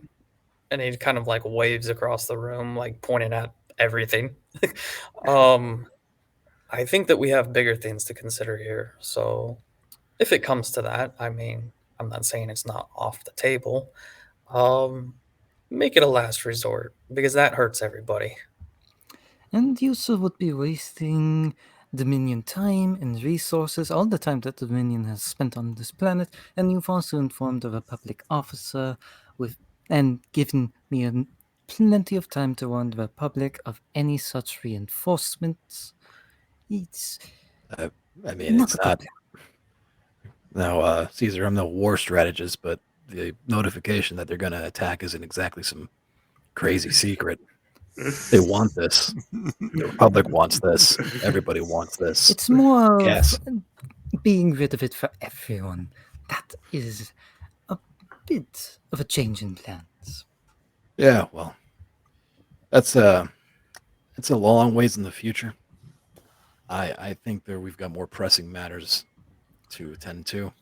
and he kind of like waves across the room, like pointing at everything. I think that we have bigger things to consider here. So, if it comes to that, I mean, I'm not saying it's not off the table. Make it a last resort because that hurts everybody. And you also would be wasting Dominion time and resources, all the time that Dominion has spent on this planet, and you've also informed the Republic officer and given me plenty of time to warn the Republic of any such reinforcements. It's I mean, not it's a not. problem. Now, Caesar, I'm no war strategist, but the notification that they're going to attack isn't exactly some crazy secret. They want this. The Republic wants this. Everybody wants this. It's more Yes. of being rid of it for everyone. That is a bit of a change in plans. Yeah, well, it's a long ways in the future. I think we've got more pressing matters to attend to,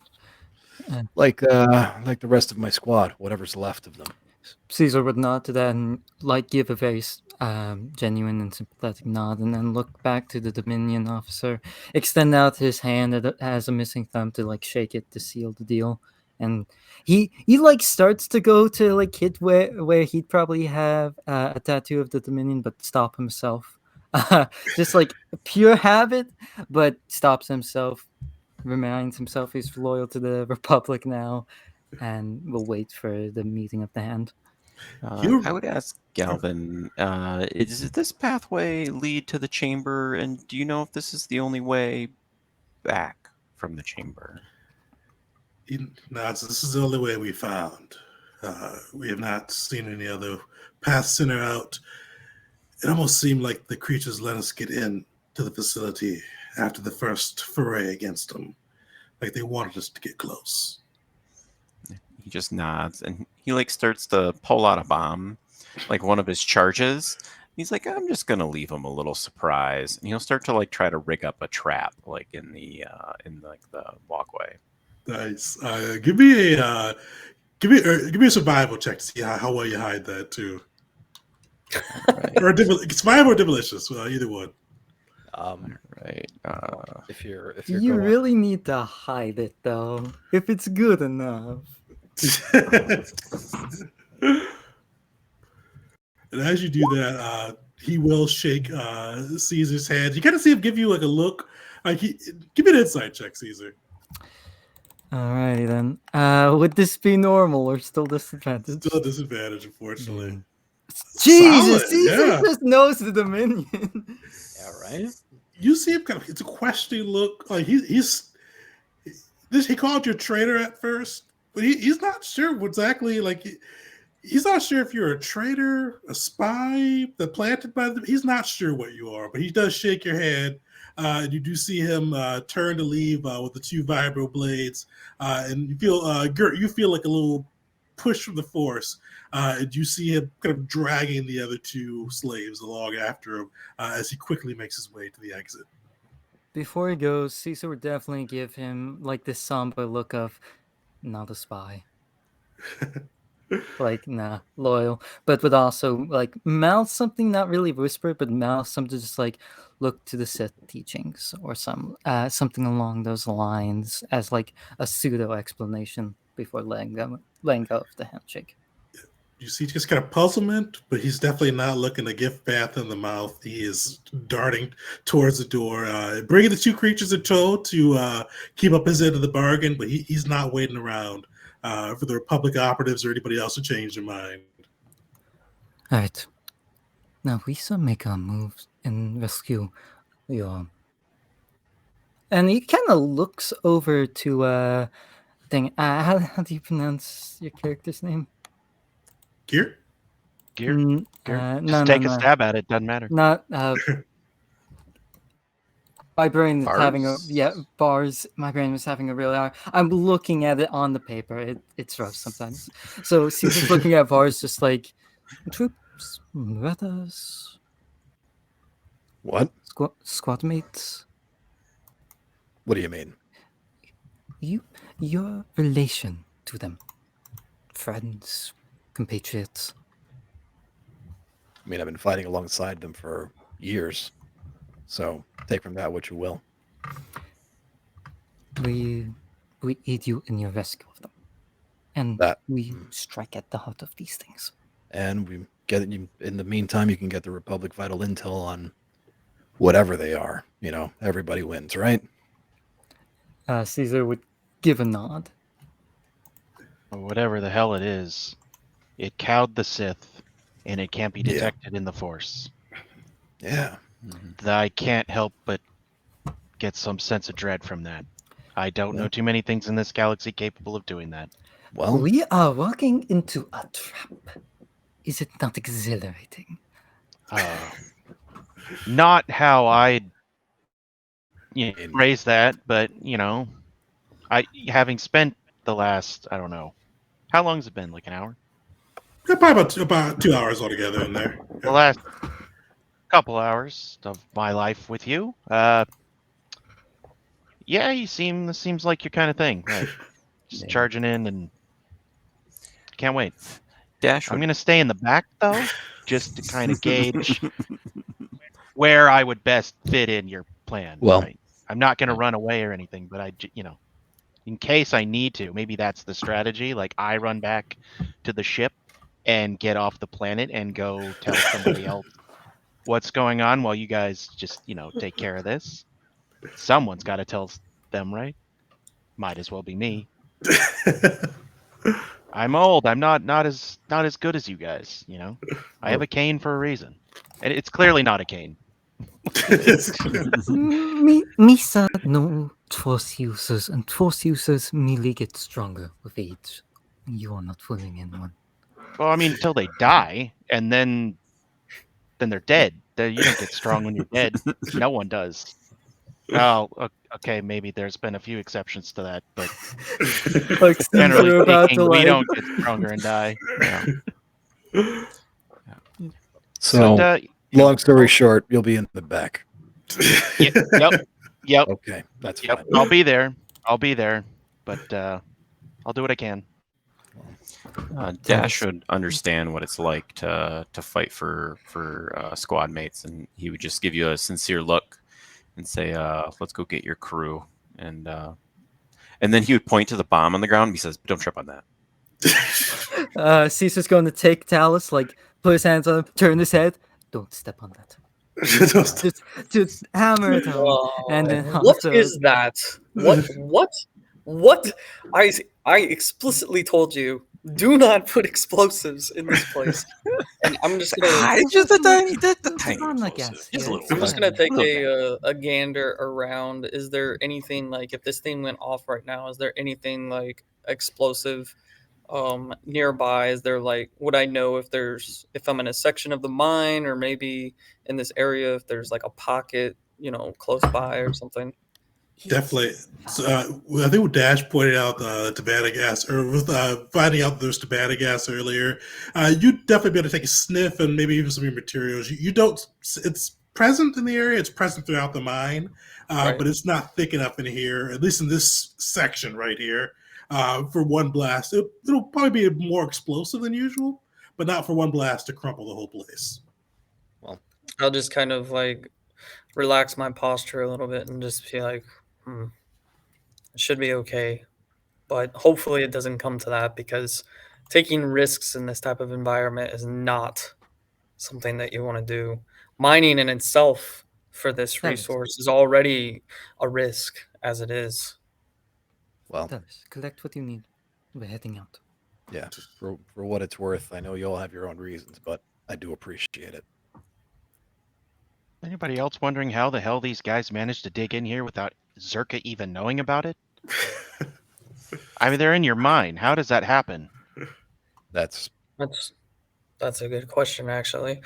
Uh, like the rest of my squad, whatever's left of them. Caesar would nod to that and give a very genuine and sympathetic nod, and then look back to the Dominion officer, extend out his hand that has a missing thumb to shake it to seal the deal, and he starts to go to hit where he'd probably have a tattoo of the Dominion, but stop himself, just pure habit, but stops himself, reminds himself he's loyal to the Republic now, and will wait for the meeting of the hand. I would ask Galvan, does this pathway lead to the chamber, and do you know if this is the only way back from the chamber? No, this is the only way we found. We have not seen any other path center out. It almost seemed like the creatures let us get in to the facility after the first foray against them. Like they wanted us to get close. He just nods, and he starts to pull out a bomb, like one of his charges, He's like, I'm just gonna leave him a little surprise, and he'll start to like try to rig up a trap, like in the walkway. Nice. Give me a survival check to see how well you hide that too. Right. Or survival or demolitions, either one. Right. If you're You going, really need to hide it though, if it's good enough. And as you do that, he will shake Caesar's hand. You kind of see him give you like a look. Give me an insight check, Caesar. Alrighty then. Would this be normal or still disadvantage? Still a disadvantage, unfortunately. Jesus, Solid, Caesar yeah. just knows the Dominion. yeah, right. You see him kind of. It's a questioning look. Like he called you a traitor at first, but he's not sure exactly. Like he's not sure if you're a traitor, a spy, that planted by them. He's not sure what you are, but he does shake your hand. And you do see him turn to leave with the 2 vibro blades, and you feel like a little push from the force, and you see him kind of dragging the other 2 slaves along after him as he quickly makes his way to the exit. Before he goes, Caesar would definitely give him like this somber look of not a spy. Like, nah, loyal. But would also like mouth something, not really whisper, but mouth something just like look to the Sith teachings or something along those lines as like a pseudo explanation before letting go of the handshake. You see just kind of puzzlement, but he's definitely not looking to give Bath in the mouth. He is darting towards the door, bringing the 2 creatures in tow to keep up his end of the bargain, but he's not waiting around for the Republic operatives or anybody else to change their mind. All right. Now we shall make our moves and rescue your. And he kind of looks over to how do you pronounce your character's name? Gear? Gear. No, Just take a stab at it. Doesn't matter. Not my brain is having Bars? bars. My brain was having a really hard. I'm looking at it on the paper. It's rough sometimes. So Caesar's looking at bars, just like troops, brothers, What? squad mates. What do you mean? Your relation to them, friends, compatriots. I mean, I've been fighting alongside them for years. So take from that what you will. We aid you in your rescue of them, and we strike at the heart of these things. And we get you. In the meantime, you can get the Republic vital intel on whatever they are. You know, everybody wins, right? Caesar would give a nod. Whatever the hell it is, it cowed the Sith, and it can't be detected in the Force. Yeah. I can't help but get some sense of dread from that. I don't know too many things in this galaxy capable of doing that. Well, We are walking into a trap. Is it not exhilarating? Not how I'd phrase that, but I having spent the last, I don't know, how long has it been? Like an hour? Yeah, probably about 2 hours altogether in there. The last couple hours of my life with you. Yeah, you seems like your kind of thing. Right. Just charging in and can't wait. Dash. I'm gonna stay in the back though, just to kind of gauge where I would best fit in your plan. Well, right? I'm not gonna run away or anything, but in case I need to, maybe that's the strategy. Like I run back to the ship and get off the planet and go tell somebody else what's going on while you guys just, take care of this. Someone's got to tell them, right? Might as well be me. I'm old. I'm not as good as you guys, I have a cane for a reason. And it's clearly not a cane. Misa no Force users, and Force users merely get stronger with age. You are not fooling anyone. Well, I mean, until they die, and then they're dead. You don't get strong when you're dead. No one does. Oh, okay, maybe there's been a few exceptions to that, but Like generally about speaking, to we like... don't get stronger and die. So But, Long story short, you'll be in the back. Yep. Okay, that's Yep. fine. I'll be there. But I'll do what I can. Dash should understand what it's like to fight for squad mates, and he would just give you a sincere look and say, "Let's go get your crew." And then he would point to the bomb on the ground. And he says, "Don't trip on that." Caesar's going to take Talus, like put his hands on him, turn his head. Don't step on that. Just hammer it home, and then What also, is that? What? I explicitly told you, do not put explosives in this place. And I'm just gonna It's just a tiny, fun, I guess. Just a little. I'm just gonna take little a gander around. Is there anything like if this thing went off right now? Is there anything like explosive nearby? Is there like would I know if I'm in a section of the mine or maybe in this area if there's like a pocket close by or something? Definitely. So, I think what Dash pointed out Tabata gas, or with finding out there's Tabata gas earlier, you'd definitely be able to take a sniff and maybe even some of your materials. You don't. It's present in the area. It's present throughout the mine, Right. but it's not thick enough in here, at least in this section right here. For one blast, it'll probably be more explosive than usual, but not for one blast to crumple the whole place. Well, I'll just kind of like relax my posture a little bit and just be like, it should be okay. But hopefully it doesn't come to that because taking risks in this type of environment is not something that you want to do. Mining in itself for this That is- resource is already a risk as it is. well, Talus, collect what you need. We're heading out. yeah. For what it's worth, I know you all have your own reasons, but I do appreciate it. Anybody else wondering how the hell these guys managed to dig in here without Zerka even knowing about it? I mean, they're in your mind. How does that happen? That's That's a good question, actually.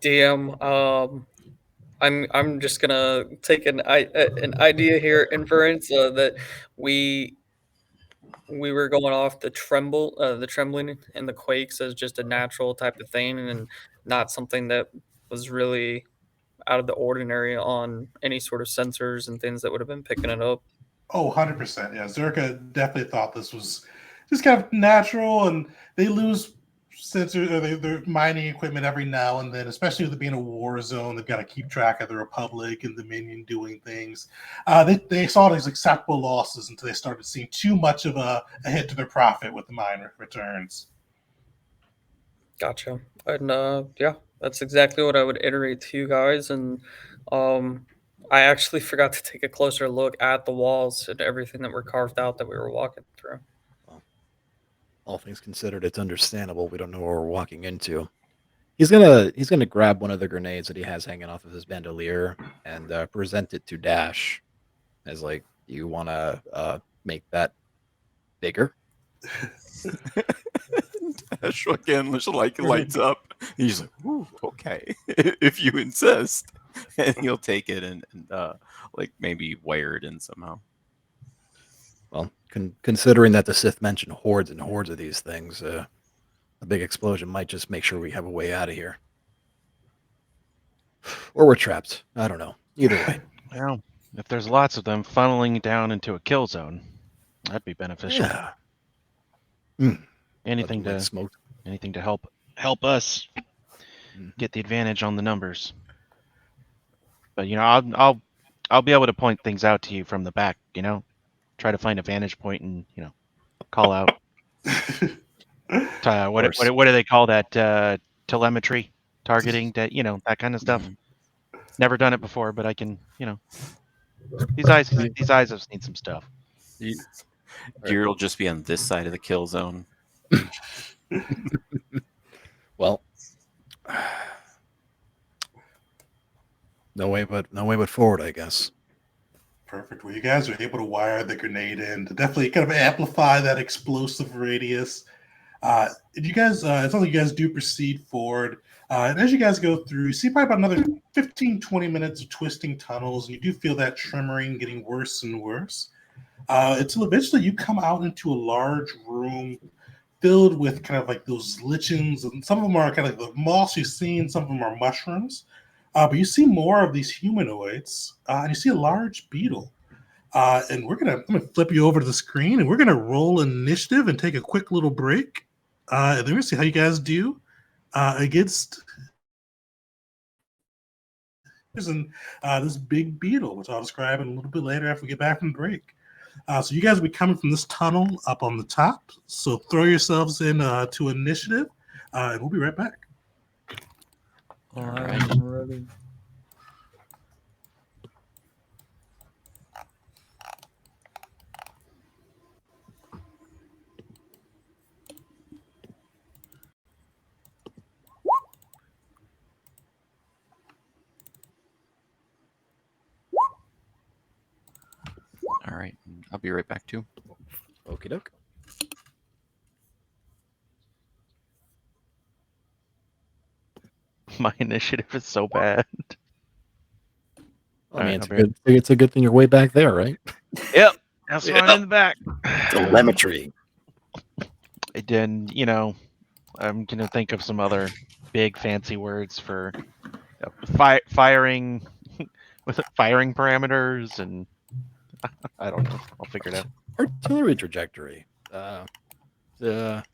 DM, I'm just gonna take an idea here, inference that we were going off the trembling and the quakes as just a natural type of thing, and not something that was really out of the ordinary on any sort of sensors and things that would have been picking it up. Oh, 100%. Yeah, Zerka definitely thought this was just kind of natural, and they lose sensors or their mining equipment every now and then, especially with it being a war zone. They've got to keep track of the Republic and the Dominion doing things. They saw it as acceptable losses until they started seeing too much of a hit to their profit with the mine returns. Gotcha. And yeah, that's exactly what I would iterate to you guys. And I actually forgot to take a closer look at the walls and everything that were carved out that we were walking through. all things considered, it's understandable. We don't know what we're walking into. He's gonna grab one of the grenades that he has hanging off of his bandolier and present it to Dash, as like, you want to make that bigger? Dash again, just like lights up. He's like, "Ooh, okay, if you insist," and he'll take it and like maybe wire it in somehow. Well, considering that the Sith mentioned hordes and hordes of these things, a big explosion might just make sure we have a way out of here. Or we're trapped. I don't know. Either way. Well, if there's lots of them funneling down into a kill zone, that'd be beneficial. Yeah. Anything Like to smoke. help us get the advantage on the numbers. But I'll be able to point things out to you from the back. Try to find a vantage point and call out. What do they call that? Telemetry, targeting, that kind of stuff. Never done it before, but I can. These eyes have seen some stuff. Gear will just be on this side of the kill zone. Well, no way but forward, I guess. Perfect. Well, you guys are able to wire the grenade in to definitely kind of amplify that explosive radius. You guys, it sounds like you guys do proceed forward. And as you guys go through, you see probably about another 15, 20 minutes of twisting tunnels, and you do feel that tremoring getting worse and worse. Until eventually you come out into a large room filled with kind of like those lichens, and some of them are kind of like the moss you've seen, some of them are mushrooms. But you see more of these humanoids, and you see a large beetle. And I'm gonna flip you over to the screen, and we're gonna roll initiative and take a quick little break. And then we're gonna see how you guys do against this big beetle, which I'll describe in a little bit later after we get back from break. So you guys will be coming from this tunnel up on the top. So throw yourselves in to initiative, and we'll be right back. All right. I'm ready. All right. I'll be right back too. Okie doke. My initiative is so bad. I mean, All right, it's a good thing you're way back there, right? Yep. That's why I'm in the back. Telemetry. Then, I'm going to think of some other big fancy words for firing with firing parameters, and I don't know. I'll figure it out. Artillery trajectory. The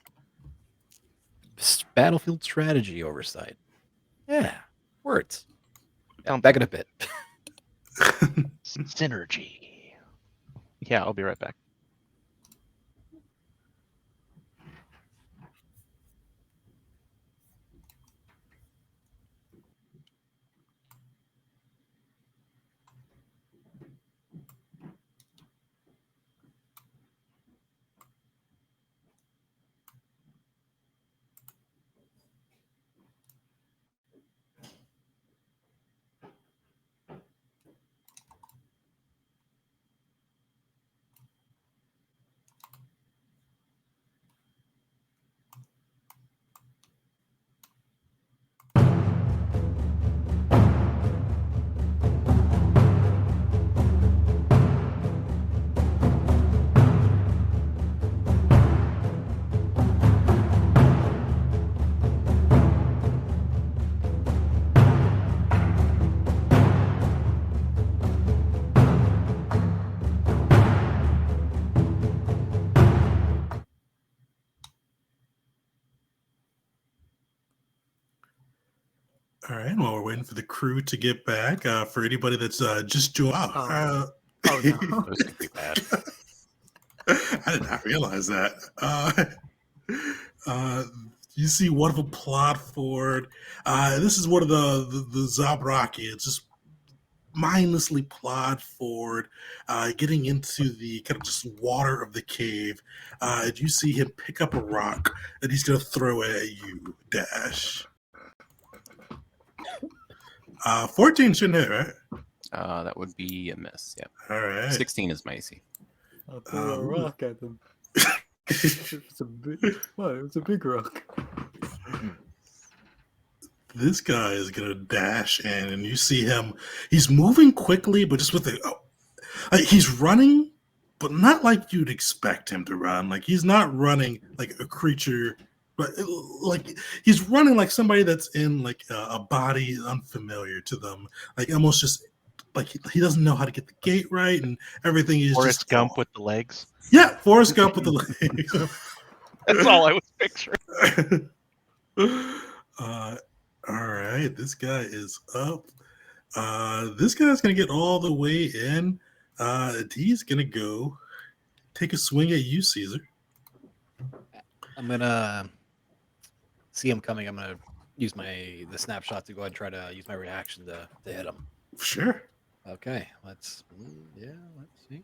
battlefield strategy oversight. Yeah, words. Yeah, back in a bit. Synergy. Yeah, I'll be right back. All right, while we're waiting for the crew to get back, for anybody that's just joined, Oh no. Those could be bad. I did not realize that. You see one of them plod forward. This is one of the Zabraki. It's just mindlessly plod forward, getting into the kind of just water of the cave. And you see him pick up a rock that he's going to throw at you, Dash. 14 shouldn't hit, right? That would be a miss. Yep. All right. 16 is my AC. I'll throw a rock at them. It's a big rock. This guy is gonna dash in, and you see him. He's moving quickly, but just with he's running, but not like you'd expect him to run. Like he's not running like a creature, but like he's running like somebody that's in like a body unfamiliar to them. Like almost just like he doesn't know how to get the gait right, and everything is Forrest just Gump with the legs. Yeah, Forrest Gump with the legs. That's all I was picturing. All right, this guy is up. This guy's gonna get all the way in. He's gonna go take a swing at you, Caesar. I'm gonna see him coming. I'm gonna use the snapshot to go ahead and try to use my reaction to hit him. Sure. Okay, let's see.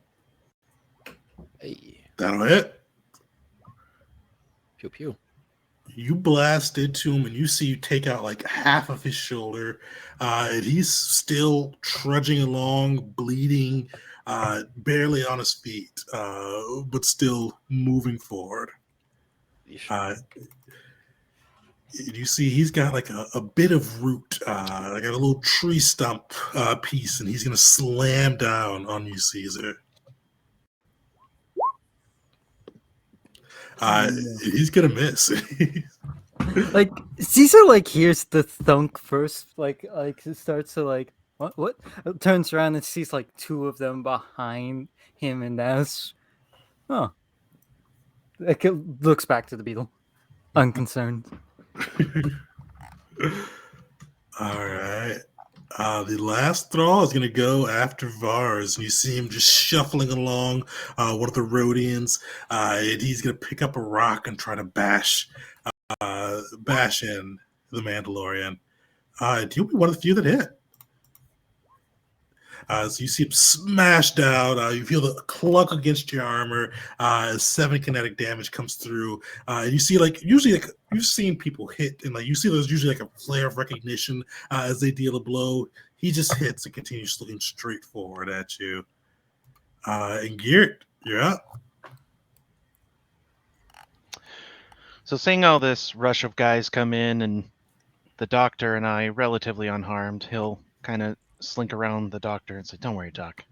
Hey, That'll hit. Pew pew. You blast into him, and you see you take out like half of his shoulder, and he's still trudging along, bleeding, barely on his feet, but still moving forward. You see he's got like a bit of root, like a little tree stump piece, and he's going to slam down on you, Caesar. He's gonna miss. Like Caesar hears the thunk first, starts to what turns around and sees two of them behind him, and that's looks back to the beetle, unconcerned. All right. The last Thrall is going to go after Vars, and you see him just shuffling along one of the Rhodians, and he's going to pick up a rock and try to bash in the Mandalorian. He'll be one of the few that hit. So you see him smashed out. You feel the clunk against your armor. 7 kinetic damage comes through. And you see, usually, you've seen people hit, and you see there's usually a flare of recognition as they deal a blow. He just hits and continues looking straight forward at you. And Geert, you're up. So seeing all this rush of guys come in and the doctor and I relatively unharmed, he'll kind of slink around the doctor and say, "Don't worry, Doc.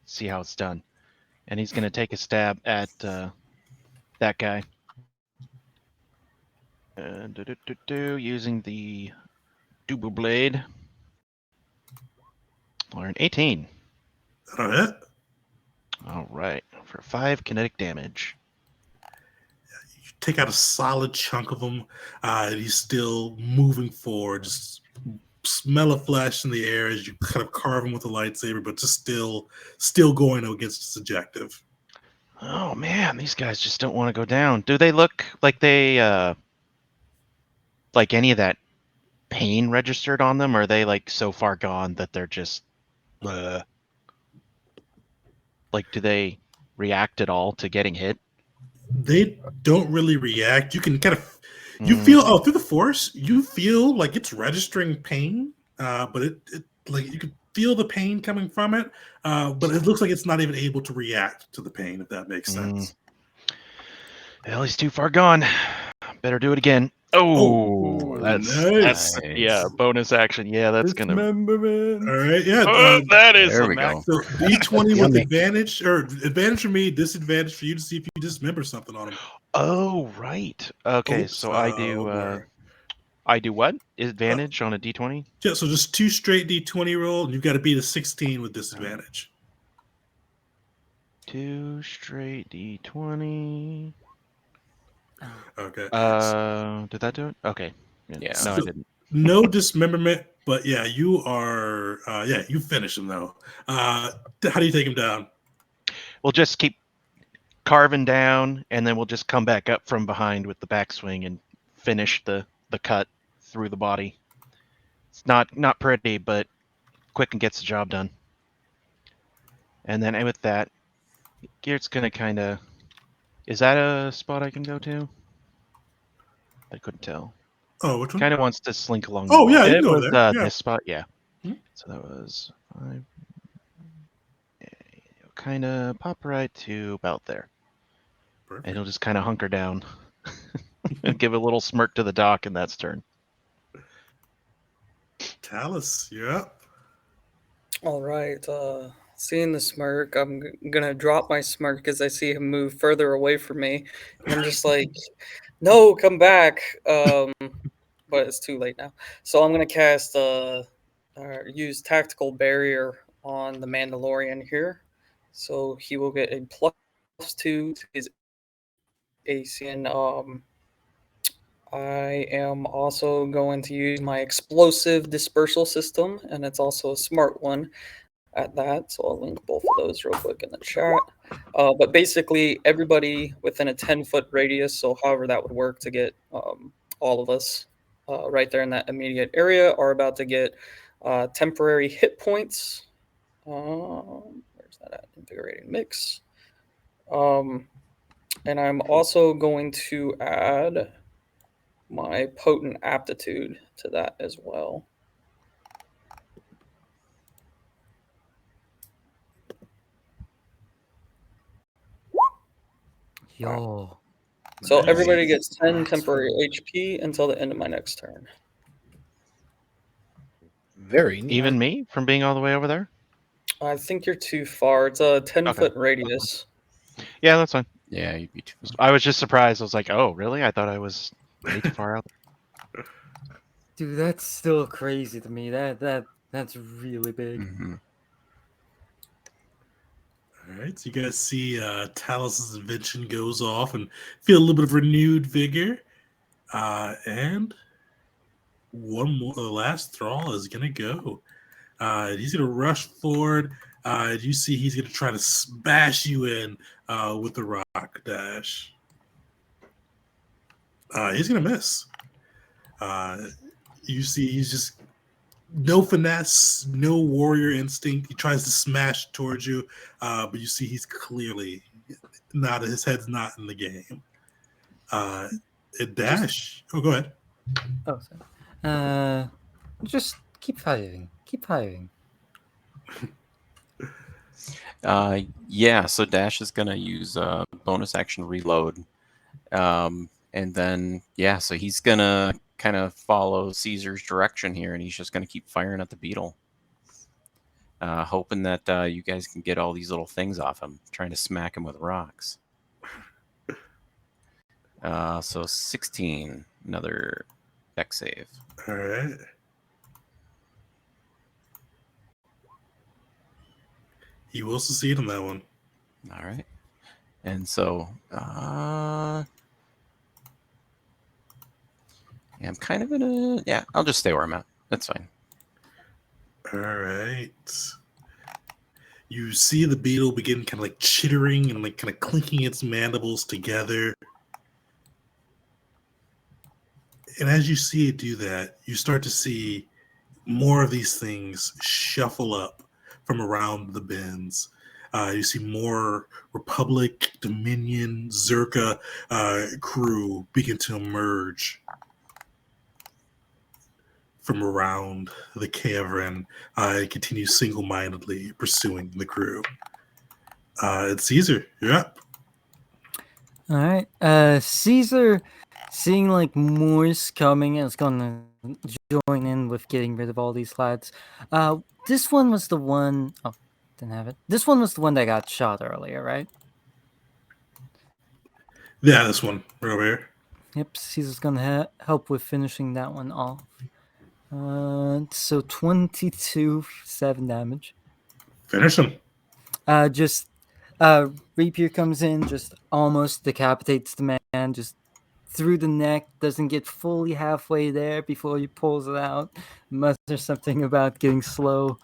See how it's done." And he's going to take a stab at that guy. Using the double blade. Or an 18. That'll hit. All right. For 5 kinetic damage. You take out a solid chunk of him, and he's still moving forward. Just smell of flesh in the air as you kind of carve him with a lightsaber, but just still going against his objective. Oh man, these guys just don't want to go down. Do they look like they like any of that pain registered on them, or are they so far gone that they're just do they react at all to getting hit? They don't really react. You can kind of you feel through the force, you feel like it's registering pain, but it you can feel the pain coming from it, but it looks like it's not even able to react to the pain, if that makes sense. Well, he's too far gone. Better do it again. Oh, that's nice. Yeah, bonus action. Yeah, that's gonna. All right, yeah. That is there we go. So D20 with advantage, or advantage for me, disadvantage for you to see if you dismember something on him. Oh, right. Okay, Oops, so I do. I do what? Advantage on a D20? Yeah, so just 2 straight D20 roll, and you've got to beat a 16 with disadvantage. 2 straight D20. Okay. Did that do it? Okay. Yeah. No, I didn't. No dismemberment, but yeah, you are. You finish him though. How do you take him down? We'll just keep carving down, and then we'll just come back up from behind with the backswing and finish the cut through the body. It's not pretty, but quick and gets the job done. And then with that, Geert's gonna kind of. Is that a spot I can go to? I couldn't tell. Oh, which one? Kind of wants to slink along. Oh, the yeah, wall. you It can go was there. Yeah. this spot. Yeah. Hmm. So that was 5. Kind of pop right to about there. Perfect. And he'll just kind of hunker down and give a little smirk to the doc, and that's turn. Talus, you're up. All right. Seeing the smirk, I'm gonna drop my smirk as I see him move further away from me, and I'm just like, "No, come back!" But it's too late now. So I'm gonna cast use tactical barrier on the Mandalorian here. So he will get a +2 to his AC, and I am also going to use my explosive dispersal system, and it's also a smart one at that. So I'll link both of those real quick in the chat. But basically, everybody within a 10-foot radius, so however that would work to get all of us right there in that immediate area, are about to get temporary hit points. Where's that at? Invigorating mix. And I'm also going to add my potent aptitude to that as well. Yo. So Nice. everybody gets 10 temporary HP until the end of my next turn. Very neat. Even me from being all the way over there? I think you're too far. It's a 10-foot radius. Yeah, that's fine. Yeah, you'd be too. I was just surprised. I was like, oh, really? I thought I was way too far out. Dude, that's still crazy to me. That's really big. Mm-hmm. All right, so you guys see Talos' invention goes off and feel a little bit of renewed vigor. And one more, the last thrall is gonna go. He's gonna rush forward. You see, he's gonna try to bash you in with the rock dash. He's gonna miss. You see, he's just no finesse, no warrior instinct. He tries to smash towards you, but you see, he's clearly not. His head's not in the game. Dash. Oh, go ahead. Oh, sorry. Just keep firing. Keep firing. Yeah, so Dash is gonna use bonus action reload, and then so he's gonna kind of follow Caesar's direction here, and he's just gonna keep firing at the beetle, hoping that you guys can get all these little things off him, trying to smack him with rocks. So 16, another dex save. All right. He will succeed on that one. All right. And so, I'm kind of I'll just stay where I'm at. That's fine. All right. You see the beetle begin kind of like chittering and like kind of clinking its mandibles together. And as you see it do that, you start to see more of these things shuffle up from around the bends. You see more Republic, Dominion, Zerka crew begin to emerge from around the cavern and continue single-mindedly pursuing the crew. It's Caesar. You're up. All right. Caesar, seeing like more's coming, is gonna join in with getting rid of all these lads. This one was the one. Oh, didn't have it. This one was the one that got shot earlier, right? Yeah, this one right over here. Yep. Caesar's gonna help with finishing that one off. So 22 7 damage. Finish him. Rapier comes in, just almost decapitates the man, just through the neck, doesn't get fully halfway there before he pulls it out. Mutters something about getting slow.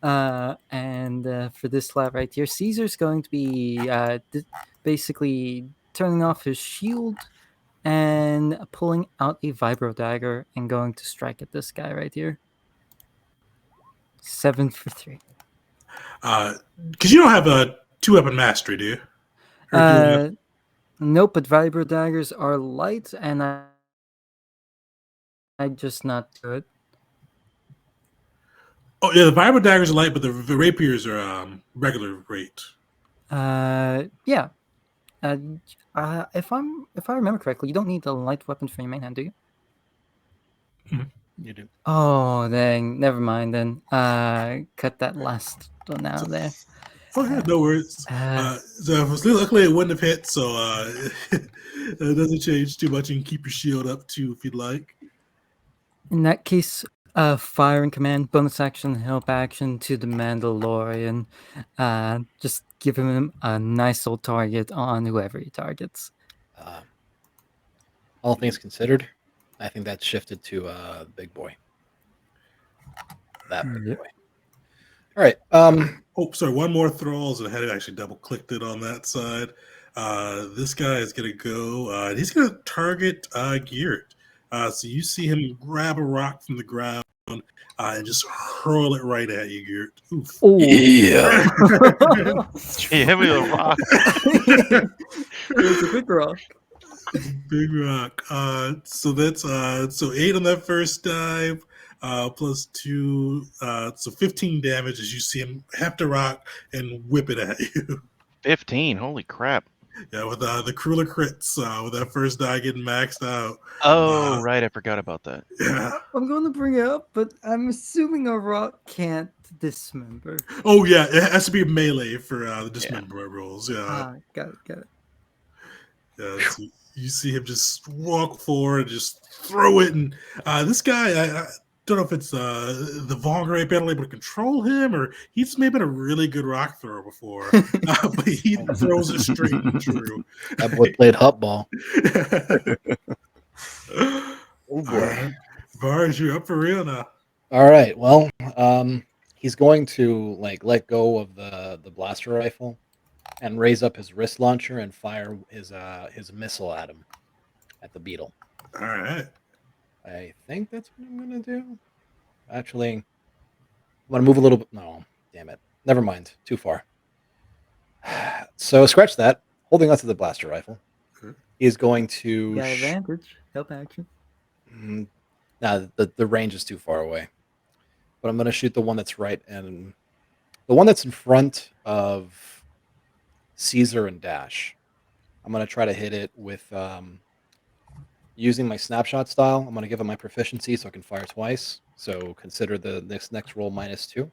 And for this lap right here, Caesar's going to be basically turning off his shield and pulling out a vibro dagger and going to strike at this guy right here. 7 for 3. Because you don't have a 2-weapon mastery, do you? Or do you have- Nope, but vibro daggers are light, and I just not do it. Oh yeah, the vibro daggers are light, but the rapiers are regular rate. Yeah. If I remember correctly, you don't need the light weapon for your main hand, do you? You do. Oh, dang. Never mind then. Cut that last one out there. Oh yeah, no worries. So luckily it wouldn't have hit, so it doesn't change too much. You can keep your shield up too if you'd like. In that case, fire and command, bonus action, help action to the Mandalorian. Just give him a nice old target on whoever he targets. All things considered, I think that's shifted to Big Boy. That Big Boy. All right. Oh, sorry. One more Thralls, and I had actually double-clicked it on that side. This guy is going to go, and he's going to target Geert. So you see him grab a rock from the ground and just hurl it right at you, Geert. Oof. Oh, yeah. He hit me with a rock. It's a big rock. Big rock. So that's so 8 on that first dive, plus 2, so 15 damage as you see him have to rock and whip it at you. 15. Holy crap. Yeah, with the crueler crits, with that first die getting maxed out. Oh, right. I forgot about that. Yeah. I'm going to bring it up, but I'm assuming a rock can't dismember. Oh yeah, it has to be melee for the dismember rolls. Yeah. Got it. So you see him just walk forward and just throw it. And this guy, I don't know if it's the Vong are able to control him, or he's maybe been a really good rock thrower before, but he throws it straight and true. That boy played hut ball. Oh boy, right. Vars, you're up for real now. All right. Well, he's going to like let go of the blaster rifle and raise up his wrist launcher and fire his missile at him, at the beetle. All right. I think that's what I'm gonna do. Actually, I'm gonna move a little bit. No, damn it. Never mind. Too far. So scratch that. Holding onto the blaster rifle, he's going to. Got advantage. Help action. Nah, the range is too far away. But I'm gonna shoot the one that's right and the one that's in front of Caesar and Dash. I'm going to try to hit it with using my snapshot style. I'm going to give it my proficiency so I can fire twice. So consider the next roll -2.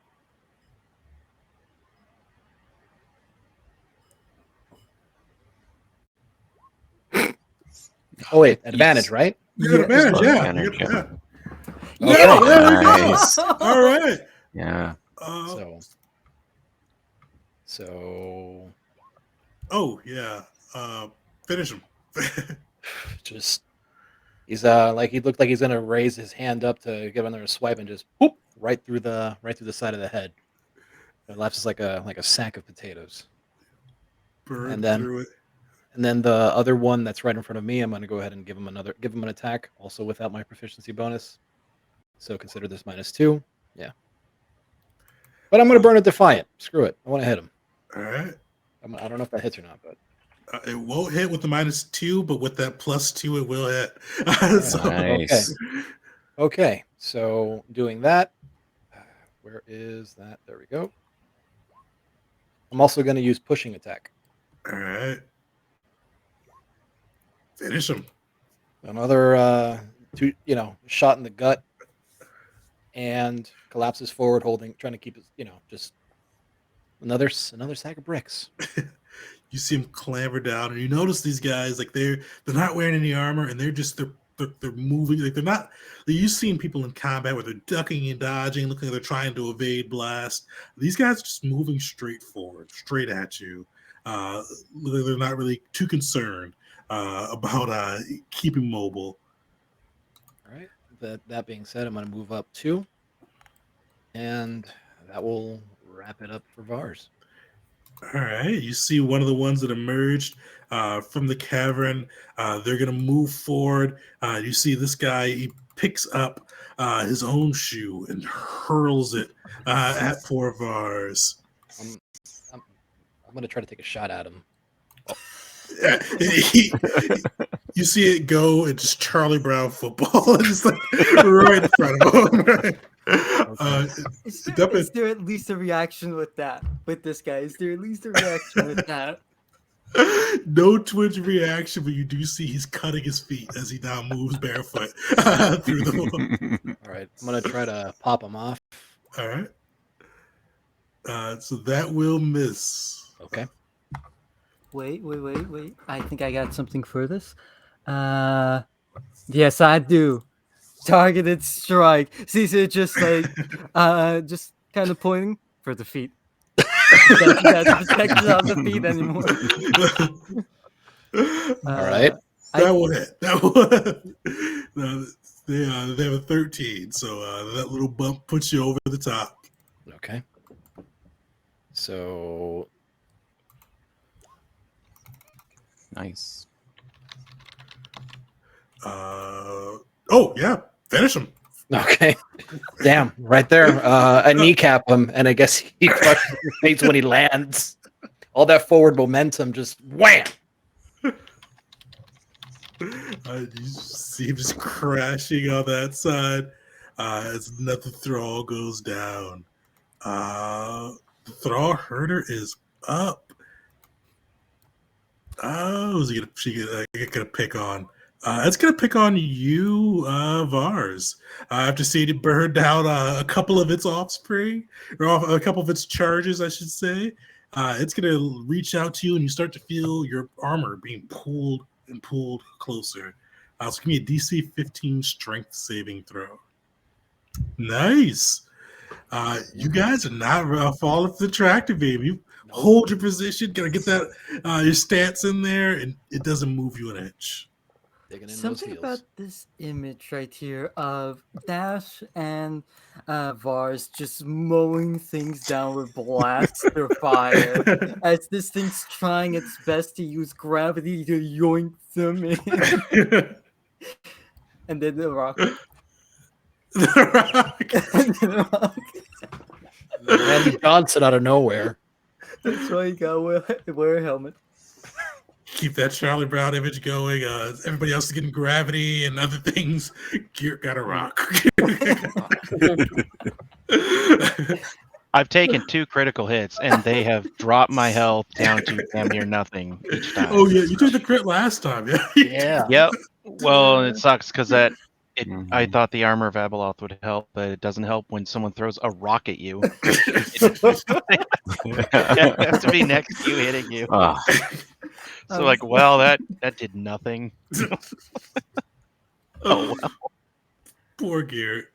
Oh, wait. Advantage, right? You got advantage, yeah. Advantage, Yeah. Okay. Yeah, there we go. Nice. All right. Yeah. So. Oh yeah. Finish him. Just he's like he looked like he's gonna raise his hand up to give another swipe and just whoop right through the side of the head. It left just like a sack of potatoes. Burn through it. And then the other one that's right in front of me, I'm gonna go ahead and give him an attack, also without my proficiency bonus. So consider this -2. Yeah. But I'm gonna burn it defiant. Screw it. I want to hit him. All right. I don't know if that hits or not, but it won't hit with the -2, but with that +2, it will hit. So, nice. Okay. So doing that, where is that? There we go. I'm also going to use pushing attack. All right. Finish him. Another shot in the gut, and collapses forward, trying to keep his, just another sack of bricks. You see him clamber down, and you notice these guys like they're not wearing any armor, and they're moving like they're not. You've seen people in combat where they're ducking and dodging, looking like they're trying to evade blast. These guys are just moving straight forward, straight at you. They're not really too concerned about keeping mobile. All right. That being said, I'm going to move up 2, and that will wrap it up for Vars. All right. You see one of the ones that emerged from the cavern. They're going to move forward. You see this guy. He picks up his own shoe and hurls it at 4 Vars. I'm going to try to take a shot at him. Yeah, you see it go and just Charlie Brown football, just like right in front of him. Right? Is there at least a reaction with this guy? Is there at least a reaction with that? No twitch reaction, but you do see he's cutting his feet as he now moves barefoot through the wall. All right, I'm gonna try to pop him off. All right. So that will miss. Okay. Wait. I think I got something for this. Yes, I do. Targeted strike. Caesar just just kind of pointing for the feet. That's protected on the feet anymore. All right. That will hit. That will. They have a 13, so that little bump puts you over the top. Okay. So. Nice. Oh yeah, finish him. Okay. Damn, right there. I kneecap him, and I guess he crushes his face when he lands. All that forward momentum just wham. You see him just crashing on that side as another thrall goes down. The thrall herder is up. Oh, is he gonna pick on? It's gonna pick on you, Vars. After seeing it burn down a couple of its offspring, or a couple of its charges, I should say. It's gonna reach out to you, and you start to feel your armor being pulled and pulled closer. So give me a DC 15 strength saving throw. Nice. You guys are not falling for the tractor beam. You hold your position, gotta get that your stance in there, and it doesn't move you an inch. Digging in those Something heels. about this image right here of Dash and Vars just mowing things down with blaster fire as this thing's trying its best to use gravity to yoink them in. And then the rock. The rock. And then the rock. Randy Johnson out of nowhere. That's why you gotta wear a helmet. Keep that Charlie Brown image going. Everybody else is getting gravity and other things. Gear got a rock. I've taken 2 critical hits, and they have dropped my health down to damn near nothing each time. Oh yeah, you took the crit last time. Yeah. Yeah. Yep. Well, it sucks because I Mhm. thought the armor of Abeloth would help, but it doesn't help when someone throws a rock at you. They have to be next to you hitting you. Ah, So like, well, that did nothing. Oh well. Poor Garrett.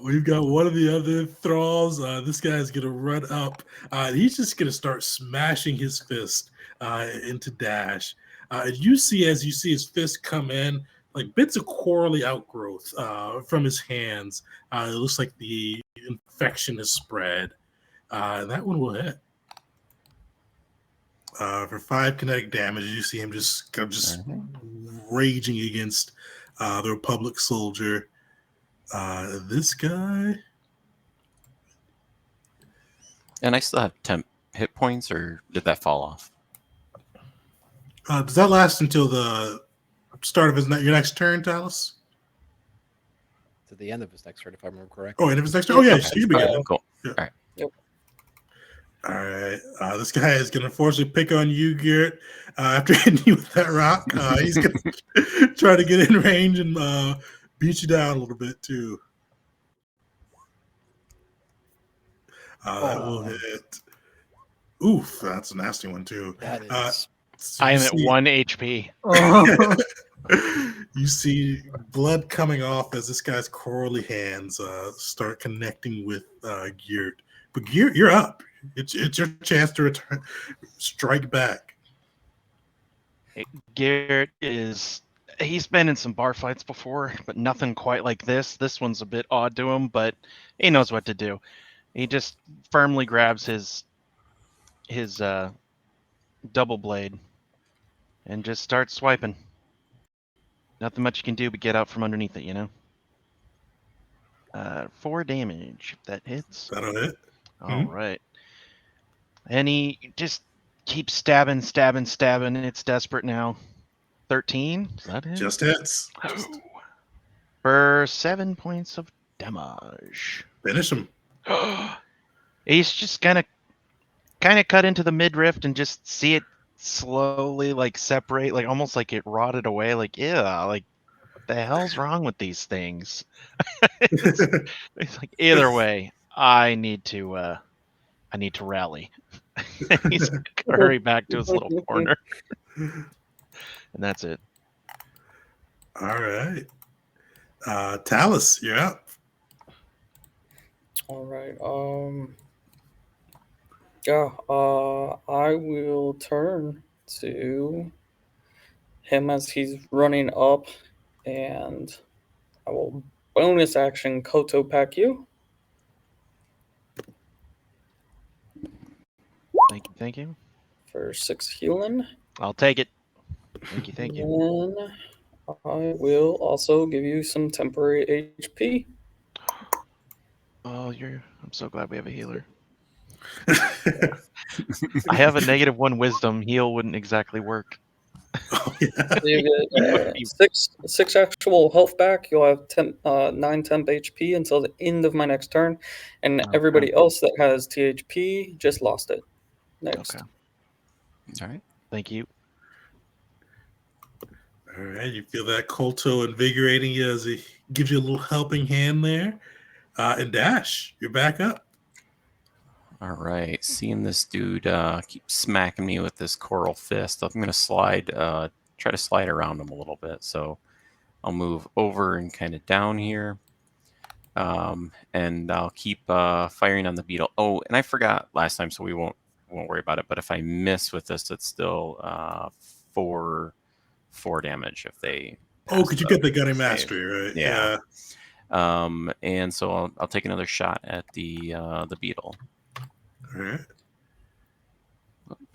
We've got one of the other thralls. This guy's gonna run up. He's just gonna start smashing his fist into Dash. You see his fist come in, like bits of quarrly outgrowth from his hands. It looks like the infection has spread. And that one will hit. For 5 kinetic damage, you see him just raging against the Republic soldier. This guy. and I still have 10 hit points, or did that fall off? Does that last until the start of your next turn, Talus? To the end of his next turn, if I remember correctly. Oh, end of his next turn. Oh yeah, so you begin. Cool. All right. This guy is going to forcibly pick on you, Garrett. After hitting you with that rock, he's going to try to get in range and beat you down a little bit, too. That will hit. Oof, that's a nasty one, too. That is. So I you am at see- 1 HP. Oh. You see blood coming off as this guy's corally hands start connecting with Geert. But Geert, you're up. It's your chance to return, strike back. Garrett he's been in some bar fights before, but nothing quite like this. This one's a bit odd to him, but he knows what to do. He just firmly grabs his double blade and just starts swiping. Nothing much you can do but get out from underneath it, 4 damage, if that hits. That'll hit. All right. And he just keeps stabbing. It's desperate now. 13? Is that it? Just hits. For 7 points of damage. Finish him. He's just gonna kind of cut into the midriff and just see it slowly like separate, like almost like it rotted away. Like, yeah, like what the hell's wrong with these things? It's like either way, I need to rally. He's gonna hurry back to his little corner. And that's it. All right. Talus, you're up. All right. I will turn to him as he's running up, and I will bonus action Koto pack you. Thank you. For 6 healing. I'll take it. Thank you. And I will also give you some temporary HP. Oh, I'm so glad we have a healer. I have a -1 wisdom. Heal wouldn't exactly work. Oh, yeah. You get six actual health back. You'll have 9 temp HP until the end of my next turn. And Okay. everybody else that has THP just lost it. Next. Okay. All right. Thank you. All right. You feel that Kolto invigorating you as he gives you a little helping hand there. And Dash, you're back up. All right, seeing this dude keep smacking me with this coral fist, I'm gonna slide, try to slide around him a little bit. So I'll move over and kind of down here, and I'll keep firing on the beetle. Oh, and I forgot last time, so we won't worry about it. But if I miss with this, it's still 4 damage if they. Oh, could you get the gunning save. mastery, right? Yeah. And so I'll take another shot at the beetle. All right.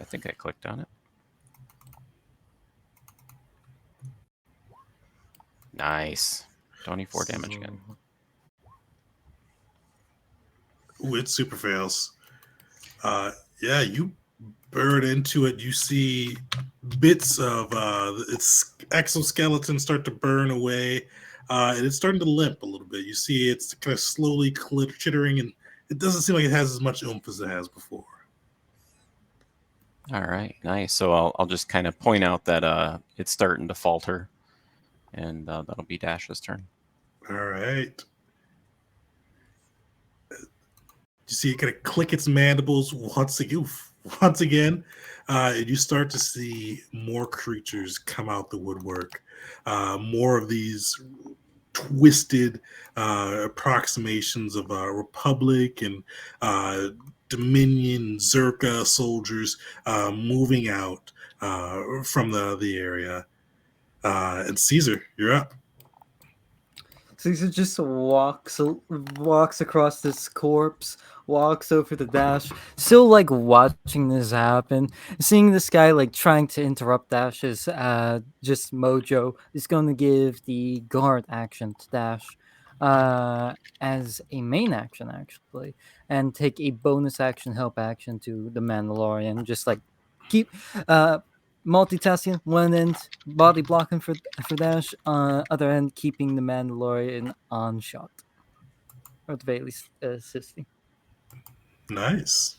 I think I clicked on it. Nice. 24 damage again. Ooh, it super fails. Yeah, you burn into it. You see bits of its exoskeleton start to burn away, and it's starting to limp a little bit. You see it's kind of slowly chittering, and it doesn't seem like it has as much oomph as it has before. All right, nice. So I'll just kind of point out that it's starting to falter, and that'll be Dash's turn. All right. You see it kind of click its mandibles once again, and you start to see more creatures come out the woodwork. More of these twisted approximations of Republic and Dominion Zerka soldiers moving out from the area. And Caesar, you're up. Caesar just walks across this corpse, walks over to Dash, still like watching this happen, seeing this guy like trying to interrupt Dash's just mojo. Is going to give the guard action to Dash as a main action actually, and take a bonus action help action to the Mandalorian. Just like keep multitasking, one end body blocking for Dash, other end keeping the Mandalorian on shot. Or the Veila assisting. Nice.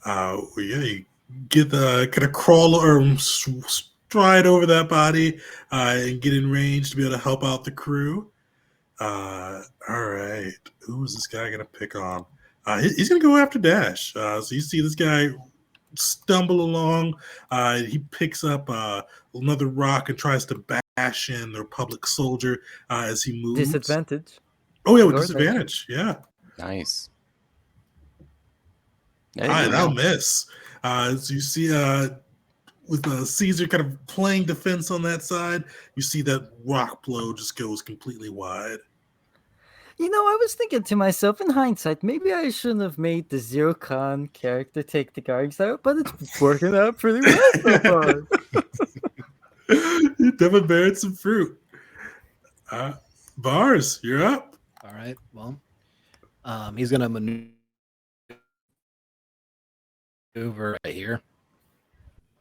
Well, yeah, you get the kind of crawl or stride over that body and get in range to be able to help out the crew. All right. Who is this guy going to pick on? He's going to go after Dash. So you see this guy stumble along. He picks up another rock and tries to bash in the Republic soldier as he moves. Disadvantage. Oh, yeah, with disadvantage. Yeah. Nice. All right, that'll miss. So you see with Caesar kind of playing defense on that side, you see that rock blow just goes completely wide. You know, I was thinking to myself, in hindsight, maybe I shouldn't have made the Zero Khan character take the guards out, but it's working out pretty well so far. You definitely bearing some fruit. Bars, you're up. All right. Well, he's gonna maneuver right here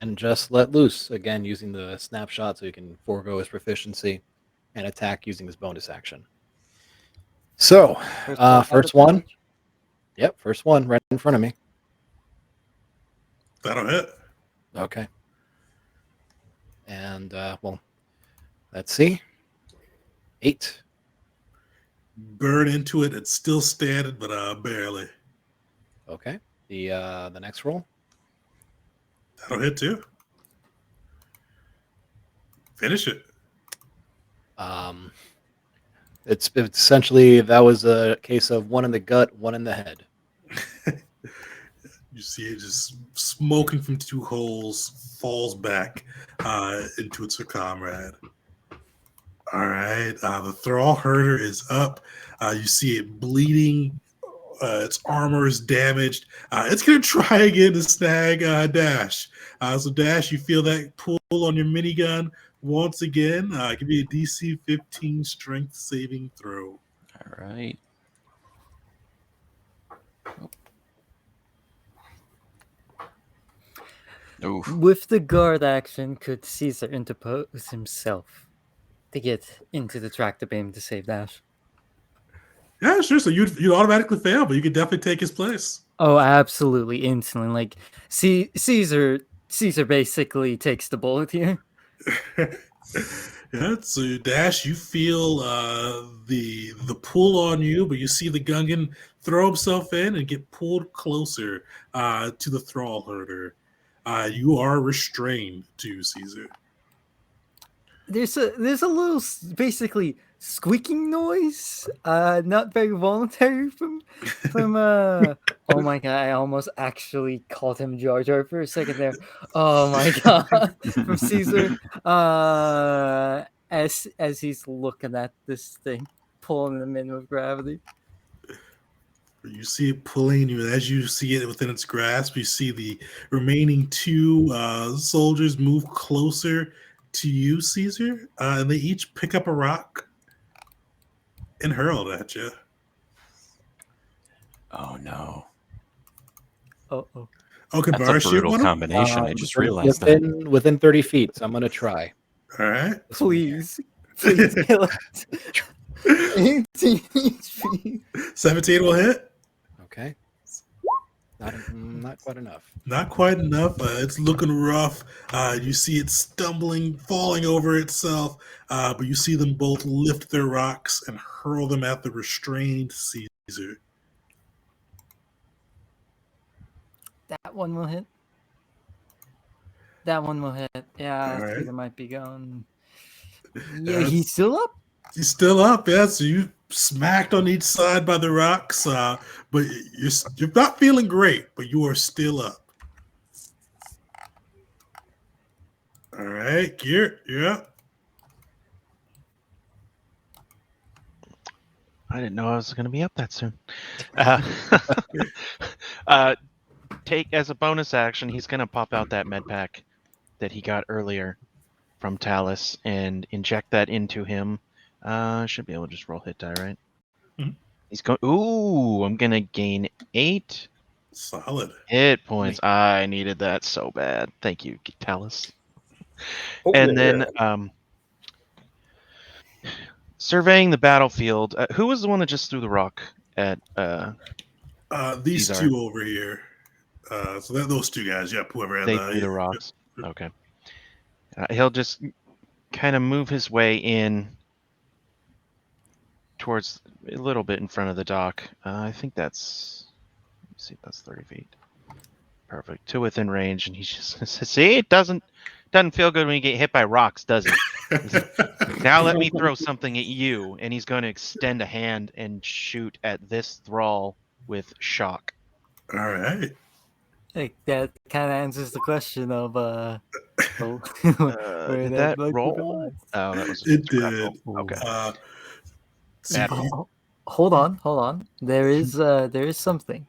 and just let loose again, using the snapshot so he can forego his proficiency and attack using his bonus action. So, first one. Yep, first one right in front of me. That'll hit. Okay. And, well, let's see. 8. Burn into it. It's still standing, but barely. Okay. The next roll. That'll hit too. Finish it. It's essentially, that was a case of one in the gut, one in the head. You see it just smoking from 2 holes, falls back into its comrade. All right, the Thrall herder is up. You see it bleeding. Its armor is damaged. It's going to try again to snag Dash. So Dash, you feel that pull on your minigun once again. Give me a DC 15 strength saving throw. All right. Oof. With the guard action, could Caesar interpose himself to get into the tractor beam to save Dash? Yeah, sure. So you'd automatically fail, but you could definitely take his place. Oh, absolutely, instantly. Like, Caesar basically takes the bullet here. Yeah, so Dash, you feel the pull on you, but you see the Gungan throw himself in and get pulled closer to the thrall herder. You are restrained to Caesar. There's a little basically squeaking noise, not very voluntary from oh my god, I almost actually called him Jar Jar for a second there. Oh my god, from Caesar, as he's looking at this thing, pulling him in with gravity. You see it pulling you, and as you see it within its grasp, you see the remaining two soldiers move closer to you, Caesar, and they each pick up a rock and hurl it at you. Oh no. Oh. Okay, That's a Bar, shoot brutal one of them. combination. I just realized that. Within 30 feet, so I'm gonna try. All right. Please kill it. 18 HP. 17 will hit. Okay. Not quite enough. Not quite enough. It's looking rough. You see it stumbling, falling over itself, but you see them both lift their rocks and hurl them at the restrained Caesar. That one will hit. That one will hit. Yeah, All right. Caesar might be going. Yeah, he's still up. He's still up, yeah. So you smacked on each side by the rocks, but you're not feeling great, but you are still up. All right, Gear, you're up. I didn't know I was going to be up that soon. Take as a bonus action, he's going to pop out that med pack that he got earlier from Talus and inject that into him. Should be able to just roll hit die, right? Mhm. He's going. Ooh, I'm going to gain 8 Solid. hit points. I needed that so bad. Thank you, Talus. Oh, And then surveying the battlefield. Who was the one that just threw the rock at These These are- two over here. So those two guys, yep, whoever had they threw the rocks? Okay. He'll just kind of move his way in towards a little bit in front of the dock. I think that's. Let me see if that's 30 feet. Perfect. To within range, and he's just see. It doesn't feel good when you get hit by rocks, does it? Now let me throw something at you, and he's going to extend a hand and shoot at this thrall with shock. All right. Like that kind of answers the question of Did that roll? Oh, that was It grapple. did. Okay. So you- Hold on. There is something.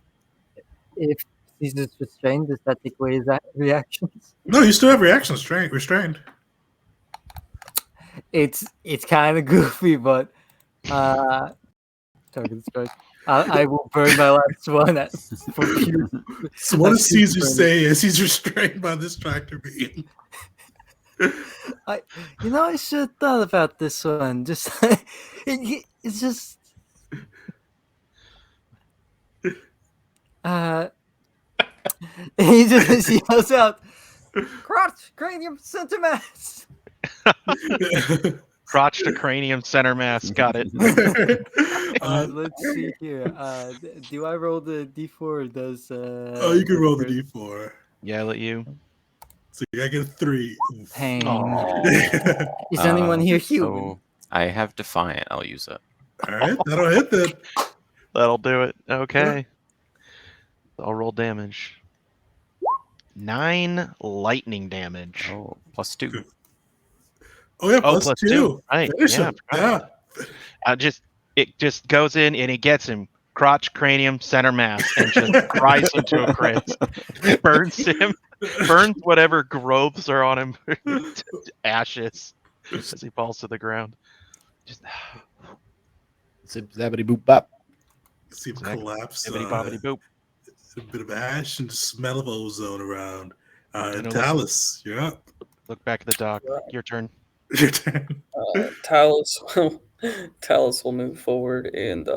If Caesar's restrained, does that take away his reactions? no, you still have reactions. Restrained. It's kind of goofy, but target destroyed. I will burn my last one for pure. So what does That's Caesar super say as he's restrained by this tractor beam? I should have thought about this one. Just it's just he just yells out, "Crotch, cranium, center mass." Crotch to cranium center mass. Got it. Let's see here. Do I roll the d4 or does oh, you can roll the d4. Yeah, I'll let you. So you gotta get a 3. pain? Aw. Is anyone here human? So I have Defiant. I'll use it. All right, that'll hit then. That'll do it. Okay. I'll roll damage. 9 lightning damage. Oh, +2. Oh yeah, Oh, plus 2. Right. Finish Yeah. him. Yeah. It just goes in and it gets him. Crotch, cranium, center mass, and just cries into a crit. Burns him. Burns whatever growths are on him to ashes as he falls to the ground. Just Zip zabbity boop bop. See him Exactly. collapse. bibbity bobbity boop. A bit of ash and smell of ozone around. know, Talus, you're up. Look back at the dock. Your turn. Your turn. Talus will move forward and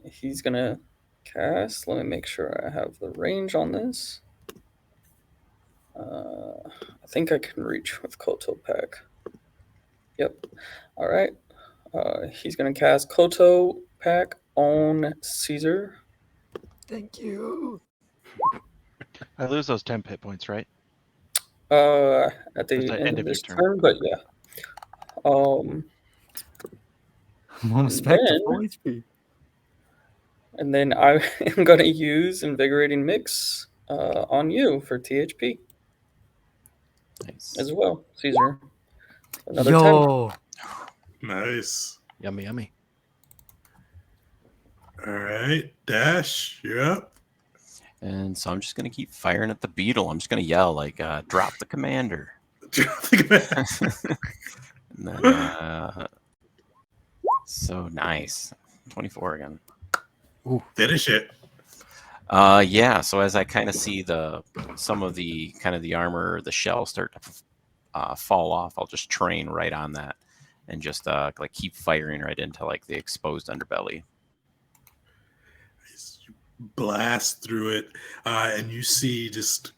he's gonna cast. Let me make sure I have the range on this. I think I can reach with Koto Pack. Yep. All right. He's gonna cast Koto Pack on Caesar. Thank you. I lose those 10 hit points, right? At the the end of this turn, but yeah. I'm almost back to Then- full HP. And then I am gonna use Invigorating Mix on you for THP Nice. as well, Caesar. Another 10. Yo, Nice. Yummy, yummy. All right, Dash, you're up. And so I'm just gonna keep firing at the beetle. I'm just gonna yell like, "Drop the commander!" Think about it. And then, so nice, 24 again. Finish it. Yeah. So as I kind of see some of the kind of the armor, the shell start to fall off, I'll just train right on that and just like keep firing right into like the exposed underbelly. You blast through it, and you see just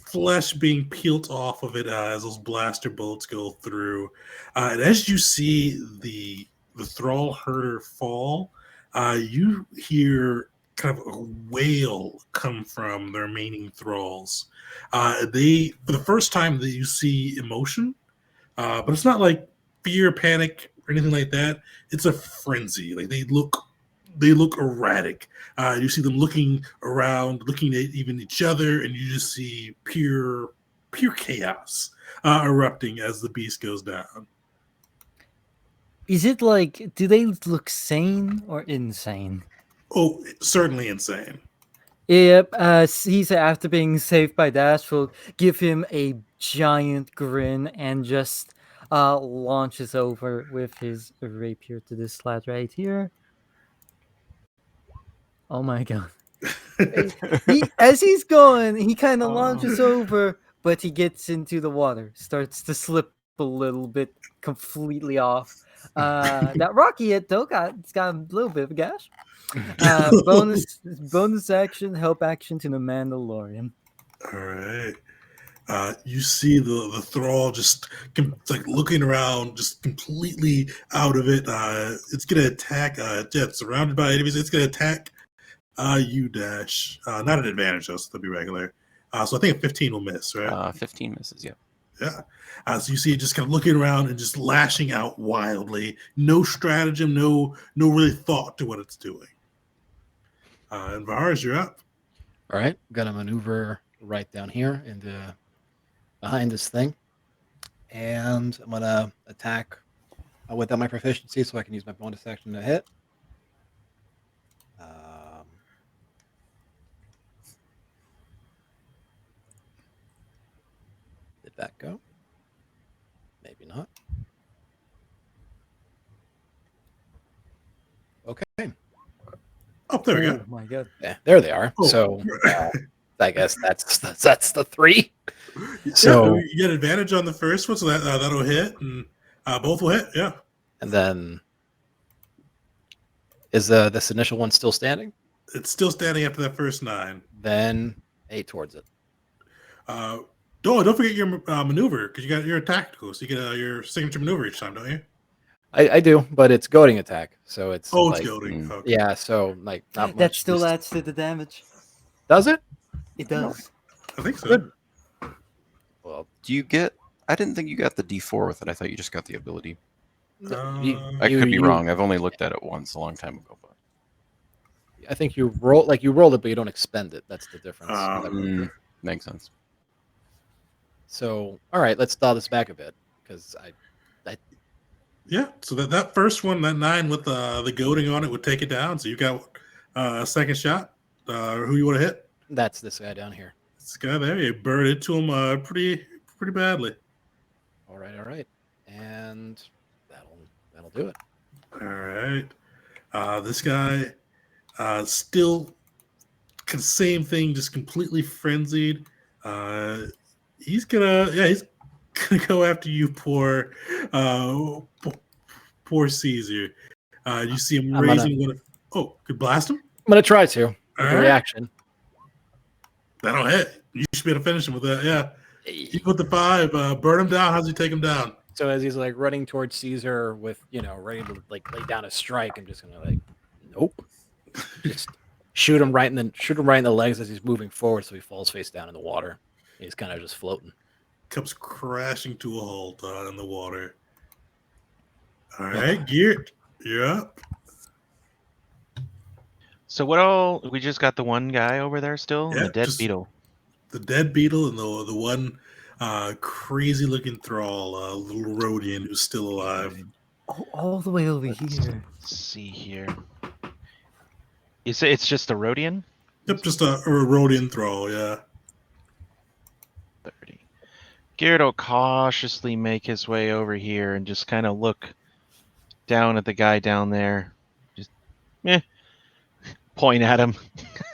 flesh being peeled off of it as those blaster bolts go through. And as you see the thrall herder fall, you hear kind of a wail come from the remaining thralls. They, for the first time, that you see emotion, but it's not like fear, panic, or anything like that. It's a frenzy. Like they look erratic. You see them looking around, looking at even each other, and you just see pure chaos erupting as the beast goes down. is it like, do they look sane or insane? Oh, certainly insane. Yep, Caesar, after being saved by Dash, will give him a giant grin and just launches over with his rapier to this lad right here. Oh my god. As he's going, he kind of launches over, but he gets into the water, starts to slip a little bit, completely off. That rocky hit though it's got a little bit of a gash. Bonus action, help action to the Mandalorian. All right. You see the thrall just like looking around, just completely out of it. It's gonna attack. It's surrounded by enemies. It's gonna attack you, Dash. Not an advantage, though, so that'll be regular. So I think a 15 will miss, right? 15 misses. Yeah. Yeah. So you see it just kind of looking around and just lashing out wildly. No stratagem, no really thought to what it's doing. And Vars, you're up. All right, gonna maneuver right down here into behind this thing, and I'm gonna attack without my proficiency, so I can use my bonus action to hit. Did that go? Maybe not. Okay. Oh, there we Oh go. my god. Yeah, there they are. Oh. So I guess that's the 3. So Yeah, you get advantage on the first one, so that'll hit, and both will hit. Yeah. and then is this initial one still standing? It's still standing after that first 9. Then 8 towards it. Don't forget your maneuver, because you got your tactical, so you get your signature maneuver each time, don't you? I do, but it's goading attack, so it's Oh, like, it's goading. Okay. yeah. So like not much. That still just- adds to the damage. does it? It does. I think so. Good. Well, do you get? I didn't think you got the D4 with it. I thought you just got the ability. I could be wrong. I've only looked at it once a long time ago. But I think you roll it, but you don't expend it. That's the difference. Makes sense. So all right, let's dial this back a bit because Yeah, so that first one, that 9 with the goading on it would take it down. So you got a second shot. Who you want to hit? that's this guy down here. This guy there. You burn into him pretty badly. All right, and that'll do it. All right. This guy still same thing, just completely frenzied. He's gonna go after you, poor Caesar. You see him raising one. Could blast him. I'm gonna try to. All With right. reaction. That'll hit. You should be able to finish him with that. Yeah. You put the 5. Burn him down. How's he take him down? So as he's like running towards Caesar with, ready to like lay down a strike, I'm just gonna like, nope, just shoot him right in the legs as he's moving forward, so he falls face down in the water. He's kind of just floating. Comes crashing to a halt in the water. All right, Geert, you're up. So what all? We just got the one guy over there still, and Yeah, the dead just beetle. The dead beetle and the one crazy looking thrall, little Rhodian who's still alive. Oh, all the way over here. Let's see here. You say it's just a Rhodian? Yep, just a Rhodian thrall, yeah. 30. Garrett will cautiously make his way over here and just kind of look down at the guy down there. Just point at him.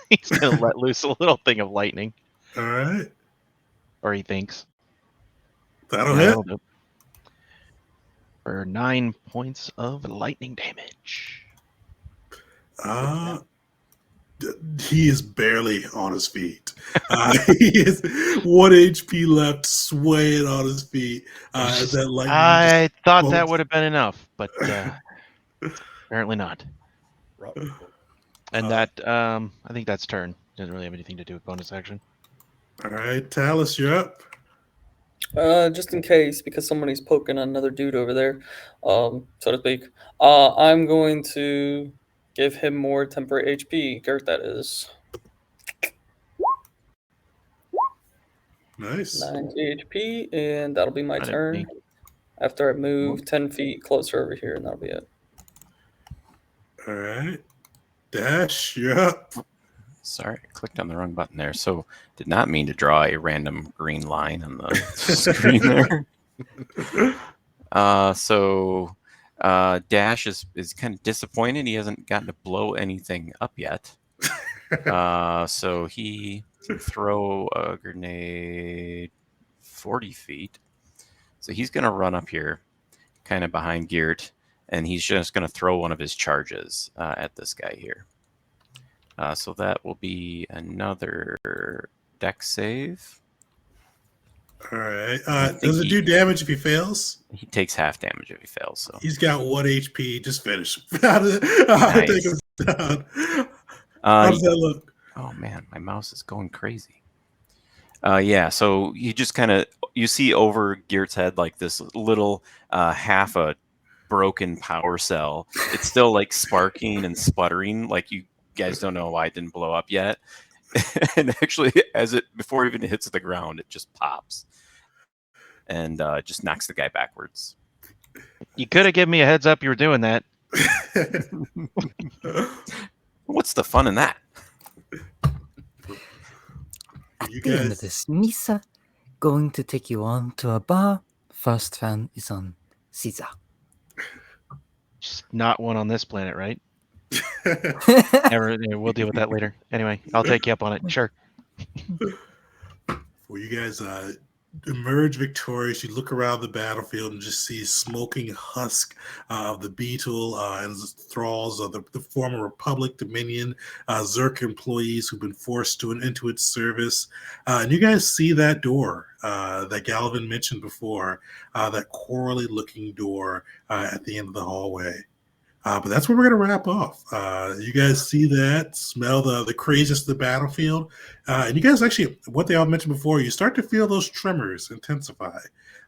He's going to let loose a little thing of lightning. All right. Or he thinks. That'll hit. Do. For 9 points of lightning damage. He is barely on his feet. He is 1 HP left, swaying on his feet. As that lightning I thought that would have been enough, but apparently not. And that, I think that's turn. Doesn't really have anything to do with bonus action. All right, Talus, you're up. Just in case, because somebody's poking another dude over there, so to speak. I'm going to give him more temporary HP. Gert, that is. Nice. 90 HP, and that'll be my Not turn. me. After I move 10 feet closer over here, and that'll be it. All right. Dash, you're up. Sorry, I clicked on the wrong button there. So did not mean to draw a random green line on the screen there. So Dash is kind of disappointed. He hasn't gotten to blow anything up yet. So he can throw a grenade 40 feet. So he's going to run up here, kind of behind Geert, and he's just going to throw one of his charges at this guy here. So that will be another dex save. All right. Does it do damage if he fails? He takes half damage if he fails. So he's got 1 HP. Just finish him. Nice. Take him down. How does that look? Oh man, my mouse is going crazy. Yeah, so you just you see over Geert's head like this little half a broken power cell. It's still like sparking and sputtering, like you guys don't know why it didn't blow up yet. And actually, before it even hits the ground, it just pops and just knocks the guy backwards. You could have given me a heads up you were doing that. What's the fun in that? At the end of this, Misa going to take you on to a bar. First fan is on Caesar. Just not one on this planet, right? We'll deal with that later. Anyway, I'll take you up on it. Sure. Well, you guys emerge victorious. You look around the battlefield and just see smoking husk of the beetle and the thralls of the former Republic Dominion Zerk employees who've been forced into its service. And you guys see that door that Galvan mentioned before, that corally looking door at the end of the hallway. But that's where we're going to wrap off. You guys see that, smell the craziness of the battlefield. And you guys actually, what they all mentioned before, you start to feel those tremors intensify.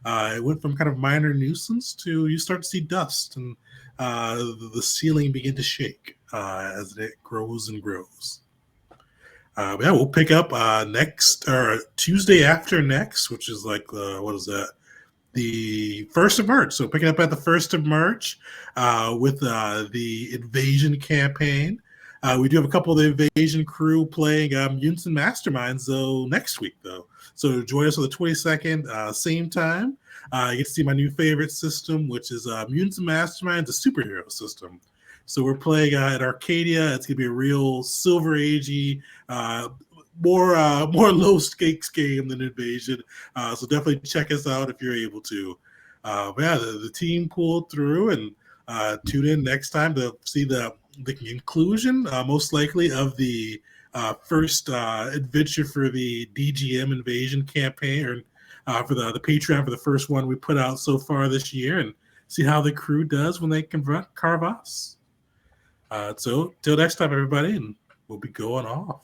It went from kind of minor nuisance to you start to see dust and the ceiling begin to shake as it grows and grows. Yeah, we'll pick up next, or Tuesday after next, which is like, what is that? The 1st of March. So picking up at the 1st of March with the invasion campaign. We do have a couple of the invasion crew playing Mutants and Masterminds though next week though. So join us on the 22nd, same time. You get to see my new favorite system, which is Mutants and Masterminds, a superhero system. So we're playing at Arcadia. It's gonna be a real Silver Agey, more low stakes game than Invasion. So definitely check us out if you're able to. Yeah, the team pulled through, and tune in next time to see the conclusion, most likely, of the first adventure for the DGM Invasion campaign, or for the Patreon for the first one we put out so far this year, and see how the crew does when they confront Carvas. So till next time, everybody, and we'll be going off.